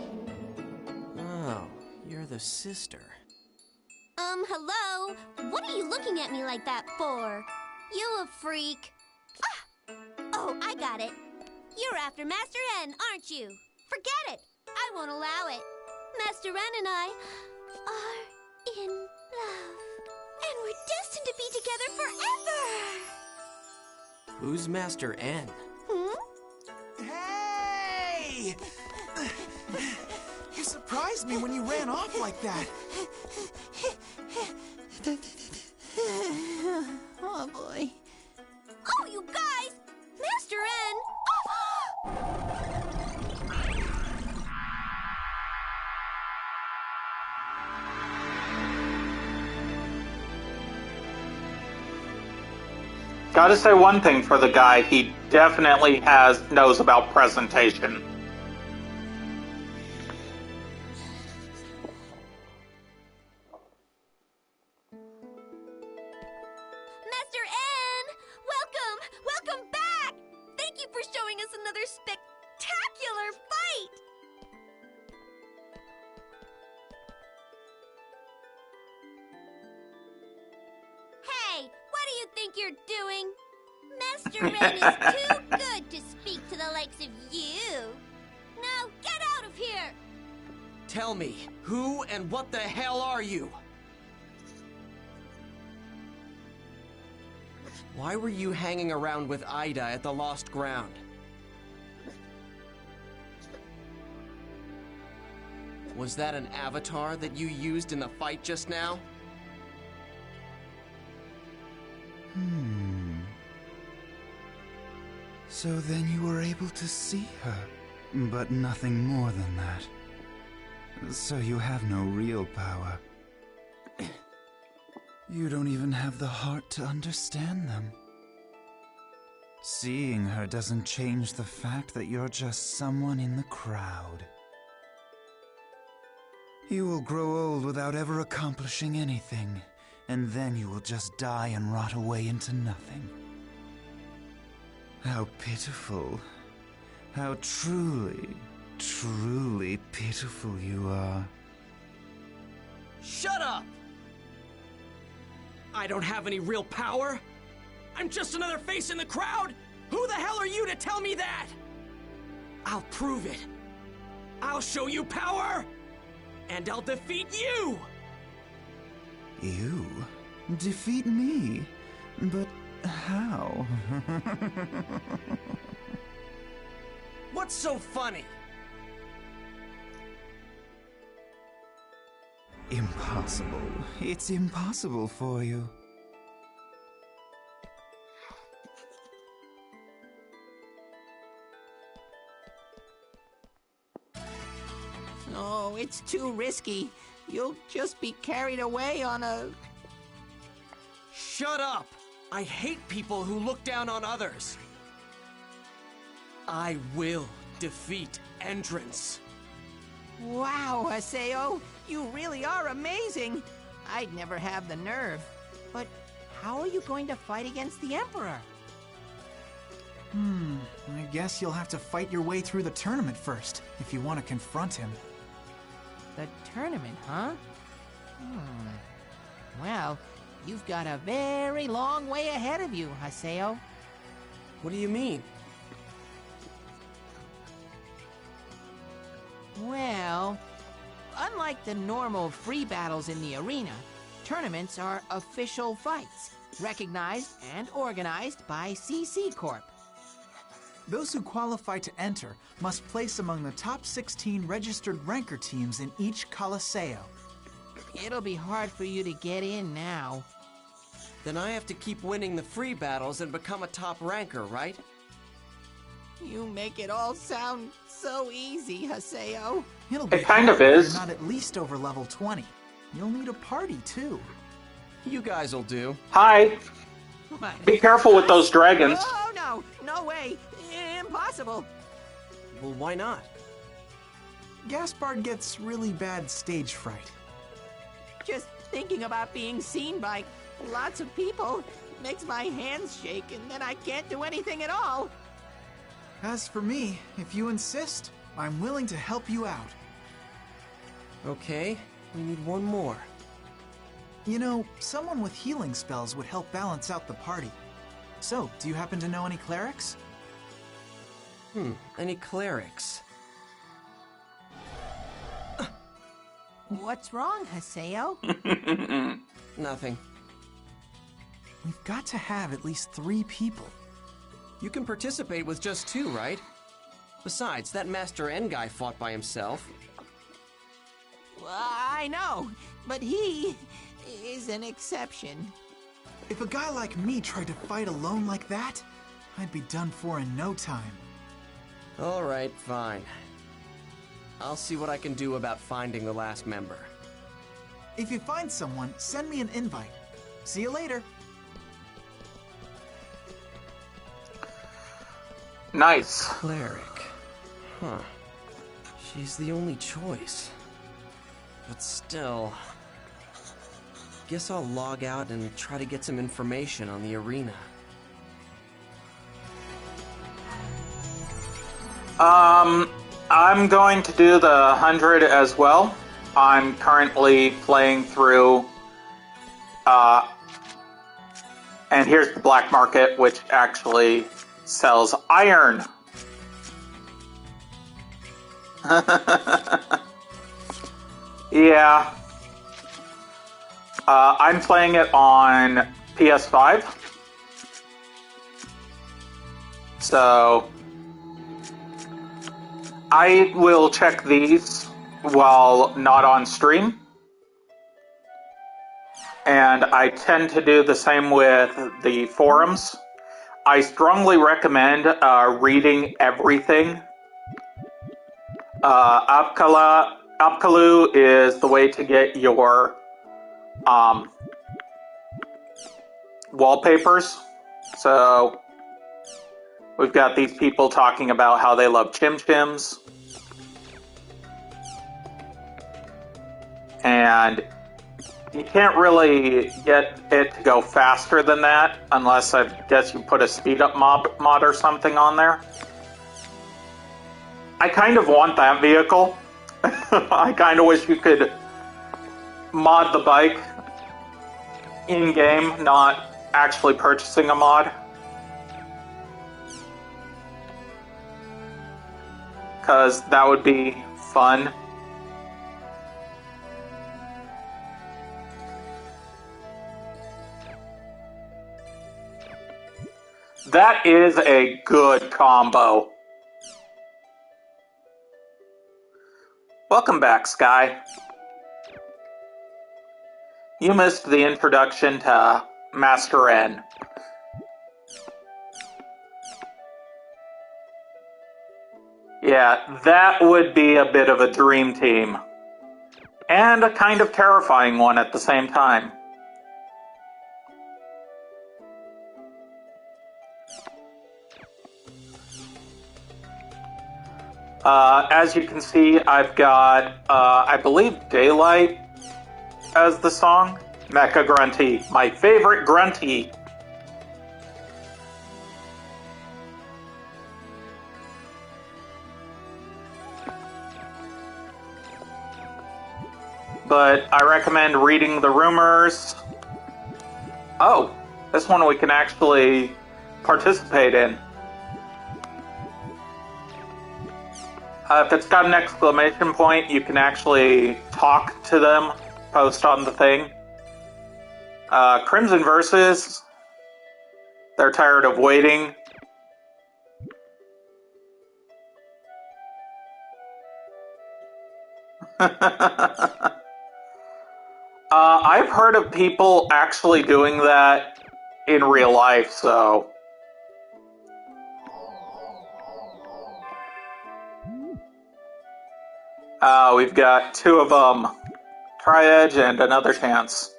Oh, you're the sister. Hello? What are you looking at me like that for? You a freak. Ah! Oh, I got it. You're after Master N, aren't you? Forget it. I won't allow it. Master N and I are in love. And we're destined to be together forever. Who's Master N? Hey! You surprised me when you ran off like that. Oh, boy. Oh, you guys! Master N! Gotta say one thing for the guy, he definitely knows about presentation. Master N! Welcome back! Thank you for showing us another spectacular fight! Hey, what do you think you're doing? Master N is too good to speak to the likes of you. Now get out of here! Tell me, who and what the hell are you? Why were you hanging around with Ida at the Lost Ground? Was that an avatar that you used in the fight just now? So then you were able to see her, but nothing more than that. So you have no real power. You don't even have the heart to understand them. Seeing her doesn't change the fact that you're just someone in the crowd. You will grow old without ever accomplishing anything, and then you will just die and rot away into nothing. How pitiful. How truly, truly pitiful you are. Shut up! I don't have any real power. I'm just another face in the crowd. Who the hell are you to tell me that? I'll prove it. I'll show you power, and I'll defeat you! You? Defeat me? But how? What's so funny? Impossible. It's impossible for you. No, it's too risky. You'll just be carried away on a... Shut up! I hate people who look down on others. I will defeat Entrance. Wow, Haseo, you really are amazing. I'd never have the nerve. But how are you going to fight against the Emperor? I guess you'll have to fight your way through the tournament first, if you want to confront him. The tournament, huh? Well, you've got a very long way ahead of you, Haseo. What do you mean? Well, unlike the normal free battles in the arena, tournaments are official fights, recognized and organized by CC Corp. Those who qualify to enter must place among the top 16 registered ranker teams in each Coliseum. It'll be hard for you to get in now. Then I have to keep winning the free battles and become a top ranker, right? You make it all sound so easy, Haseo. It'll be It kind hard of if is. you're not at least over level 20. You'll need a party, too. You guys will do. Hi. What? Be careful with those dragons. Oh, no. No way. Impossible. Well, why not? Gaspard gets really bad stage fright. Just thinking about being seen by lots of people makes my hands shake, and then I can't do anything at all. As for me, if you insist, I'm willing to help you out. Okay, we need one more. You know, someone with healing spells would help balance out the party. So, do you happen to know any clerics? Any clerics? What's wrong, Haseo? Nothing. We've got to have at least 3 people. You can participate with just 2, right? Besides, that Master N guy fought by himself. I know, but he is an exception. If a guy like me tried to fight alone like that, I'd be done for in no time. Alright, fine. I'll see what I can do about finding the last member. If you find someone, send me an invite. See you later. Nice. Cleric. Huh. She's the only choice. But still... Guess I'll log out and try to get some information on the arena. I'm going to do the 100 as well. I'm currently playing through, and here's the black market, which actually sells iron. Yeah. I'm playing it on PS5. So I will check these while not on stream. And I tend to do the same with the forums. I strongly recommend reading everything. Apkalu is the way to get your wallpapers. So we've got these people talking about how they love Chim Chims. And you can't really get it to go faster than that unless I guess you put a speed up mod or something on there. I kind of want that vehicle. I kind of wish you could mod the bike in-game, not actually purchasing a mod. Because that would be fun. That is a good combo. Welcome back, Sky. You missed the introduction to Master N. Yeah, that would be a bit of a dream team. And a kind of terrifying one at the same time. As you can see, I've got, I believe, Daylight as the song. Mecha Grunty, my favorite Grunty. But I recommend reading the rumors. Oh, this one we can actually participate in. If it's got an exclamation point, you can actually talk to them, post on the thing. Crimson Versus, they're tired of waiting. I've heard of people actually doing that in real life, so... we've got 2 of them. Tri-Edge and another chance.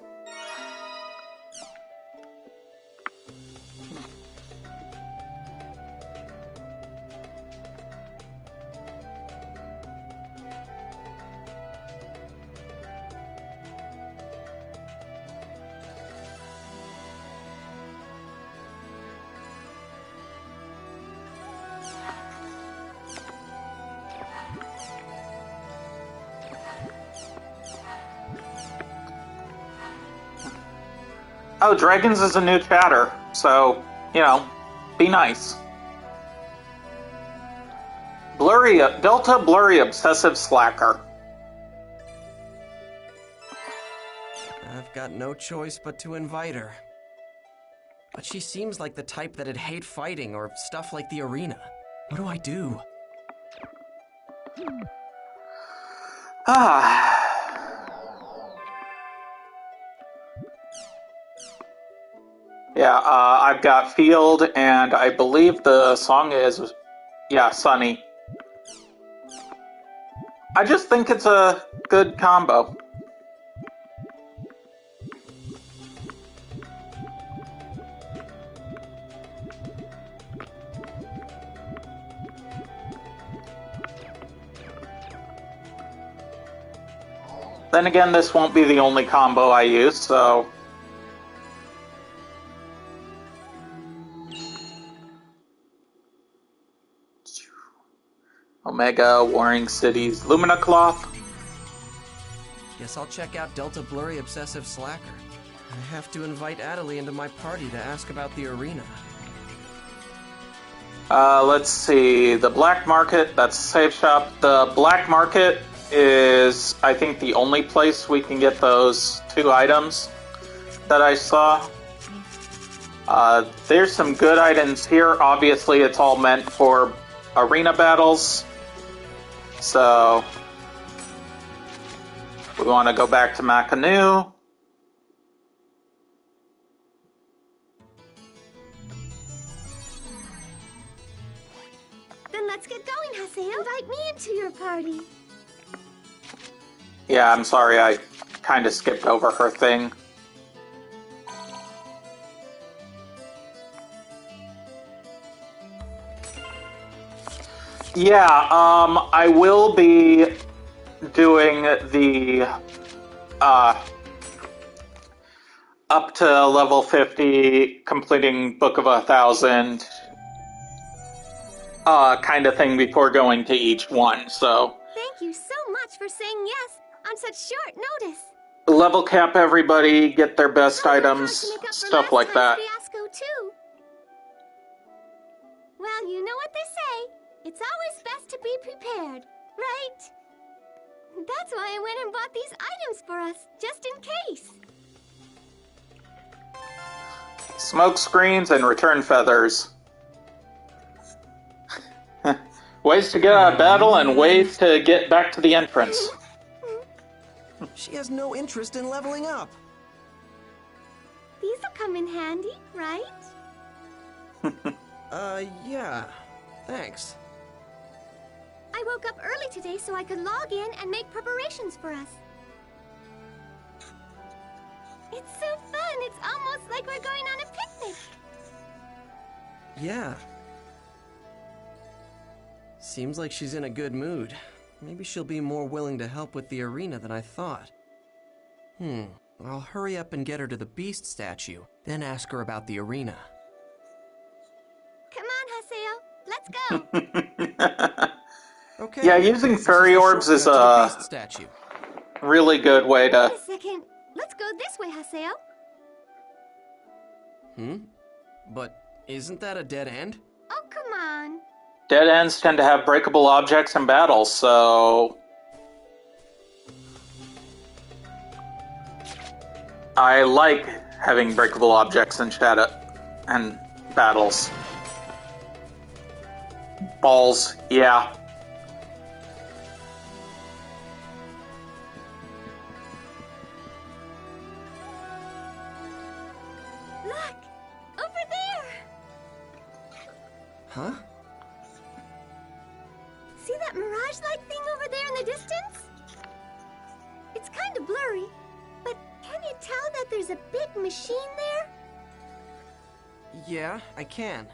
Oh, Dragons is a new chatter, so, you know, be nice. Delta Blurry Obsessive Slacker. I've got no choice but to invite her. But she seems like the type that'd hate fighting or stuff like the arena. What do I do? Yeah, I've got Field, and I believe the song is, Sunny. I just think it's a good combo. Then again, this won't be the only combo I use, so... Omega, Warring Cities, Lumina Cloth. Guess I'll check out Delta Blurry Obsessive Slacker. I have to invite Adelie into my party to ask about the arena. Let's see. The Black Market, that's a safe shop. The Black Market is, I think, the only place we can get those 2 items that I saw. There's some good items here. Obviously, it's all meant for arena battles. So, we want to go back to Makanu. Then let's get going, Haseo. Invite me into your party. Yeah, I'm sorry, I kind of skipped over her thing. Yeah, I will be doing the up to level 50, completing Book of 1,000 kind of thing before going to each one, so... Thank you so much for saying yes on such short notice. Level cap everybody, get their best items, stuff like that. Fiasco too. Well, you know what they say. It's always best to be prepared, right? That's why I went and bought these items for us, just in case. Smoke screens and return feathers. Ways to get out of battle and ways to get back to the entrance. She has no interest in leveling up. These will come in handy, right? Yeah. Thanks. I woke up early today so I could log in and make preparations for us. It's so fun! It's almost like we're going on a picnic! Yeah. Seems like she's in a good mood. Maybe she'll be more willing to help with the arena than I thought. I'll hurry up and get her to the beast statue, then ask her about the arena. Come on, Haseo. Let's go! Okay. Yeah, using fairy orbs is a really good way to... Wait a second. Let's go this way, Haseo. But isn't that a dead end? Oh, come on. Dead ends tend to have breakable objects in battle, so... I like having breakable objects in shadow and battles. Balls, yeah. See that mirage-like thing over there in the distance? It's kind of blurry, but can you tell that there's a big machine there? Yeah, I can.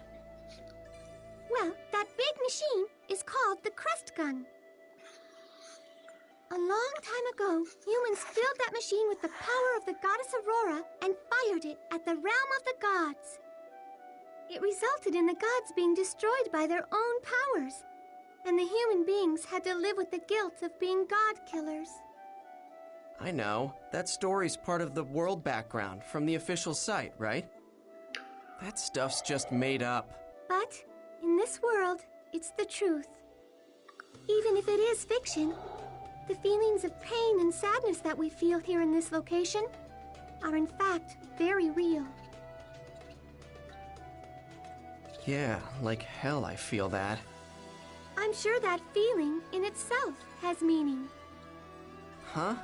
Well, that big machine is called the Crest Gun. A long time ago, humans filled that machine with the power of the goddess Aurora and fired it at the realm of the gods. It resulted in the gods being destroyed by their own powers, and the human beings had to live with the guilt of being god killers. I know. That story's part of the world background from the official site, right? That stuff's just made up. But in this world, it's the truth. Even if it is fiction, the feelings of pain and sadness that we feel here in this location are in fact very real. Yeah, like hell I feel that. I'm sure that feeling in itself has meaning. Huh?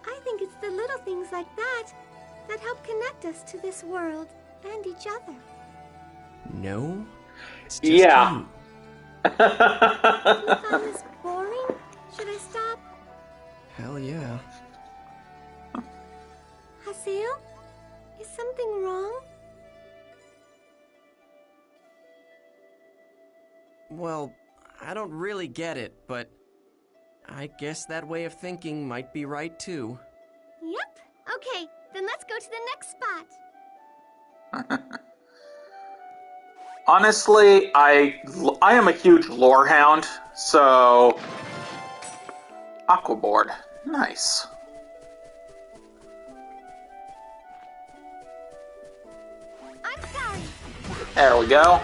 I think it's the little things like that that help connect us to this world and each other. No? It's just Yeah. you. Do you find this boring? Should I stop? Hell yeah. Haseo? Is something wrong? Well, I don't really get it, but I guess that way of thinking might be right too. Yep. Okay, then let's go to the next spot. Honestly, I am a huge lore hound, so Aquaboard, nice. I'm sorry. There we go.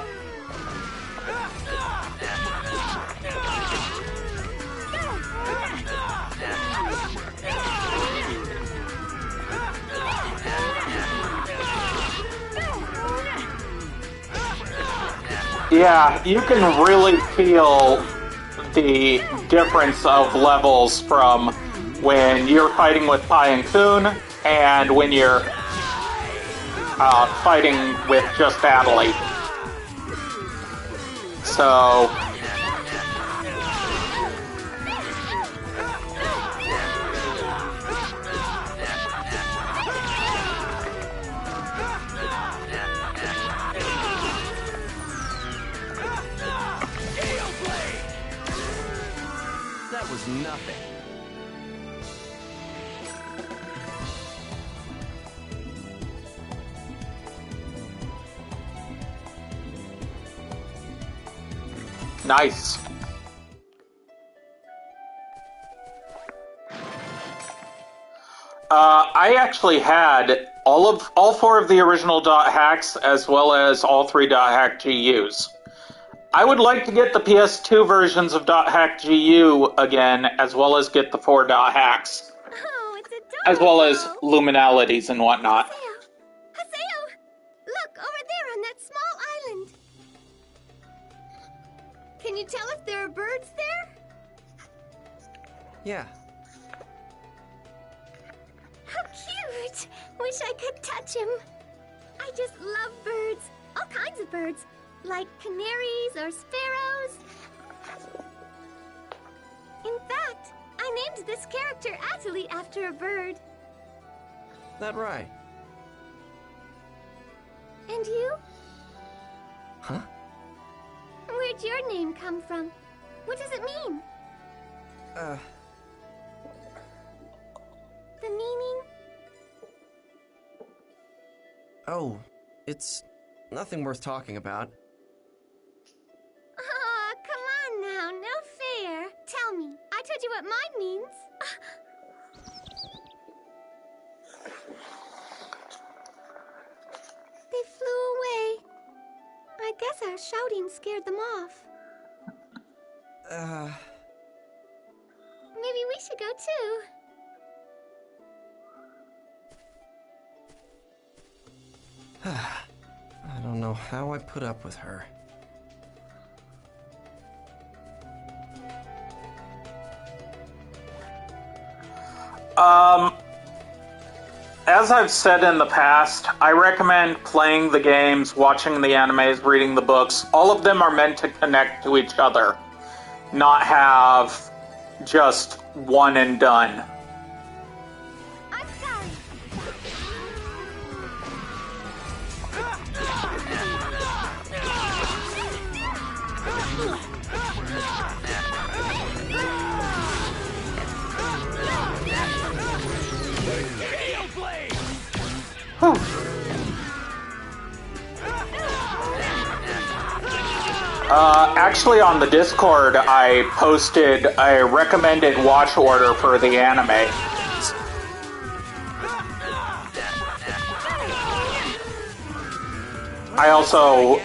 Yeah, you can really feel the difference of levels from when you're fighting with Pi and Kun and when you're fighting with just Adley. So That was nothing. nice. I actually had all four of the original dot hacks as well as all three dot hack GUs. I would like to get the PS2 versions of dot hack GU again, as well as get the 4 dot hacks. Oh, it's adorable. As well as luminalities and whatnot. Haseo! Look, over there on that small island. Can you tell if there are birds there? Yeah. How cute! Wish I could touch him. I just love birds. All kinds of birds. Like canaries or sparrows. In fact, I named this character Atali after a bird. That right. And you? Huh? Where'd your name come from? What does it mean? The meaning? Oh, it's nothing worth talking about. Aw, come on now, no fair. Tell me, I told you what mine means. They flew away. I guess our shouting scared them off. Maybe we should go too. I don't know how I put up with her. As I've said in the past, I recommend playing the games, watching the animes, reading the books. All of them are meant to connect to each other. not have just one and done. I'm sorry. Actually, on the Discord, I posted a recommended watch order for the anime. I also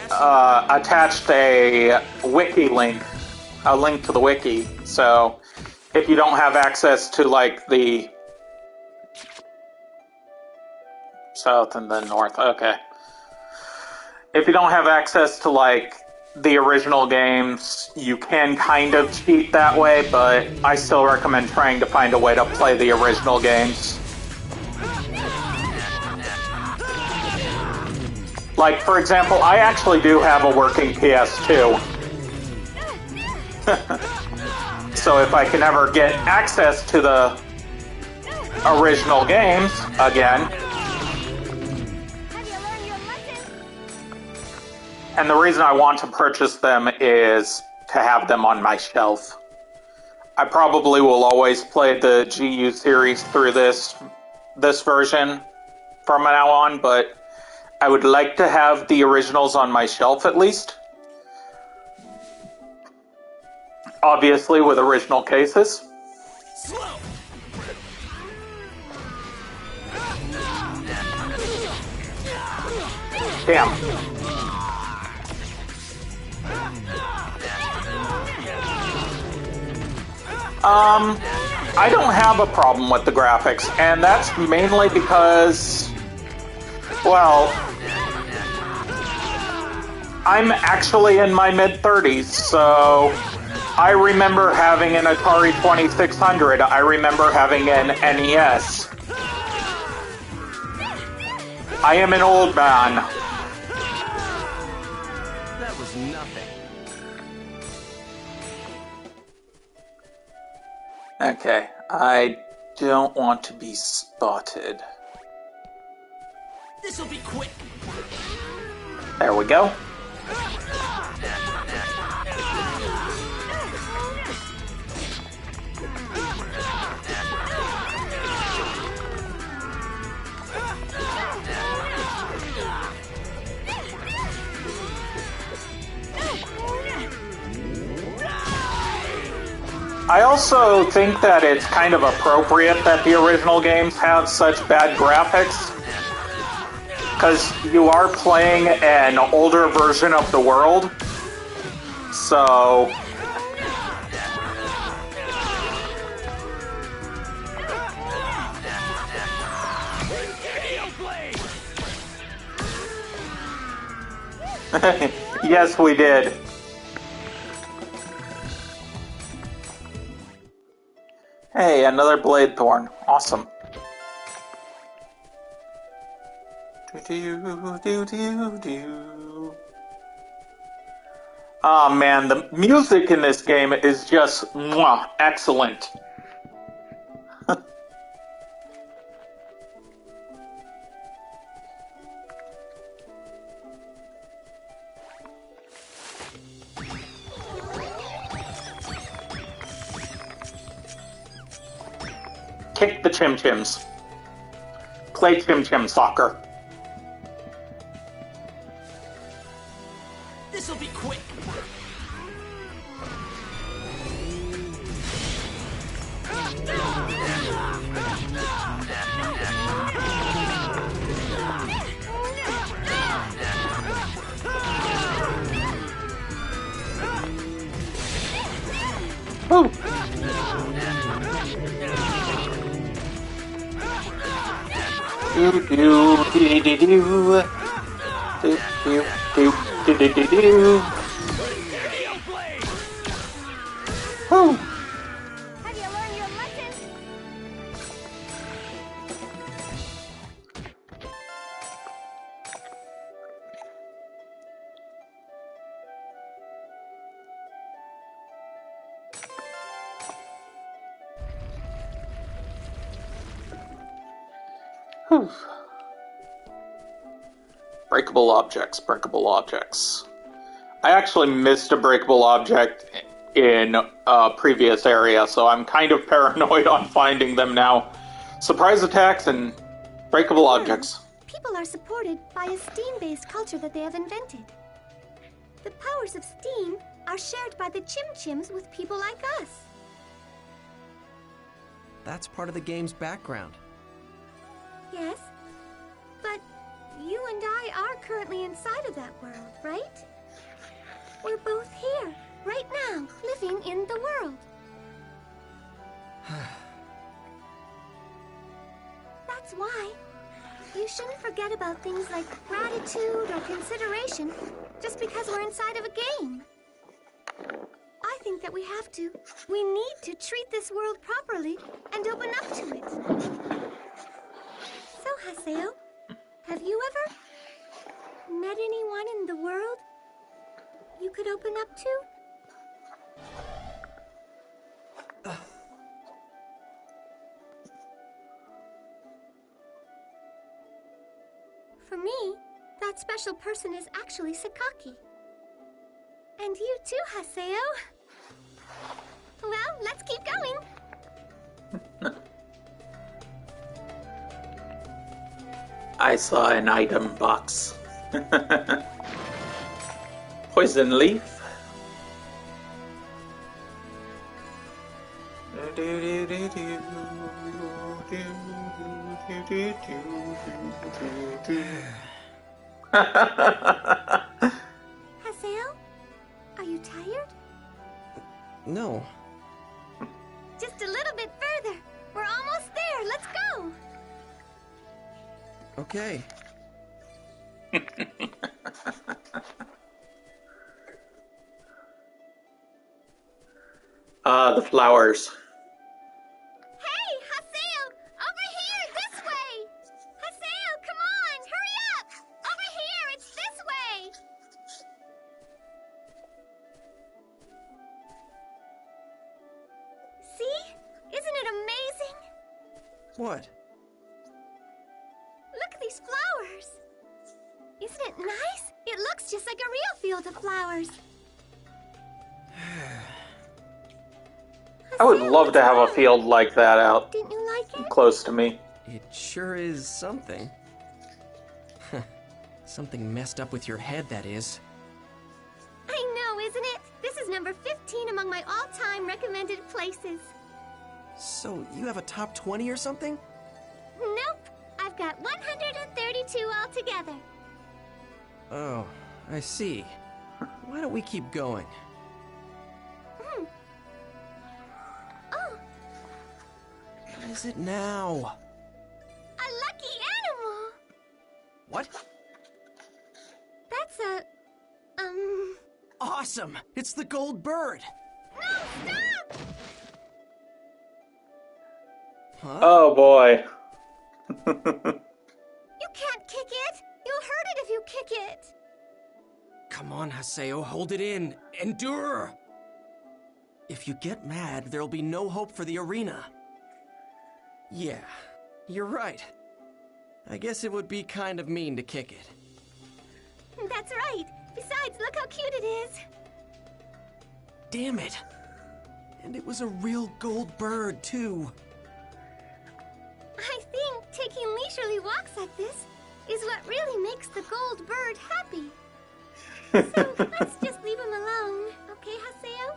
attached a wiki link, a link to the wiki. So if you don't have access to like the south and the north, okay. If you don't have access to like the original games, you can kind of cheat that way, but I still recommend trying to find a way to play the original games. Like, for example, I actually do have a working PS2. So if I can ever get access to the original games again. And the reason I want to purchase them is to have them on my shelf. I probably will always play the GU series through this version from now on, but I would like to have the originals on my shelf at least. Obviously with original cases. Slow. Damn. I don't have a problem with the graphics, and that's mainly because, well, I'm actually in my mid-30s, so I remember having an Atari 2600. I remember having an NES. I am an old man. That was nothing. Okay, I don't want to be spotted. This'll be quick. There we go. I also think that it's kind of appropriate that the original games have such bad graphics, because you are playing an older version of the world, so... Yes, we did. Hey, another Blade Thorn. Awesome. Oh man, the music in this game is just excellent. Kick the Chim Chims. Play Chim Chim soccer. This'll be quick. Woo. Do do do do do do do do do do do do. Woo. Have you learned your lesson? Breakable objects, breakable objects. I actually missed a breakable object in a previous area, so I'm kind of paranoid on finding them now. Surprise attacks and breakable objects. People are supported by a steam-based culture that they have invented. The powers of steam are shared by the Chim-Chims with people like us. That's part of the game's background. Yes, but you and I are currently inside of that world, right? We're both here, right now, living in the world. That's why you shouldn't forget about things like gratitude or consideration just because we're inside of a game. I think that we have to. We need to treat this world properly and open up to it. So, Haseo, have you ever met anyone in the world you could open up to? For me, that special person is actually Sakaki. And you too, Haseo. Well, let's keep going. I saw an item box. Poison leaf. Haseo, are you tired? No. Just a little bit further. We're almost there. Let's go. Okay. The flowers. Hey, Haseo! Over here, this way! Haseo, come on! Hurry up! Over here, it's this way! See? Isn't it amazing? What? Look at these flowers! Isn't it nice? It looks just like a real field of flowers. I would love to have a field like that out Didn't you like it? close to me. It sure is something. Something messed up with your head, that is. I know, isn't it? This is number 15 among my all-time recommended places. So, you have a top 20 or something? Nope. I've got 132 altogether. Oh, I see. Why don't we keep going? Oh, What is it now? a lucky animal. What? That's a... Awesome! It's the gold bird! No, stop! Huh? Oh boy. You can't kick it. You'll hurt it if you kick it. Come on, Haseo, hold it in. Endure! If you get mad, there'll be no hope for the arena. Yeah, you're right. I guess it would be kind of mean to kick it. That's right. Besides, look how cute it is. Damn it! And it was a real gold bird, too. I think taking leisurely walks like this is what really makes the gold bird happy. So let's just leave him alone, okay, Haseo?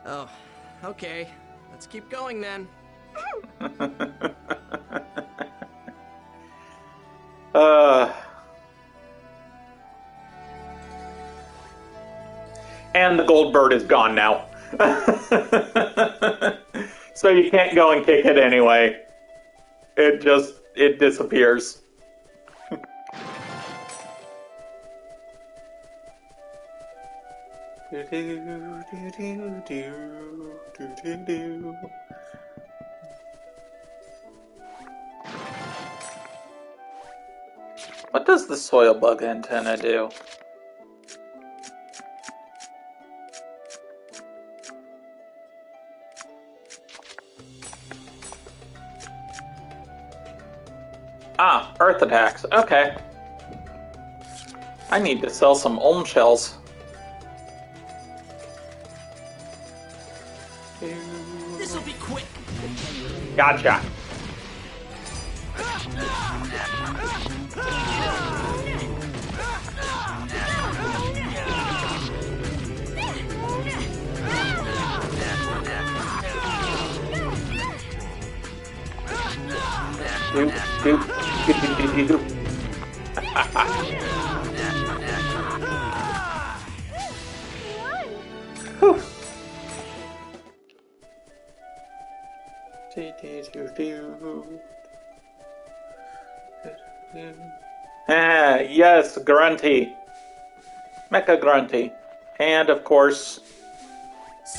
Oh, okay. Let's keep going then. And the gold bird is gone now. So you can't go and kick it anyway. It disappears. What does the soil bug antenna do? Ah, earth attacks. Okay. I need to sell some Olm shells. This'll be quick. Gotcha. Doop, doop, doop, doop, doop, doop. Whew. Ah, yes, Grunty. Mecha Grunty. And, of course,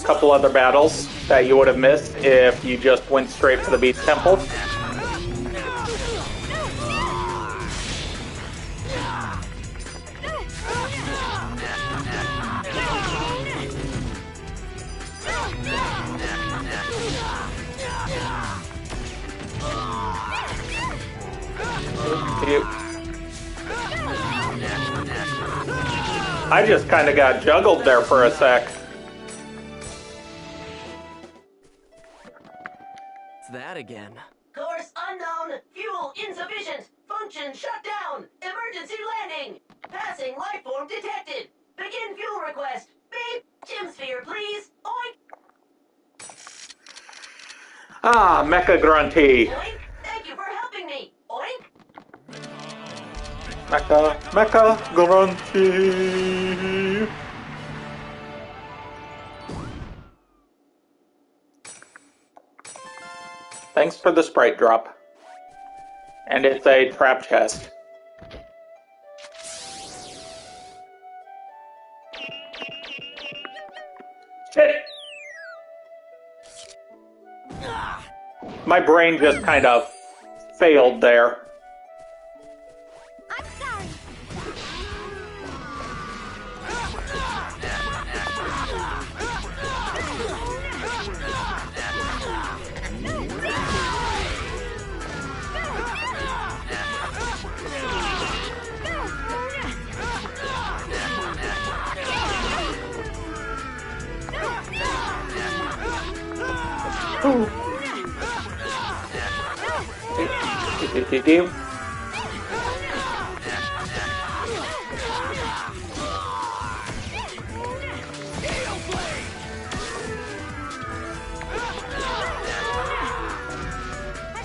a couple other battles that you would have missed if you just went straight for the Beast Temple. I just kind of got juggled there for a sec. It's that again. Course unknown. Fuel insufficient. Function shut down. Emergency landing. Passing life form detected. Begin fuel request. Beep. Chimsphere, please. Oink. Ah, Mecha Grunty. Oink. Thank you for helping me. Oink. Mecha Grunty. Thanks for the sprite drop. And it's a trap chest. Shit! My brain just kind of failed there.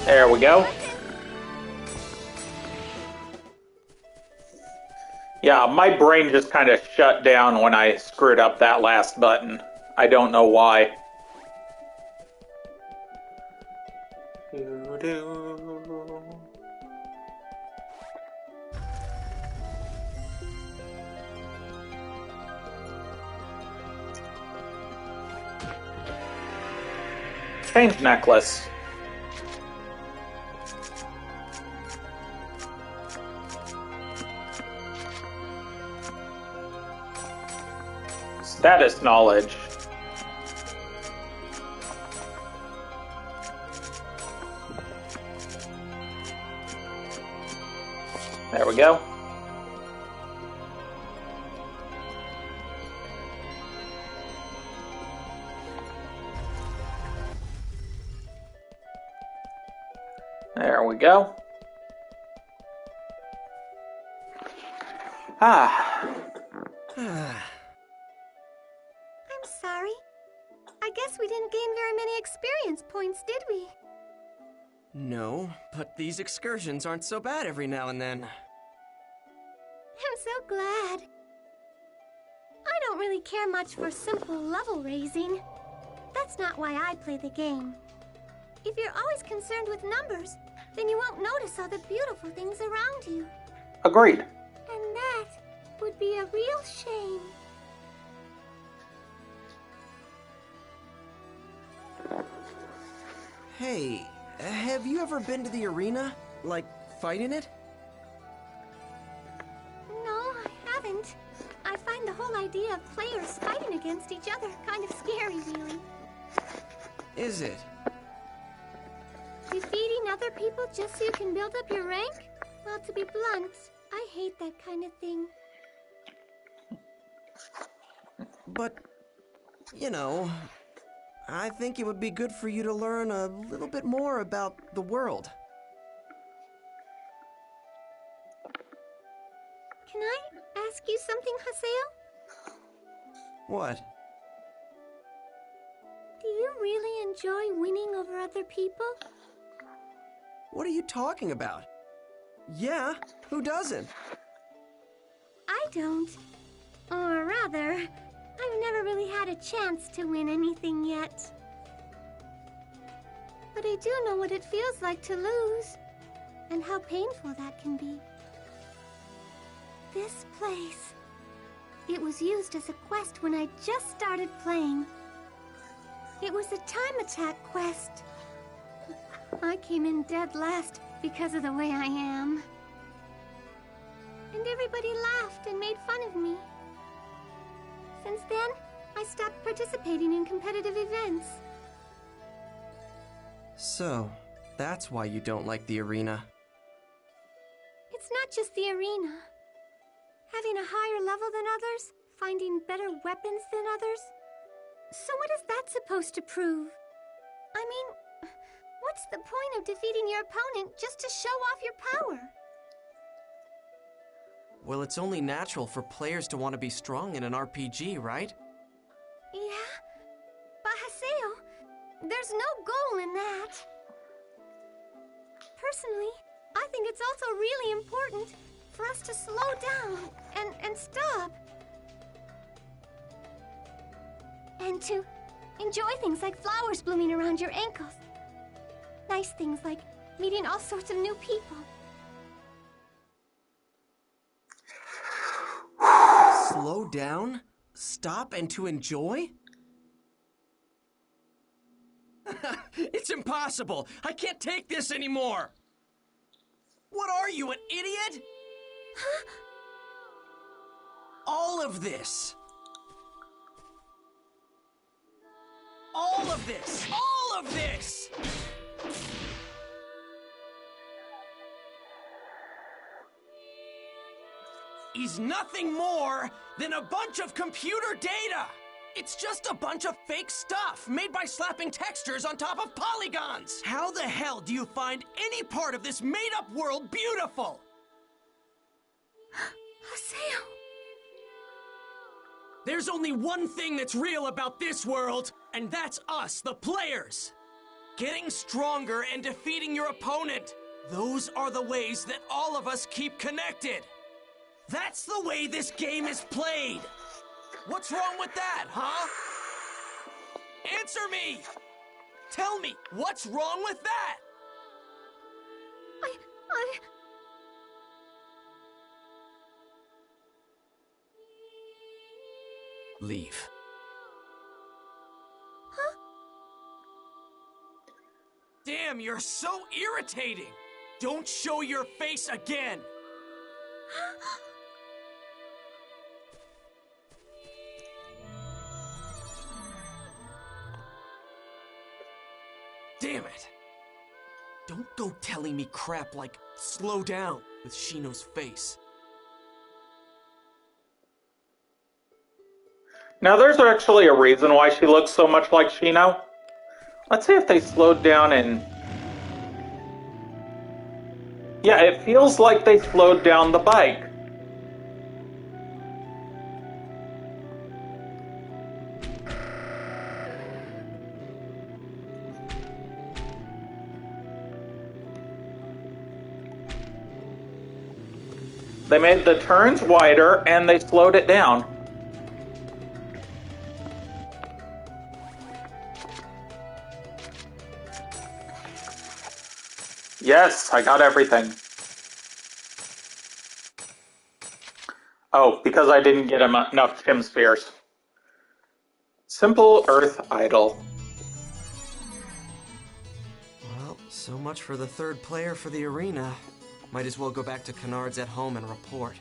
There we go. Yeah, my brain just kind of shut down when I screwed up that last button. I don't know why. Change necklace. Status knowledge. There we go. There we go. Ah. I'm sorry. I guess we didn't gain very many experience points, did we? No, but these excursions aren't so bad every now and then. I'm so glad. I don't really care much for simple level raising. That's not why I play the game. If you're always concerned with numbers, then you won't notice all the beautiful things around you. Agreed. And that would be a real shame. Hey, have you ever been to the arena? Like, fight in it? No, I haven't. I find the whole idea of players fighting against each other kind of scary, really. Is it? Defeating other people just so you can build up your rank? Well, to be blunt, I hate that kind of thing. But, you know, I think it would be good for you to learn a little bit more about the world. Can I ask you something, Haseo? What? Do you really enjoy winning over other people? What are you talking about? Yeah, who doesn't? I don't. Or rather, I've never really had a chance to win anything yet. But I do know what it feels like to lose, and how painful that can be. This place. It was used as a quest when I just started playing. It was a time attack quest. I came in dead last because of the way I am. And everybody laughed and made fun of me. Since then, I stopped participating in competitive events. So, that's why you don't like the arena. It's not just the arena. Having a higher level than others, finding better weapons than others. So what is that supposed to prove? I mean, what's the point of defeating your opponent just to show off your power? Well, it's only natural for players to want to be strong in an RPG, right? Yeah, but Haseo, there's no goal in that. Personally, I think it's also really important for us to slow down and stop. And to enjoy things like flowers blooming around your ankles. Nice things like meeting all sorts of new people. Slow down? Stop and to enjoy? It's impossible! I can't take this anymore! What are you, an idiot? All of this! All of this! All of this! Is nothing more than a bunch of computer data! It's just a bunch of fake stuff made by slapping textures on top of polygons! How the hell do you find any part of this made-up world beautiful? Haseo! There's only one thing that's real about this world, and that's us, the players! Getting stronger and defeating your opponent. Those are the ways that all of us keep connected. That's the way this game is played! What's wrong with that, huh? Answer me! Tell me, what's wrong with that? Leave. Huh? Damn, you're so irritating! Don't show your face again! Damn it! Don't go telling me crap like slow down with Shino's face. Now there's actually a reason why she looks so much like Shino. Let's see if they slowed down and... Yeah, it feels like they slowed down the bike. They made the turns wider and they slowed it down. Yes, I got everything. Oh, because I didn't get enough Chim Spheres. Simple Earth Idol. Well, so much for the third player for the arena. Might as well go back to Kennard's at home and report.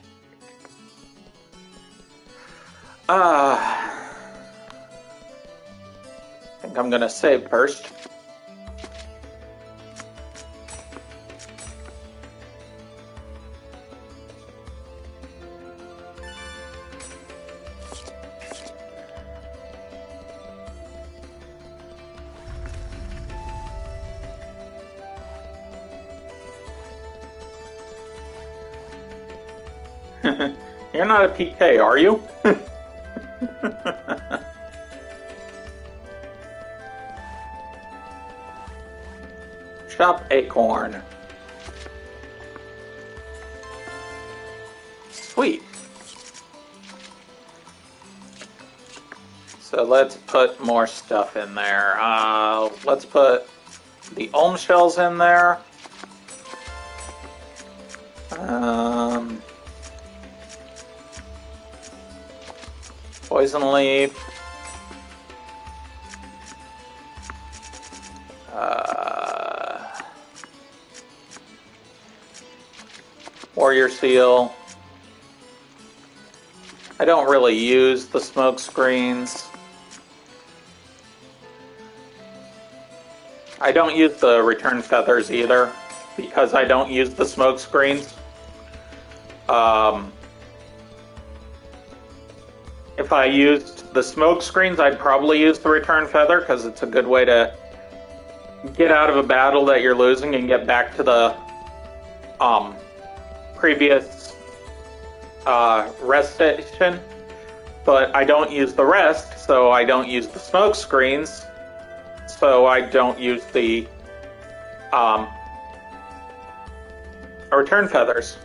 I think I'm gonna save first. You're not a PK, are you? Shop acorn. Sweet. So let's put more stuff in there. Let's put the Olm shells in there. Poison leaf. Warrior seal. I don't really use the smoke screens. I don't use the return feathers either, because I don't use the smoke screens. If I used the smoke screens, I'd probably use the return feather, because it's a good way to get out of a battle that you're losing and get back to the previous rest station. But I don't use the rest, so I don't use the smoke screens, so I don't use the return feathers.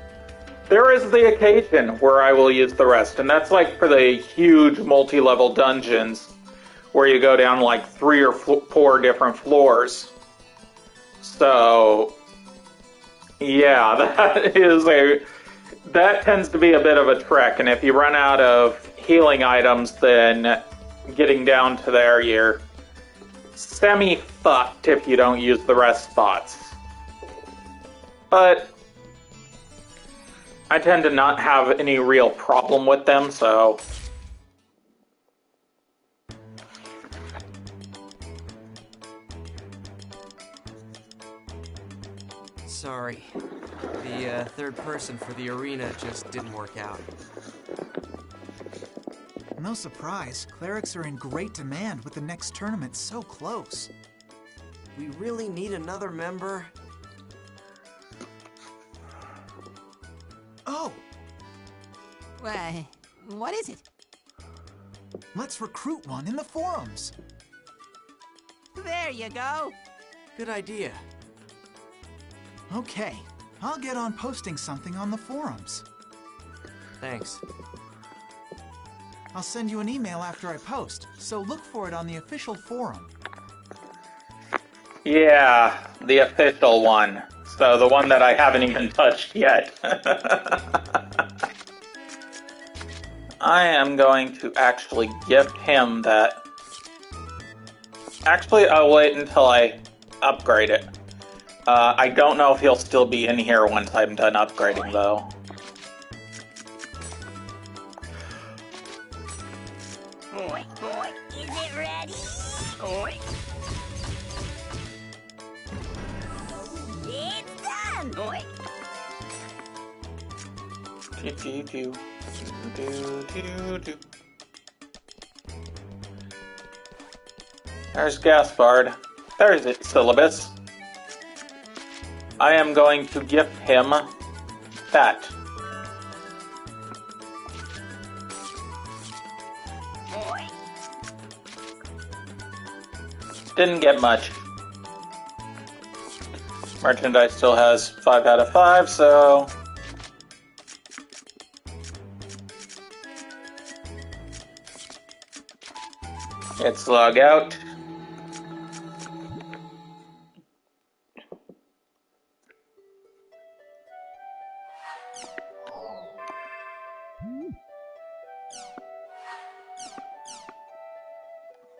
There is the occasion where I will use the rest, and that's like for the huge multi-level dungeons where you go down like 3 or 4 different floors. So, yeah, that tends to be a bit of a trek, and if you run out of healing items, then getting down to there, you're semi-fucked if you don't use the rest spots. But I tend to not have any real problem with them, so... Sorry. The third person for the arena just didn't work out. No surprise, clerics are in great demand with the next tournament so close. We really need another member? Oh! What is it? Let's recruit one in the forums. There you go. Good idea. Okay, I'll get on posting something on the forums. Thanks. I'll send you an email after I post, so look for it on the official forum. Yeah, the official one. So the one that I haven't even touched yet. I am going to actually gift him that. Actually, I'll wait until I upgrade it. I don't know if he'll still be in here once I'm done upgrading, though. Is it ready? It's done! There's Gaspard. There's it, Syllabus. I am going to gift him that. Didn't get much. Merchandise still has 5 out of 5, so... Let's log out.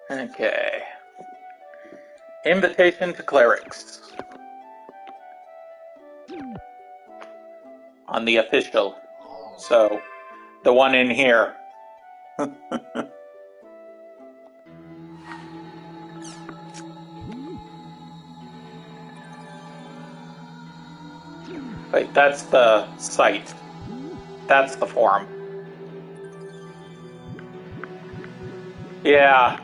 Okay. Invitation to clerics. On the official. So, the one in here. Wait, that's the site. That's the forum. Yeah.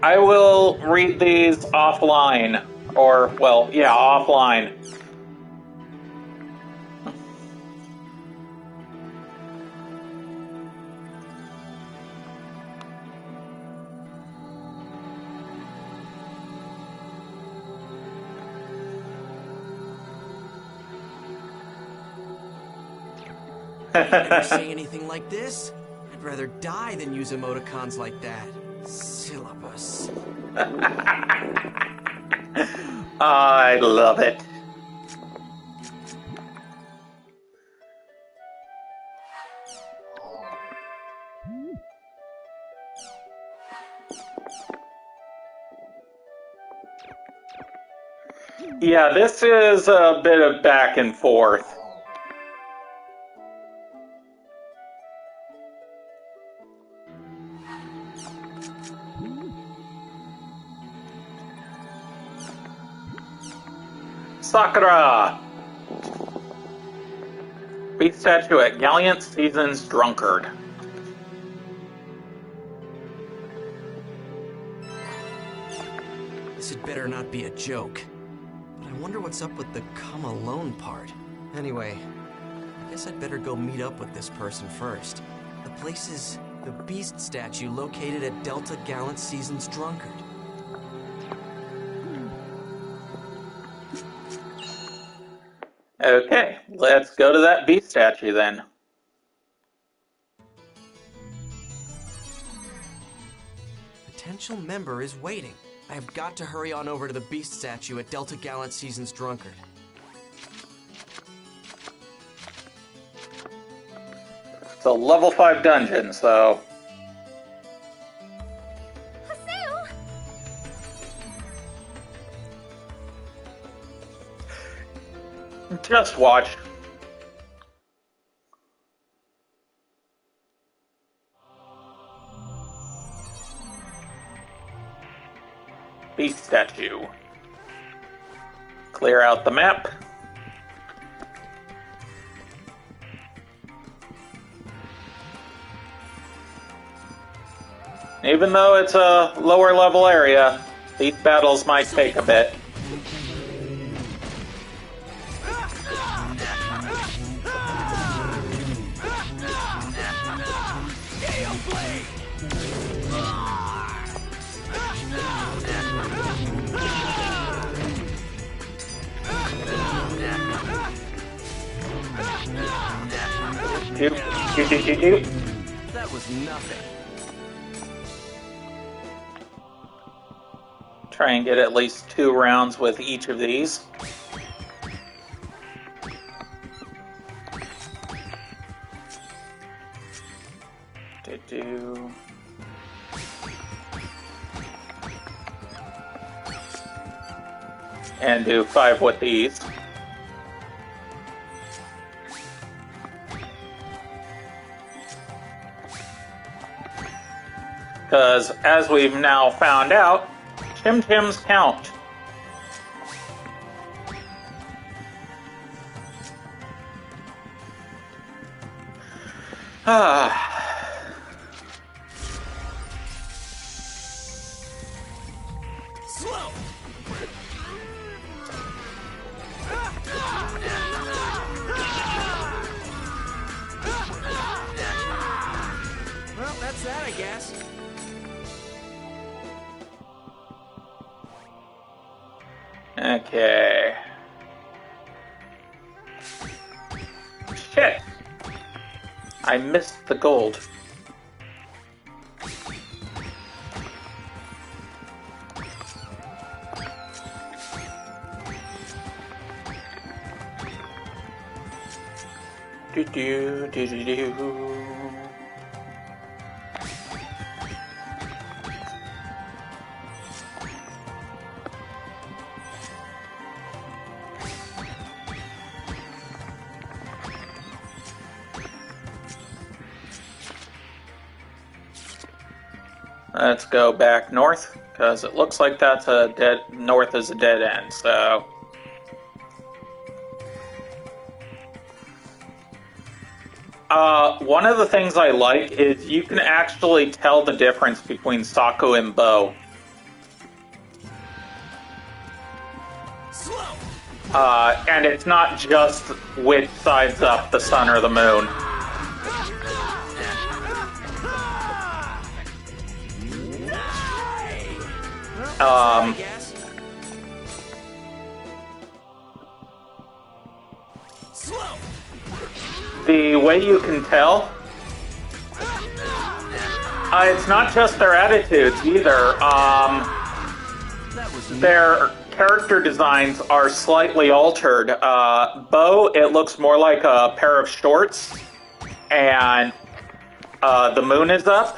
I will read these offline. Or, well, yeah, offline. I'd never say anything like this. I'd rather die than use emoticons like that. Syllabus. I love it. Yeah, this is a bit of back and forth. Sakura! Beat statue at Gallant Season's Drunkard. This had better not be a joke. But I wonder what's up with the come alone part. Anyway, I guess I'd better go meet up with this person first. The place is the Beast statue located at Delta Gallant Season's Drunkard. Okay, let's go to that Beast statue then. Potential member is waiting. I have got to hurry on over to the Beast statue at Delta Gallant Season's Drunkard. It's a level 5 dungeon, so... Just watch. Beast statue. Clear out the map. Even though it's a lower level area, these battles might take a bit. That was nothing. Try and get at least 2 rounds with each of these. And do 5 with these. Because, as we've now found out, Tim Tims count. Slow. Well, that's that, I guess. Okay. Shit! I missed the gold. Do. Let's go back north, because it looks like that's a dead... north is a dead end, so... One of the things I like is you can actually tell the difference between Saku and Bo. And it's not just which side's up, the sun or the moon. the way you can tell, it's not just their attitudes either. Their character designs are slightly altered. Bo, it looks more like a pair of shorts, and the moon is up.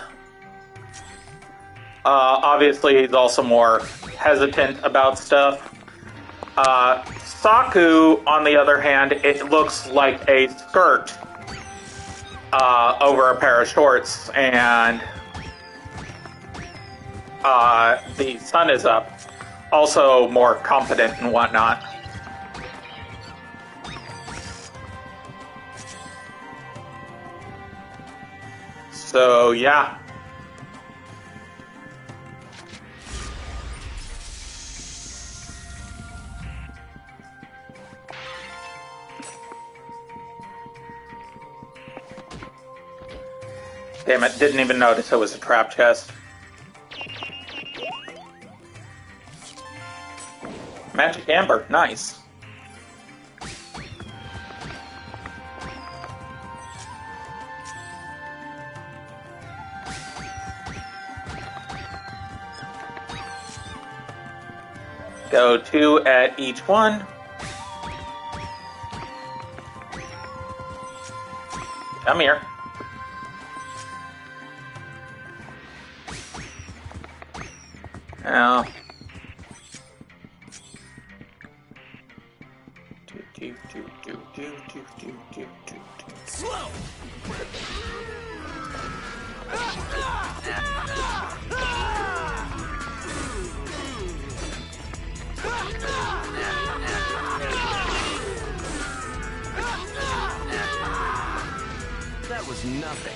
Obviously, he's also more hesitant about stuff. Saku, on the other hand, it looks like a skirt over a pair of shorts, and the sun is up. Also more confident and whatnot. So, yeah. Damn it, didn't even notice it was a trap chest. Magic Amber, nice. Go 2 at each one. Come here. Now. Slow! That was nothing.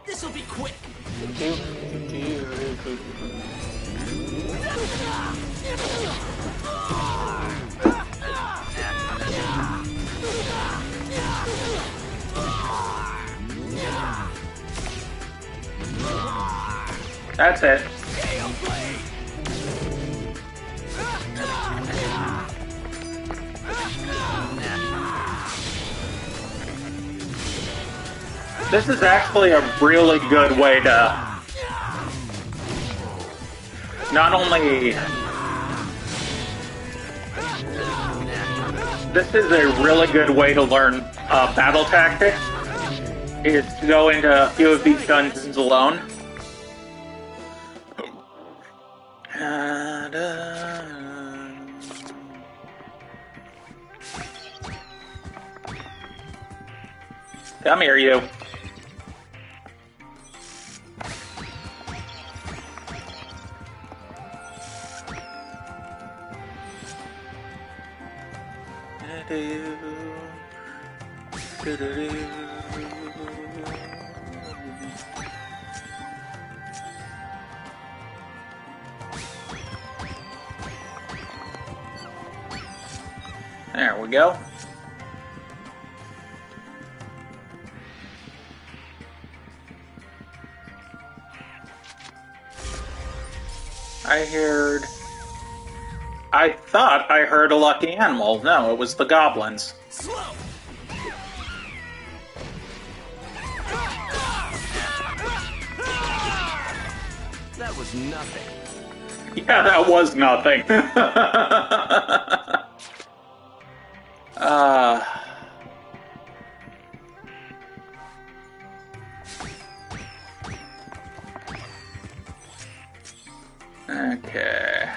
This'll be quick! That's it. This is actually a really good way to not only... This is a really good way to learn battle tactics, is to go into a few of these dungeons alone. Come here, you. There we go. I thought I heard a lucky animal. No, it was the goblins. Slow! That was nothing. Yeah, that was nothing. Okay.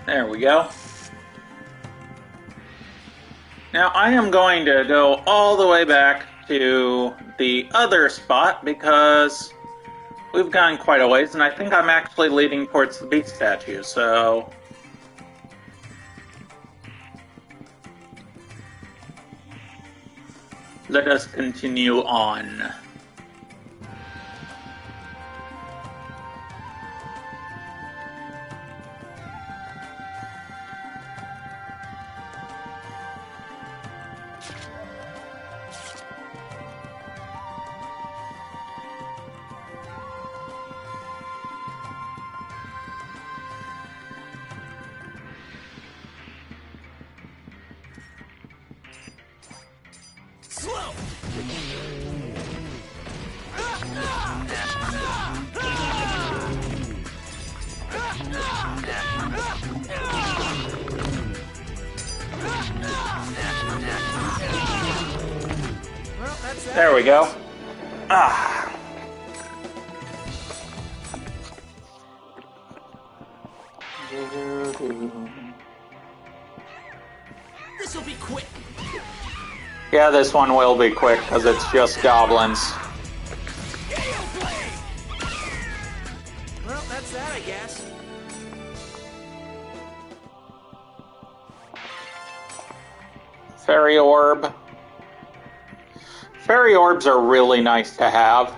There we go. Now I am going to go all the way back to the other spot because we've gone quite a ways, and I think I'm actually leading towards the beast statue, so... let us continue on. Slow! Well, that's that. There we go. Ah. This'll be quick. Yeah, this one will be quick because it's just goblins. Well, that's that, I guess. Fairy orb. Fairy orbs are really nice to have.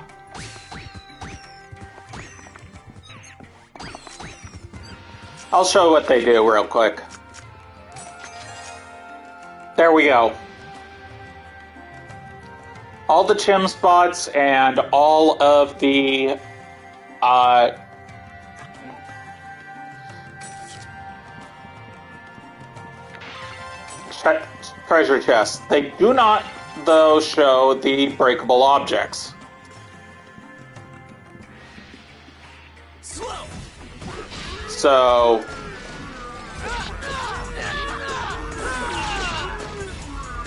I'll show what they do real quick. There we go. All the chim spots and all of the treasure chests. They do not, though, show the breakable objects. Slow. So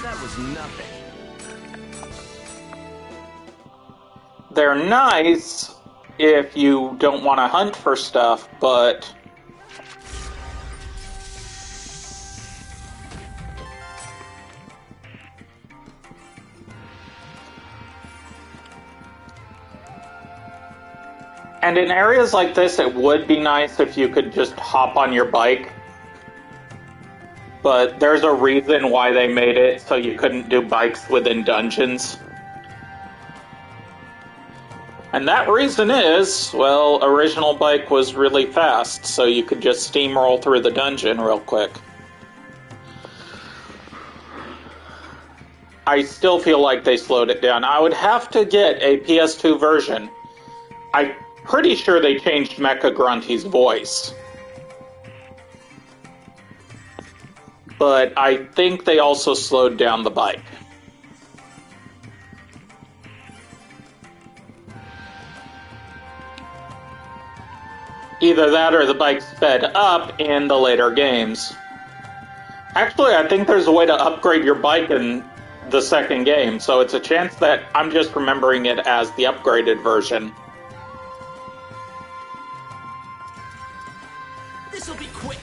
That was nothing. they're nice if you don't want to hunt for stuff, but and in areas like this, it would be nice if you could just hop on your bike. But there's a reason why they made it so you couldn't do bikes within dungeons. And that reason is, well, original bike was really fast, so you could just steamroll through the dungeon real quick. I still feel like they slowed it down. I would have to get a PS2 version. I'm pretty sure they changed Mecha Grunty's voice. But I think they also slowed down the bike. Either that or the bike sped up in the later games. Actually, I think there's a way to upgrade your bike in the second game, so it's a chance that I'm just remembering it as the upgraded version. This'll be quick.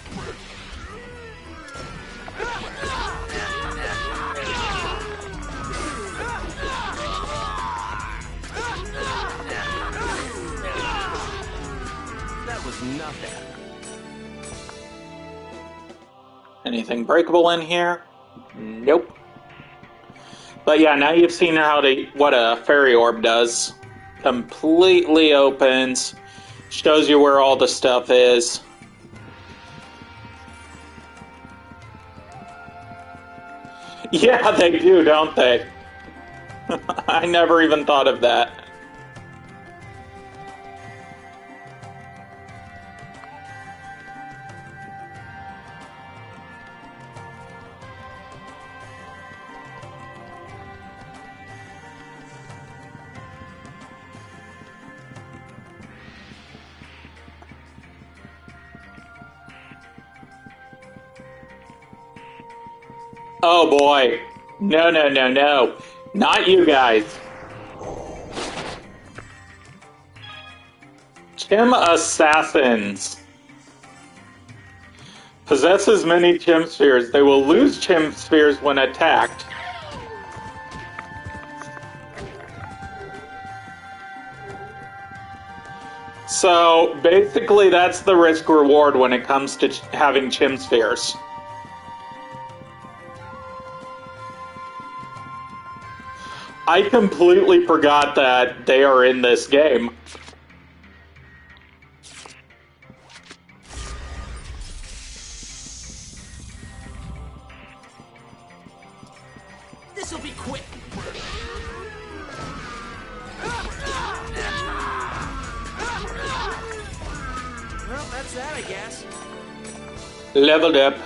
That was nothing. Anything breakable in here? Nope. But yeah, now you've seen what a fairy orb does. Completely opens, shows you where all the stuff is. Yeah, they do, don't they? I never even thought of that. Oh boy. No, no, no, no. Not you guys. Chim assassins. Possesses many chim spheres. They will lose chim spheres when attacked. So basically that's the risk reward when it comes to having chim spheres. I completely forgot that they are in this game. This'll be quick. Well, that's that, I guess. Leveled up.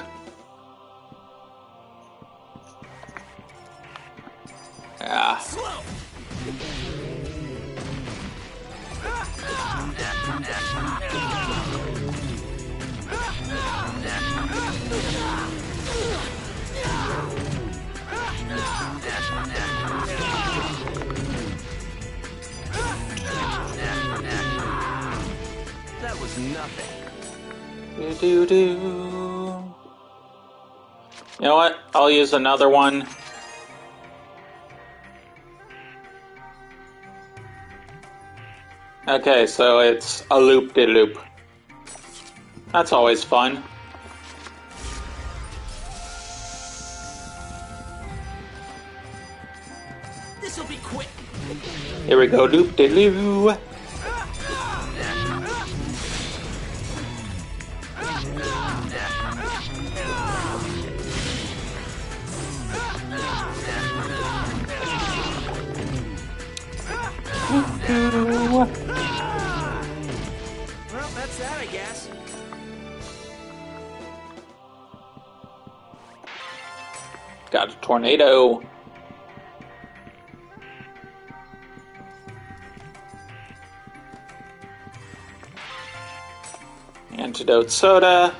nothing. Do. You know what? I'll use another one. Okay, so it's a loop-de-loop. That's always fun. This'll be quick. Here we go, loop-de-loo. Well, that's that, I guess. Got a tornado. Antidote soda.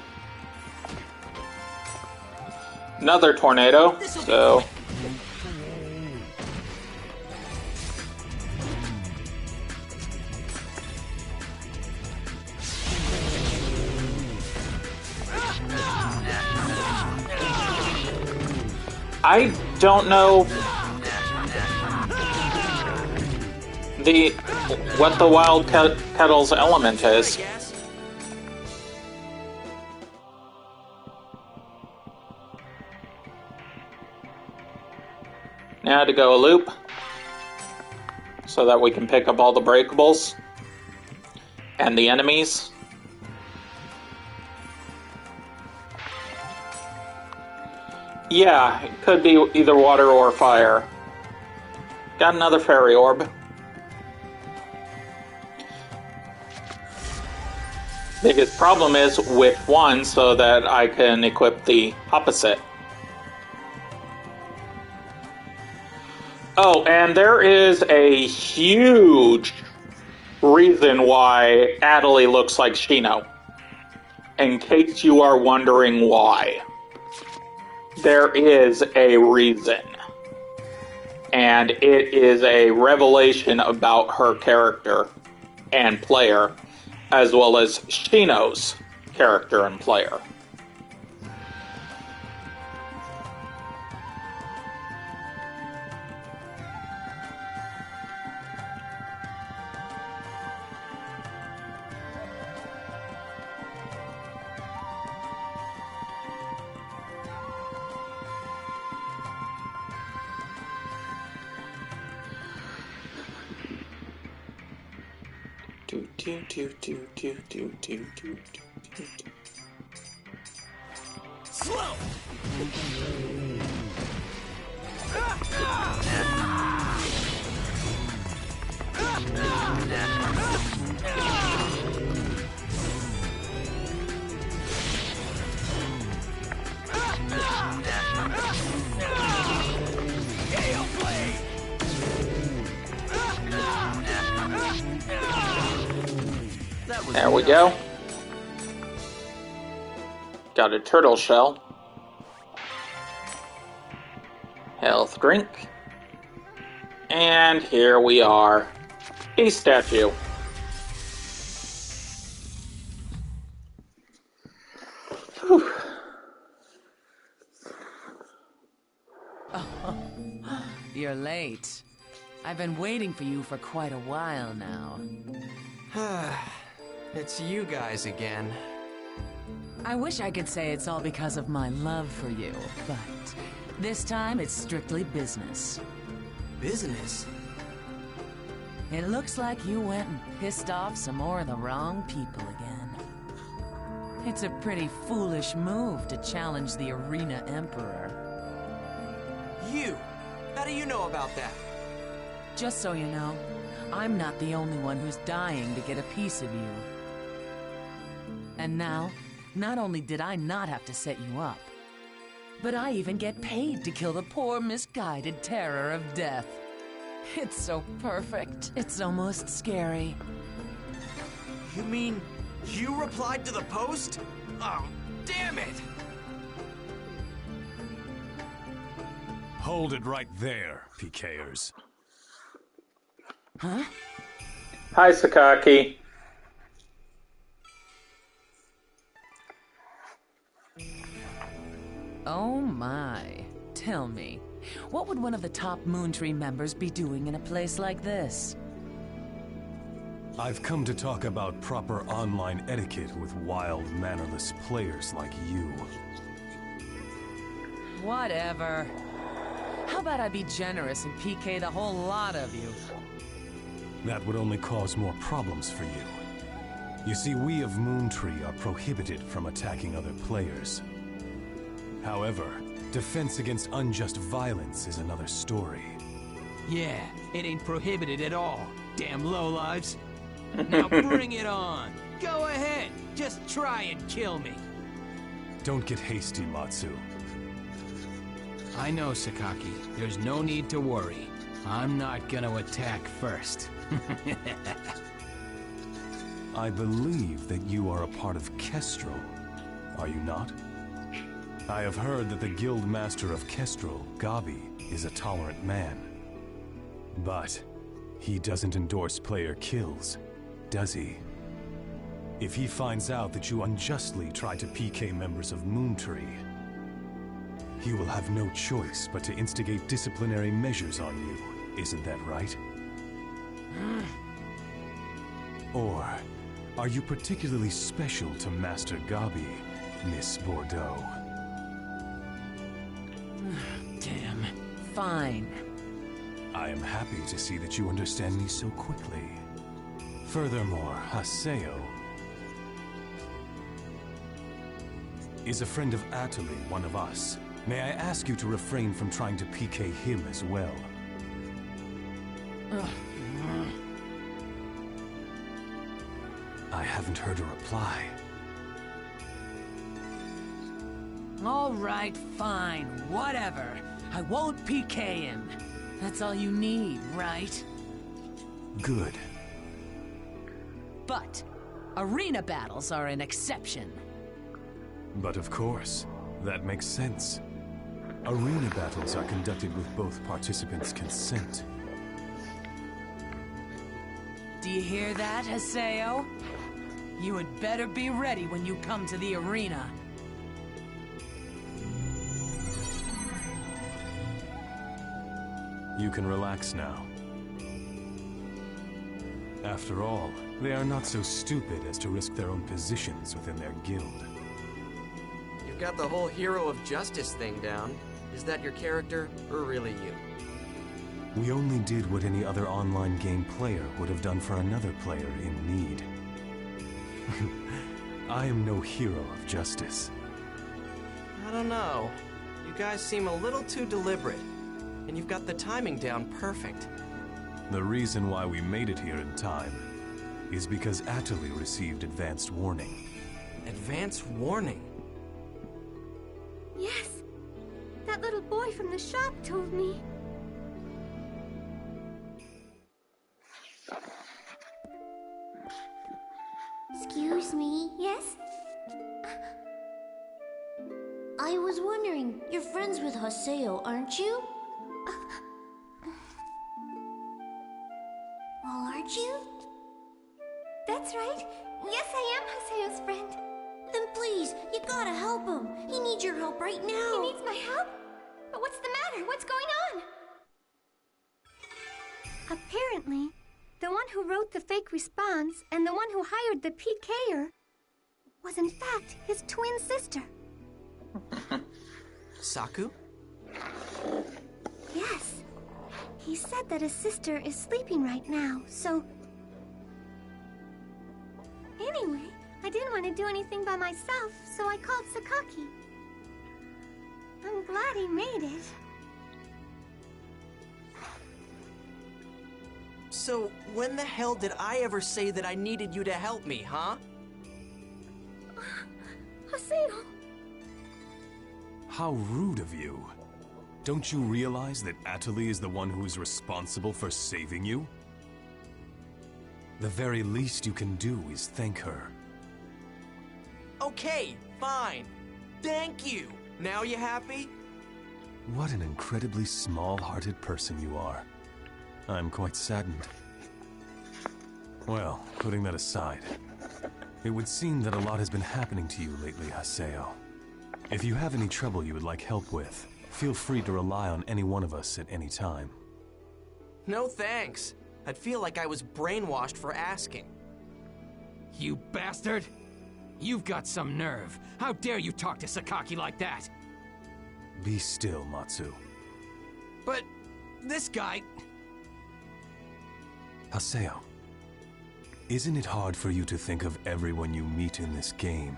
Another tornado. So I don't know what the Wild Kettle's element is. Now to go a loop so that we can pick up all the breakables and the enemies. Yeah, it could be either water or fire. Got another fairy orb. Biggest problem is which one so that I can equip the opposite. Oh, and there is a huge reason why Adelie looks like Shino. In case you are wondering why. There is a reason. And it is a revelation about her character and player, as well as Shino's character and player. Slow! There we go. Got a turtle shell. Health drink. And here we are. A statue. Whew. You're late. I've been waiting for you for quite a while now. It's you guys again. I wish I could say it's all because of my love for you, but this time it's strictly business. Business? It looks like you went and pissed off some more of the wrong people again. It's a pretty foolish move to challenge the Arena Emperor. You! How do you know about that? Just so you know, I'm not the only one who's dying to get a piece of you. And now, not only did I not have to set you up, but I even get paid to kill the poor, misguided terror of death. It's so perfect. It's almost scary. You mean you replied to the post? Oh, damn it! Hold it right there, PKers. Huh? Hi, Sakaki. Oh my. Tell me, what would one of the top Moontree members be doing in a place like this? I've come to talk about proper online etiquette with wild, mannerless players like you. Whatever. How about I be generous and PK the whole lot of you? That would only cause more problems for you. You see, we of Moontree are prohibited from attacking other players. However, defense against unjust violence is another story. Yeah, it ain't prohibited at all. Damn lowlives. Now bring it on. Go ahead. Just try and kill me. Don't get hasty, Matsu. I know, Sakaki. There's no need to worry. I'm not gonna attack first. I believe that you are a part of Kestrel, are you not? I have heard that the guild master of Kestrel, Gabi, is a tolerant man. But he doesn't endorse player kills, does he? If he finds out that you unjustly tried to PK members of Moontree, he will have no choice but to instigate disciplinary measures on you, isn't that right? Or are you particularly special to Master Gabi, Miss Bordeaux? Damn. Fine. I am happy to see that you understand me so quickly. Furthermore, Haseo is a friend of Atali, one of us. May I ask you to refrain from trying to PK him as well? I haven't heard a reply. All right, fine, whatever. I won't PK him. That's all you need, right? Good. But arena battles are an exception. But of course, that makes sense. Arena battles are conducted with both participants' consent. Do you hear that, Haseo? You had better be ready when you come to the arena. You can relax now. After all, they are not so stupid as to risk their own positions within their guild. You've got the whole hero of justice thing down. Is that your character, or really you? We only did what any other online game player would have done for another player in need. I am no hero of justice. I don't know. You guys seem a little too deliberate. And you've got the timing down perfect. The reason why we made it here in time is because Atali received advanced warning. Advanced warning? Yes. That little boy from the shop told me. Excuse me, yes? I was wondering, you're friends with Haseo, aren't you? Well, aren't you? That's right. Yes, I am Haseo's friend. Then please, you gotta help him. He needs your help right now. He needs my help? But what's the matter? What's going on? Apparently, the one who wrote the fake response and the one who hired the PKer was in fact his twin sister. Saku? Yes. He said that his sister is sleeping right now, so... Anyway, I didn't want to do anything by myself, so I called Sakaki. I'm glad he made it. So, when the hell did I ever say that I needed you to help me, huh? Haseo! How rude of you. Don't you realize that Atali is the one who is responsible for saving you? The very least you can do is thank her. Okay, fine. Thank you. Now you happy? What an incredibly small-hearted person you are. I'm quite saddened. Well, putting that aside, it would seem that a lot has been happening to you lately, Haseo. If you have any trouble you would like help with, feel free to rely on any one of us at any time. No thanks. I'd feel like I was brainwashed for asking. You bastard! You've got some nerve. How dare you talk to Sakaki like that? Be still, Matsu. But this guy... Haseo, isn't it hard for you to think of everyone you meet in this game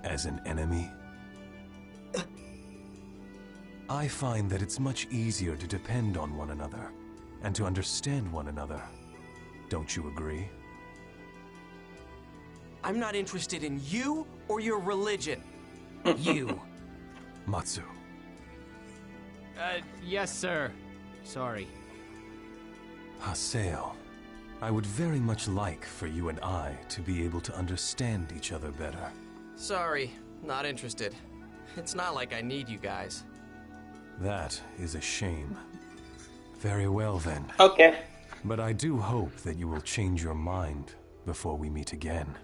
as an enemy? I find that it's much easier to depend on one another and to understand one another. Don't you agree? I'm not interested in you or your religion. You. Matsu. Yes, sir. Sorry. Haseo, I would very much like for you and I to be able to understand each other better. Sorry, not interested. It's not like I need you guys. That is a shame. Very well then. Okay. But I do hope that you will change your mind before we meet again.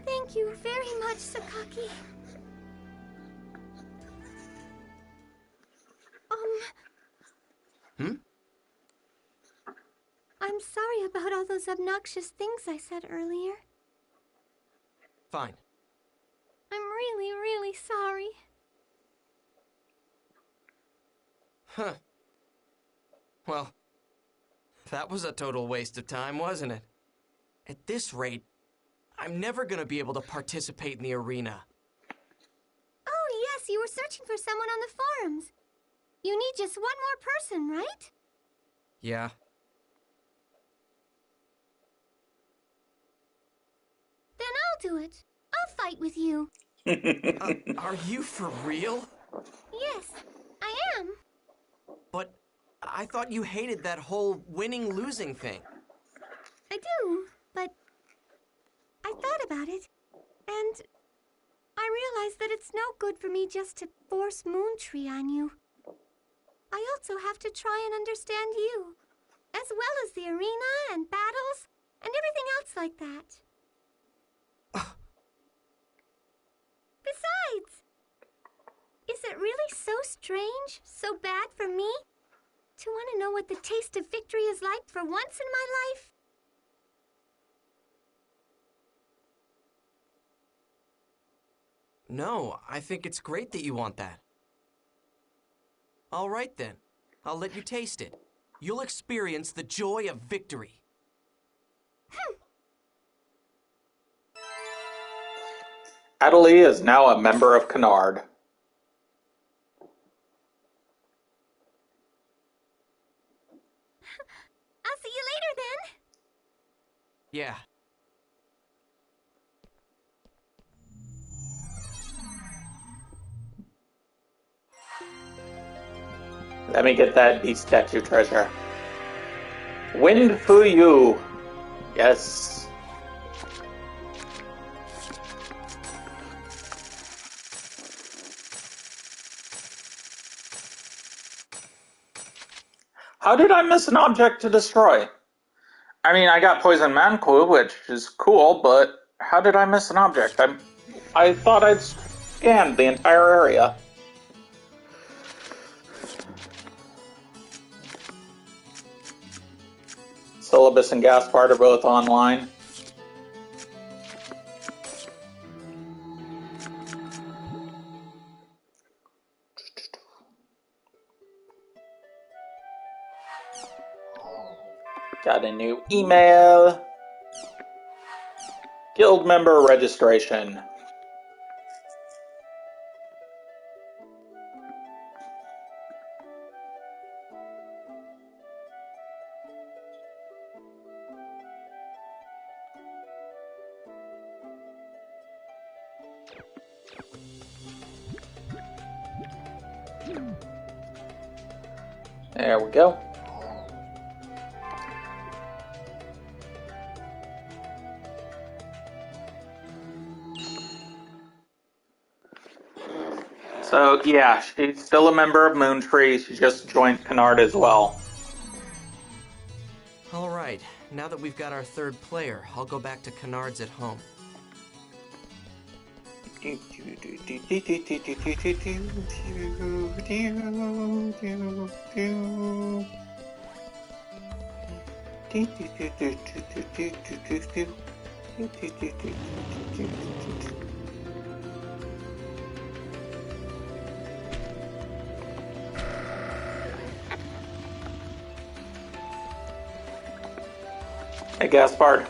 Thank you very much, Sakaki. I'm sorry about all those obnoxious things I said earlier. Fine. I'm really, really sorry. Huh. Well, that was a total waste of time, wasn't it? At this rate, I'm never gonna be able to participate in the arena. Oh, yes, you were searching for someone on the forums. You need just one more person, right? Yeah. Then I'll do it. I'll fight with you. Are you for real? Yes, I am. But I thought you hated that whole winning-losing thing. I do, but I thought about it, and I realized that it's no good for me just to force Moontree on you. I also have to try and understand you, as well as the arena and battles and everything else like that. Besides, is it really so strange, so bad for me, to want to know what the taste of victory is like for once in my life? No, I think it's great that you want that. All right then, I'll let you taste it. You'll experience the joy of victory. Adelie is now a member of Canard. I'll see you later then. Yeah. Let me get that beast statue treasure. Wind Fuyu. Yes. How did I miss an object to destroy? I mean, I got Poison Manku, which is cool, but how did I miss an object? I thought I'd scanned the entire area. Syllabus and Gaspard are both online. Got a new email. Guild member registration. There we go. So, yeah, she's still a member of Moontree. She just joined Canard as well. All right, now that we've got our third player, I'll go back to Canard's at home. Hey, Gaspard.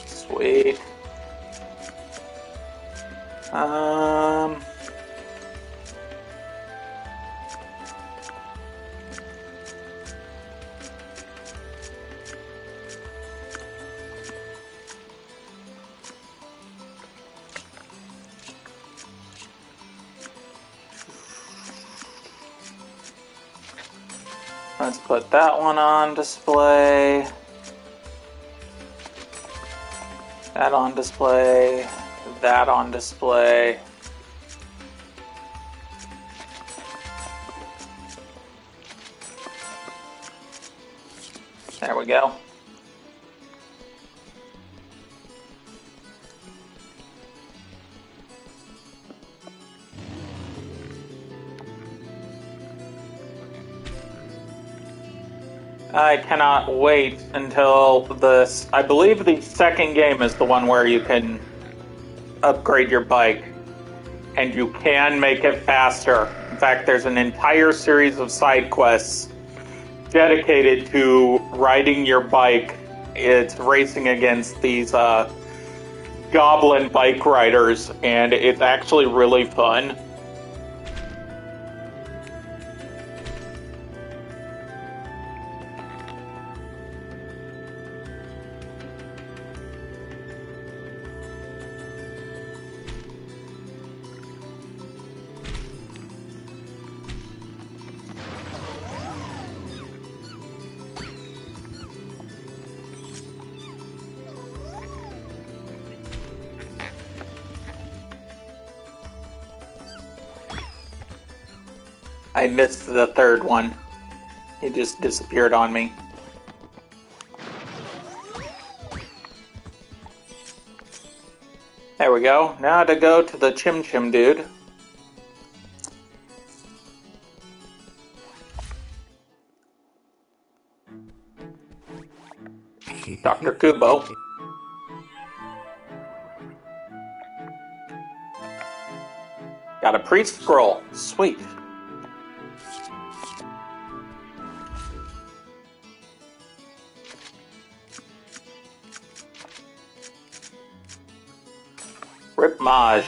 Sweet. Let's put that one on display. That on display. That on display. There we go. I cannot wait until this. I believe the second game is the one where you can upgrade your bike, and you can make it faster. In fact, there's an entire series of side quests dedicated to riding your bike. It's racing against these goblin bike riders, and it's actually really fun. I missed the third one. It just disappeared on me. There we go. Now to go to the Chim Chim dude. Dr. Kubo. Got a priest scroll. Sweet. Rip Maj.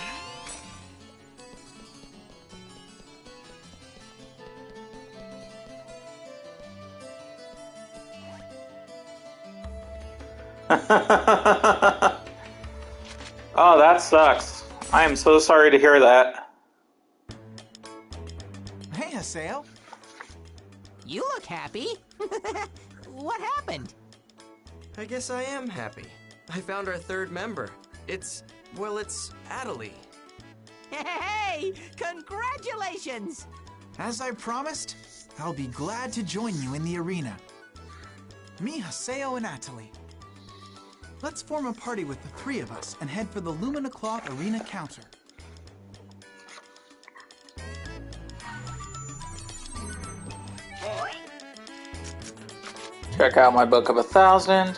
Oh, that sucks. I am so sorry to hear that. Hey, Haseo. You look happy. What happened? I guess I am happy. I found our third member. It's Adelie. Hey, congratulations! As I promised, I'll be glad to join you in the arena. Me, Haseo, and Adelie. Let's form a party with the three of us and head for the Lumina Cloth Arena counter. Check out my book of 1,000.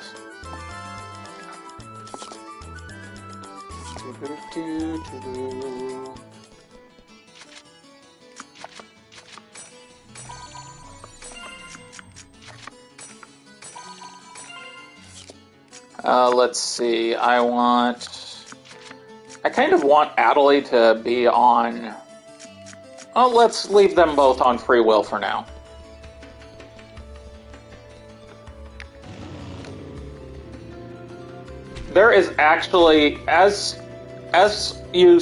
Let's see. I kind of want Adelie to be on. Oh, let's leave them both on free will for now. There is actually, as you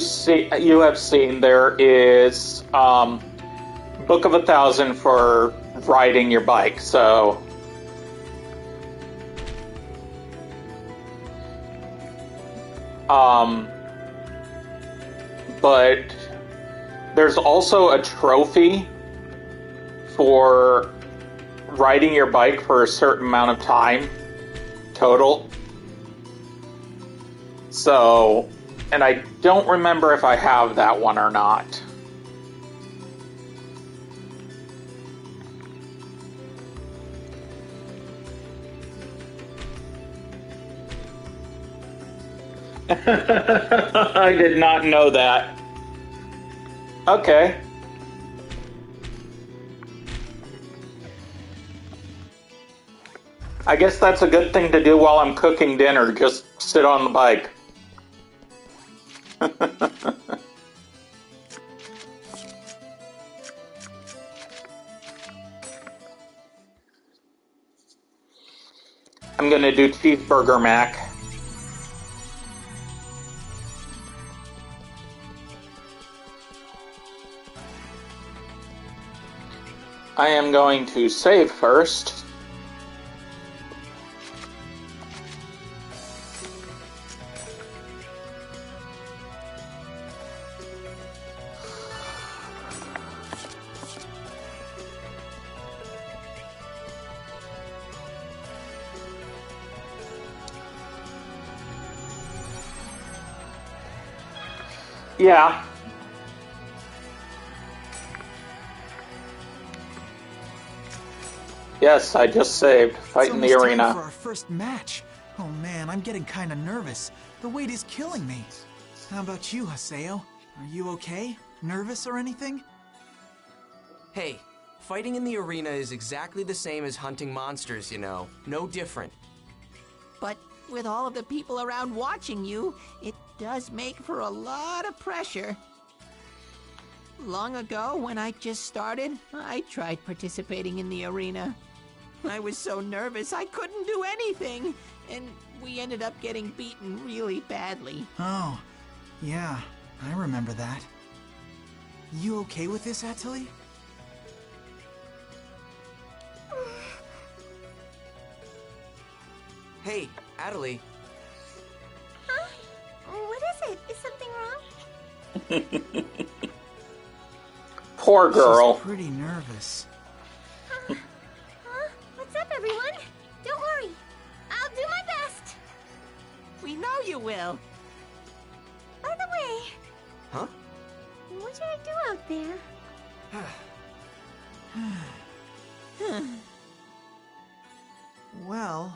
have seen, there is Book of 1,000 for riding your bike. So, but there's also a trophy for riding your bike for a certain amount of time total. So, and I don't remember if I have that one or not. I did not know that. Okay. I guess that's a good thing to do while I'm cooking dinner, just sit on the bike. I'm gonna do cheeseburger mac. I am going to save first. Yeah. Yes, I just saved. Fight in the arena. Time for our first match. Oh man, I'm getting kinda nervous. The wait is killing me. How about you, Haseo? Are you okay? Nervous or anything? Hey, fighting in the arena is exactly the same as hunting monsters, you know. No different. But with all of the people around watching you, it does make for a lot of pressure. Long ago, when I just started, I tried participating in the arena. I was so nervous I couldn't do anything, and we ended up getting beaten really badly. Oh, yeah, I remember that. You okay with this, Atali? Hey, Atali. Huh? What is it? Is something wrong? Poor girl. She's pretty nervous. Huh? What's up, everyone? Don't worry. I'll do my best. We know you will. By the way... Huh? What should I do out there? Well,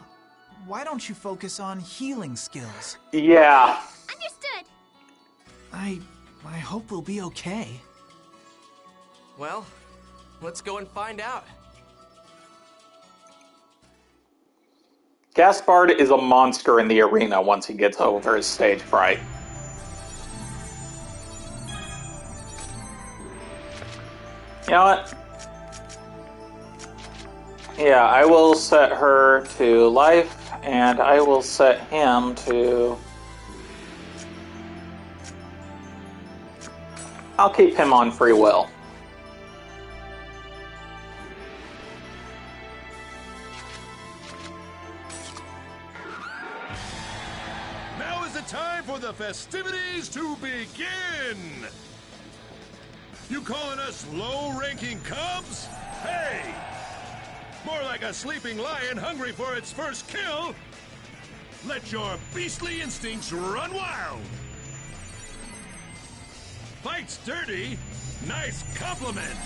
why don't you focus on healing skills? Yeah. Understood. I hope we'll be okay. Well, let's go and find out. Gaspard is a monster in the arena once he gets over his stage fright. You know what? Yeah, I will set her to life, and I will set him to... I'll keep him on free will. Now is the time for the festivities to begin! You calling us low-ranking cubs? Hey! More like a sleeping lion hungry for its first kill! Let your beastly instincts run wild! Fight's dirty? Nice compliment!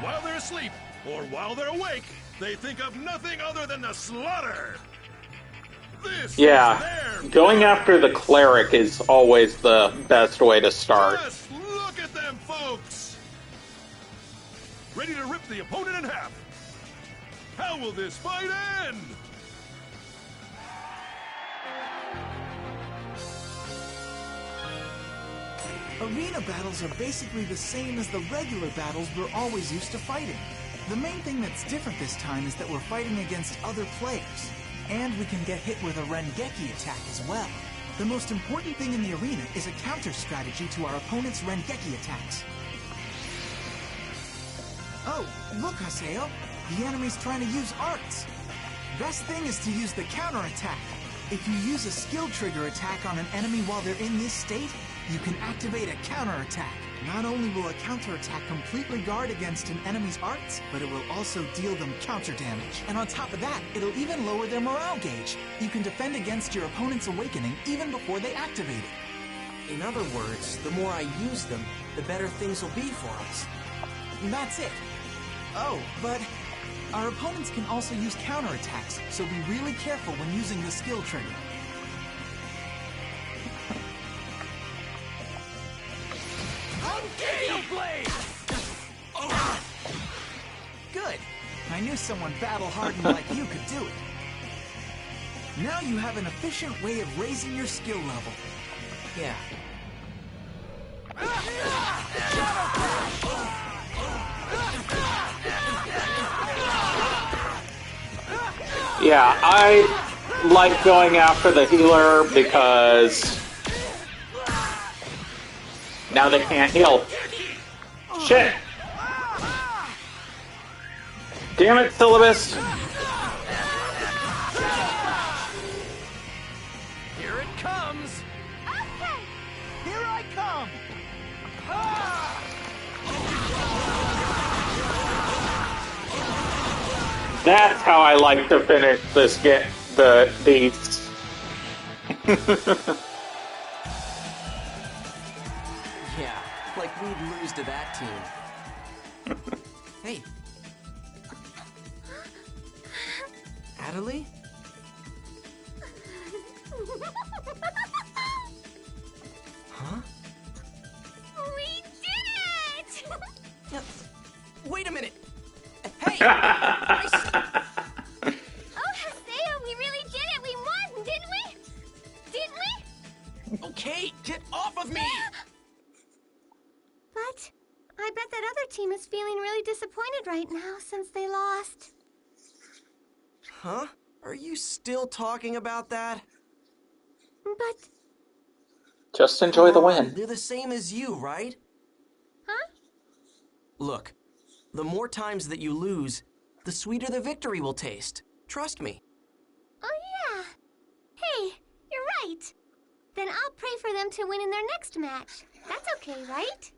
While they're asleep, or while they're awake, they think of nothing other than the slaughter! This Yeah, going after the cleric is always the best way to start. Just look at them, folks! Ready to rip the opponent in half! How will this fight end? Arena battles are basically the same as the regular battles we're always used to fighting. The main thing that's different this time is that we're fighting against other players. And we can get hit with a Rengeki attack as well. The most important thing in the arena is a counter strategy to our opponent's Rengeki attacks. Oh, look, Haseo. The enemy's trying to use arts. Best thing is to use the counter attack. If you use a skill trigger attack on an enemy while they're in this state, you can activate a counter attack. Not only will a counterattack completely guard against an enemy's arts, but it will also deal them counter damage. And on top of that, it'll even lower their morale gauge. You can defend against your opponent's awakening even before they activate it. In other words, the more I use them, the better things will be for us. That's it. Oh, but our opponents can also use counterattacks, so be really careful when using the skill trigger. Good. I knew someone battle-hardened like you could do it. Now you have an efficient way of raising your skill level. Yeah. Yeah, I like going after the healer because now they can't heal. Shit! Damn it, Syllabus! Here it comes! Okay! Here I come! That's how I like to finish this these. Yeah, like we'd lose to that team. Hey. Adelie? Huh? We did it! Wait a minute! Hey! Oh, Haseo, we really did it! We won, didn't we? Didn't we? Okay, get off of me! But I bet that other team is feeling really disappointed right now since they lost. Huh? Are you still talking about that? But... Just enjoy the win. They're the same as you, right? Huh? Look, the more times that you lose, the sweeter the victory will taste. Trust me. Oh, yeah. Hey, you're right. Then I'll pray for them to win in their next match. That's okay, right?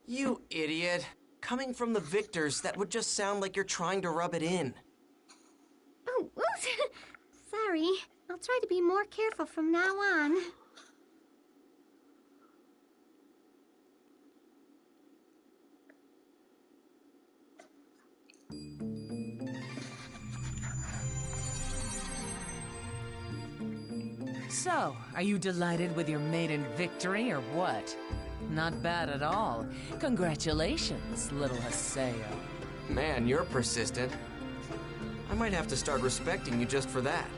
You idiot. Coming from the victors, that would just sound like you're trying to rub it in. Oh, oops. Sorry. I'll try to be more careful from now on. So, are you delighted with your maiden victory or what? Not bad at all. Congratulations, little Haseo. Man, you're persistent. I might have to start respecting you just for that.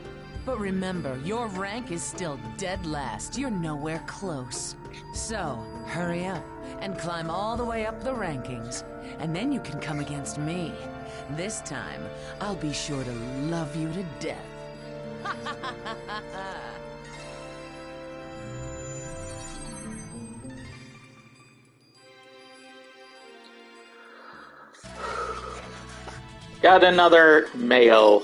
But remember, your rank is still dead last. You're nowhere close. So, hurry up and climb all the way up the rankings. And then you can come against me. This time, I'll be sure to love you to death. Got another mail.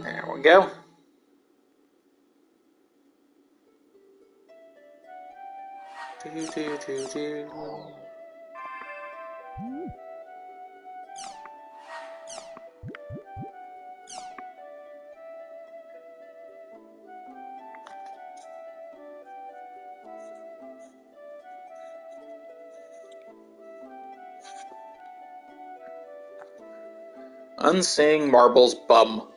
There we go. Unseeing Marble's bum.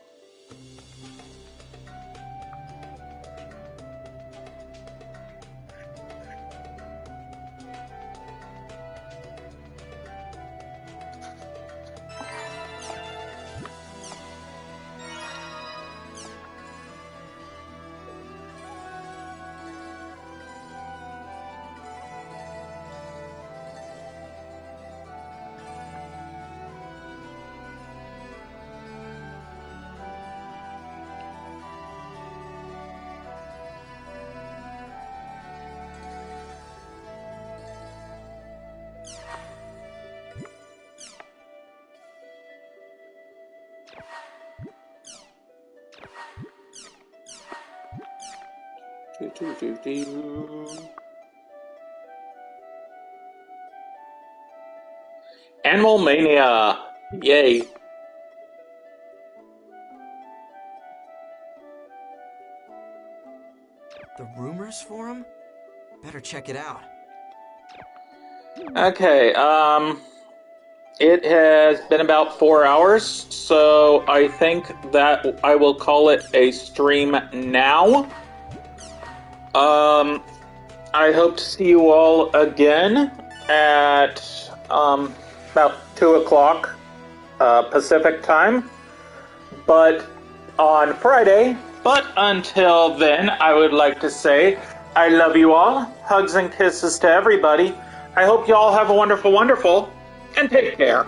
Animal Mania! Yay! The rumors forum? Better check it out. Okay, it has been about 4 hours, so I think that I will call it a stream now. I hope to see you all again at, about 2 o'clock, Pacific time, but on Friday. But until then, I would like to say, I love you all. Hugs and kisses to everybody. I hope you all have a wonderful, wonderful, and take care.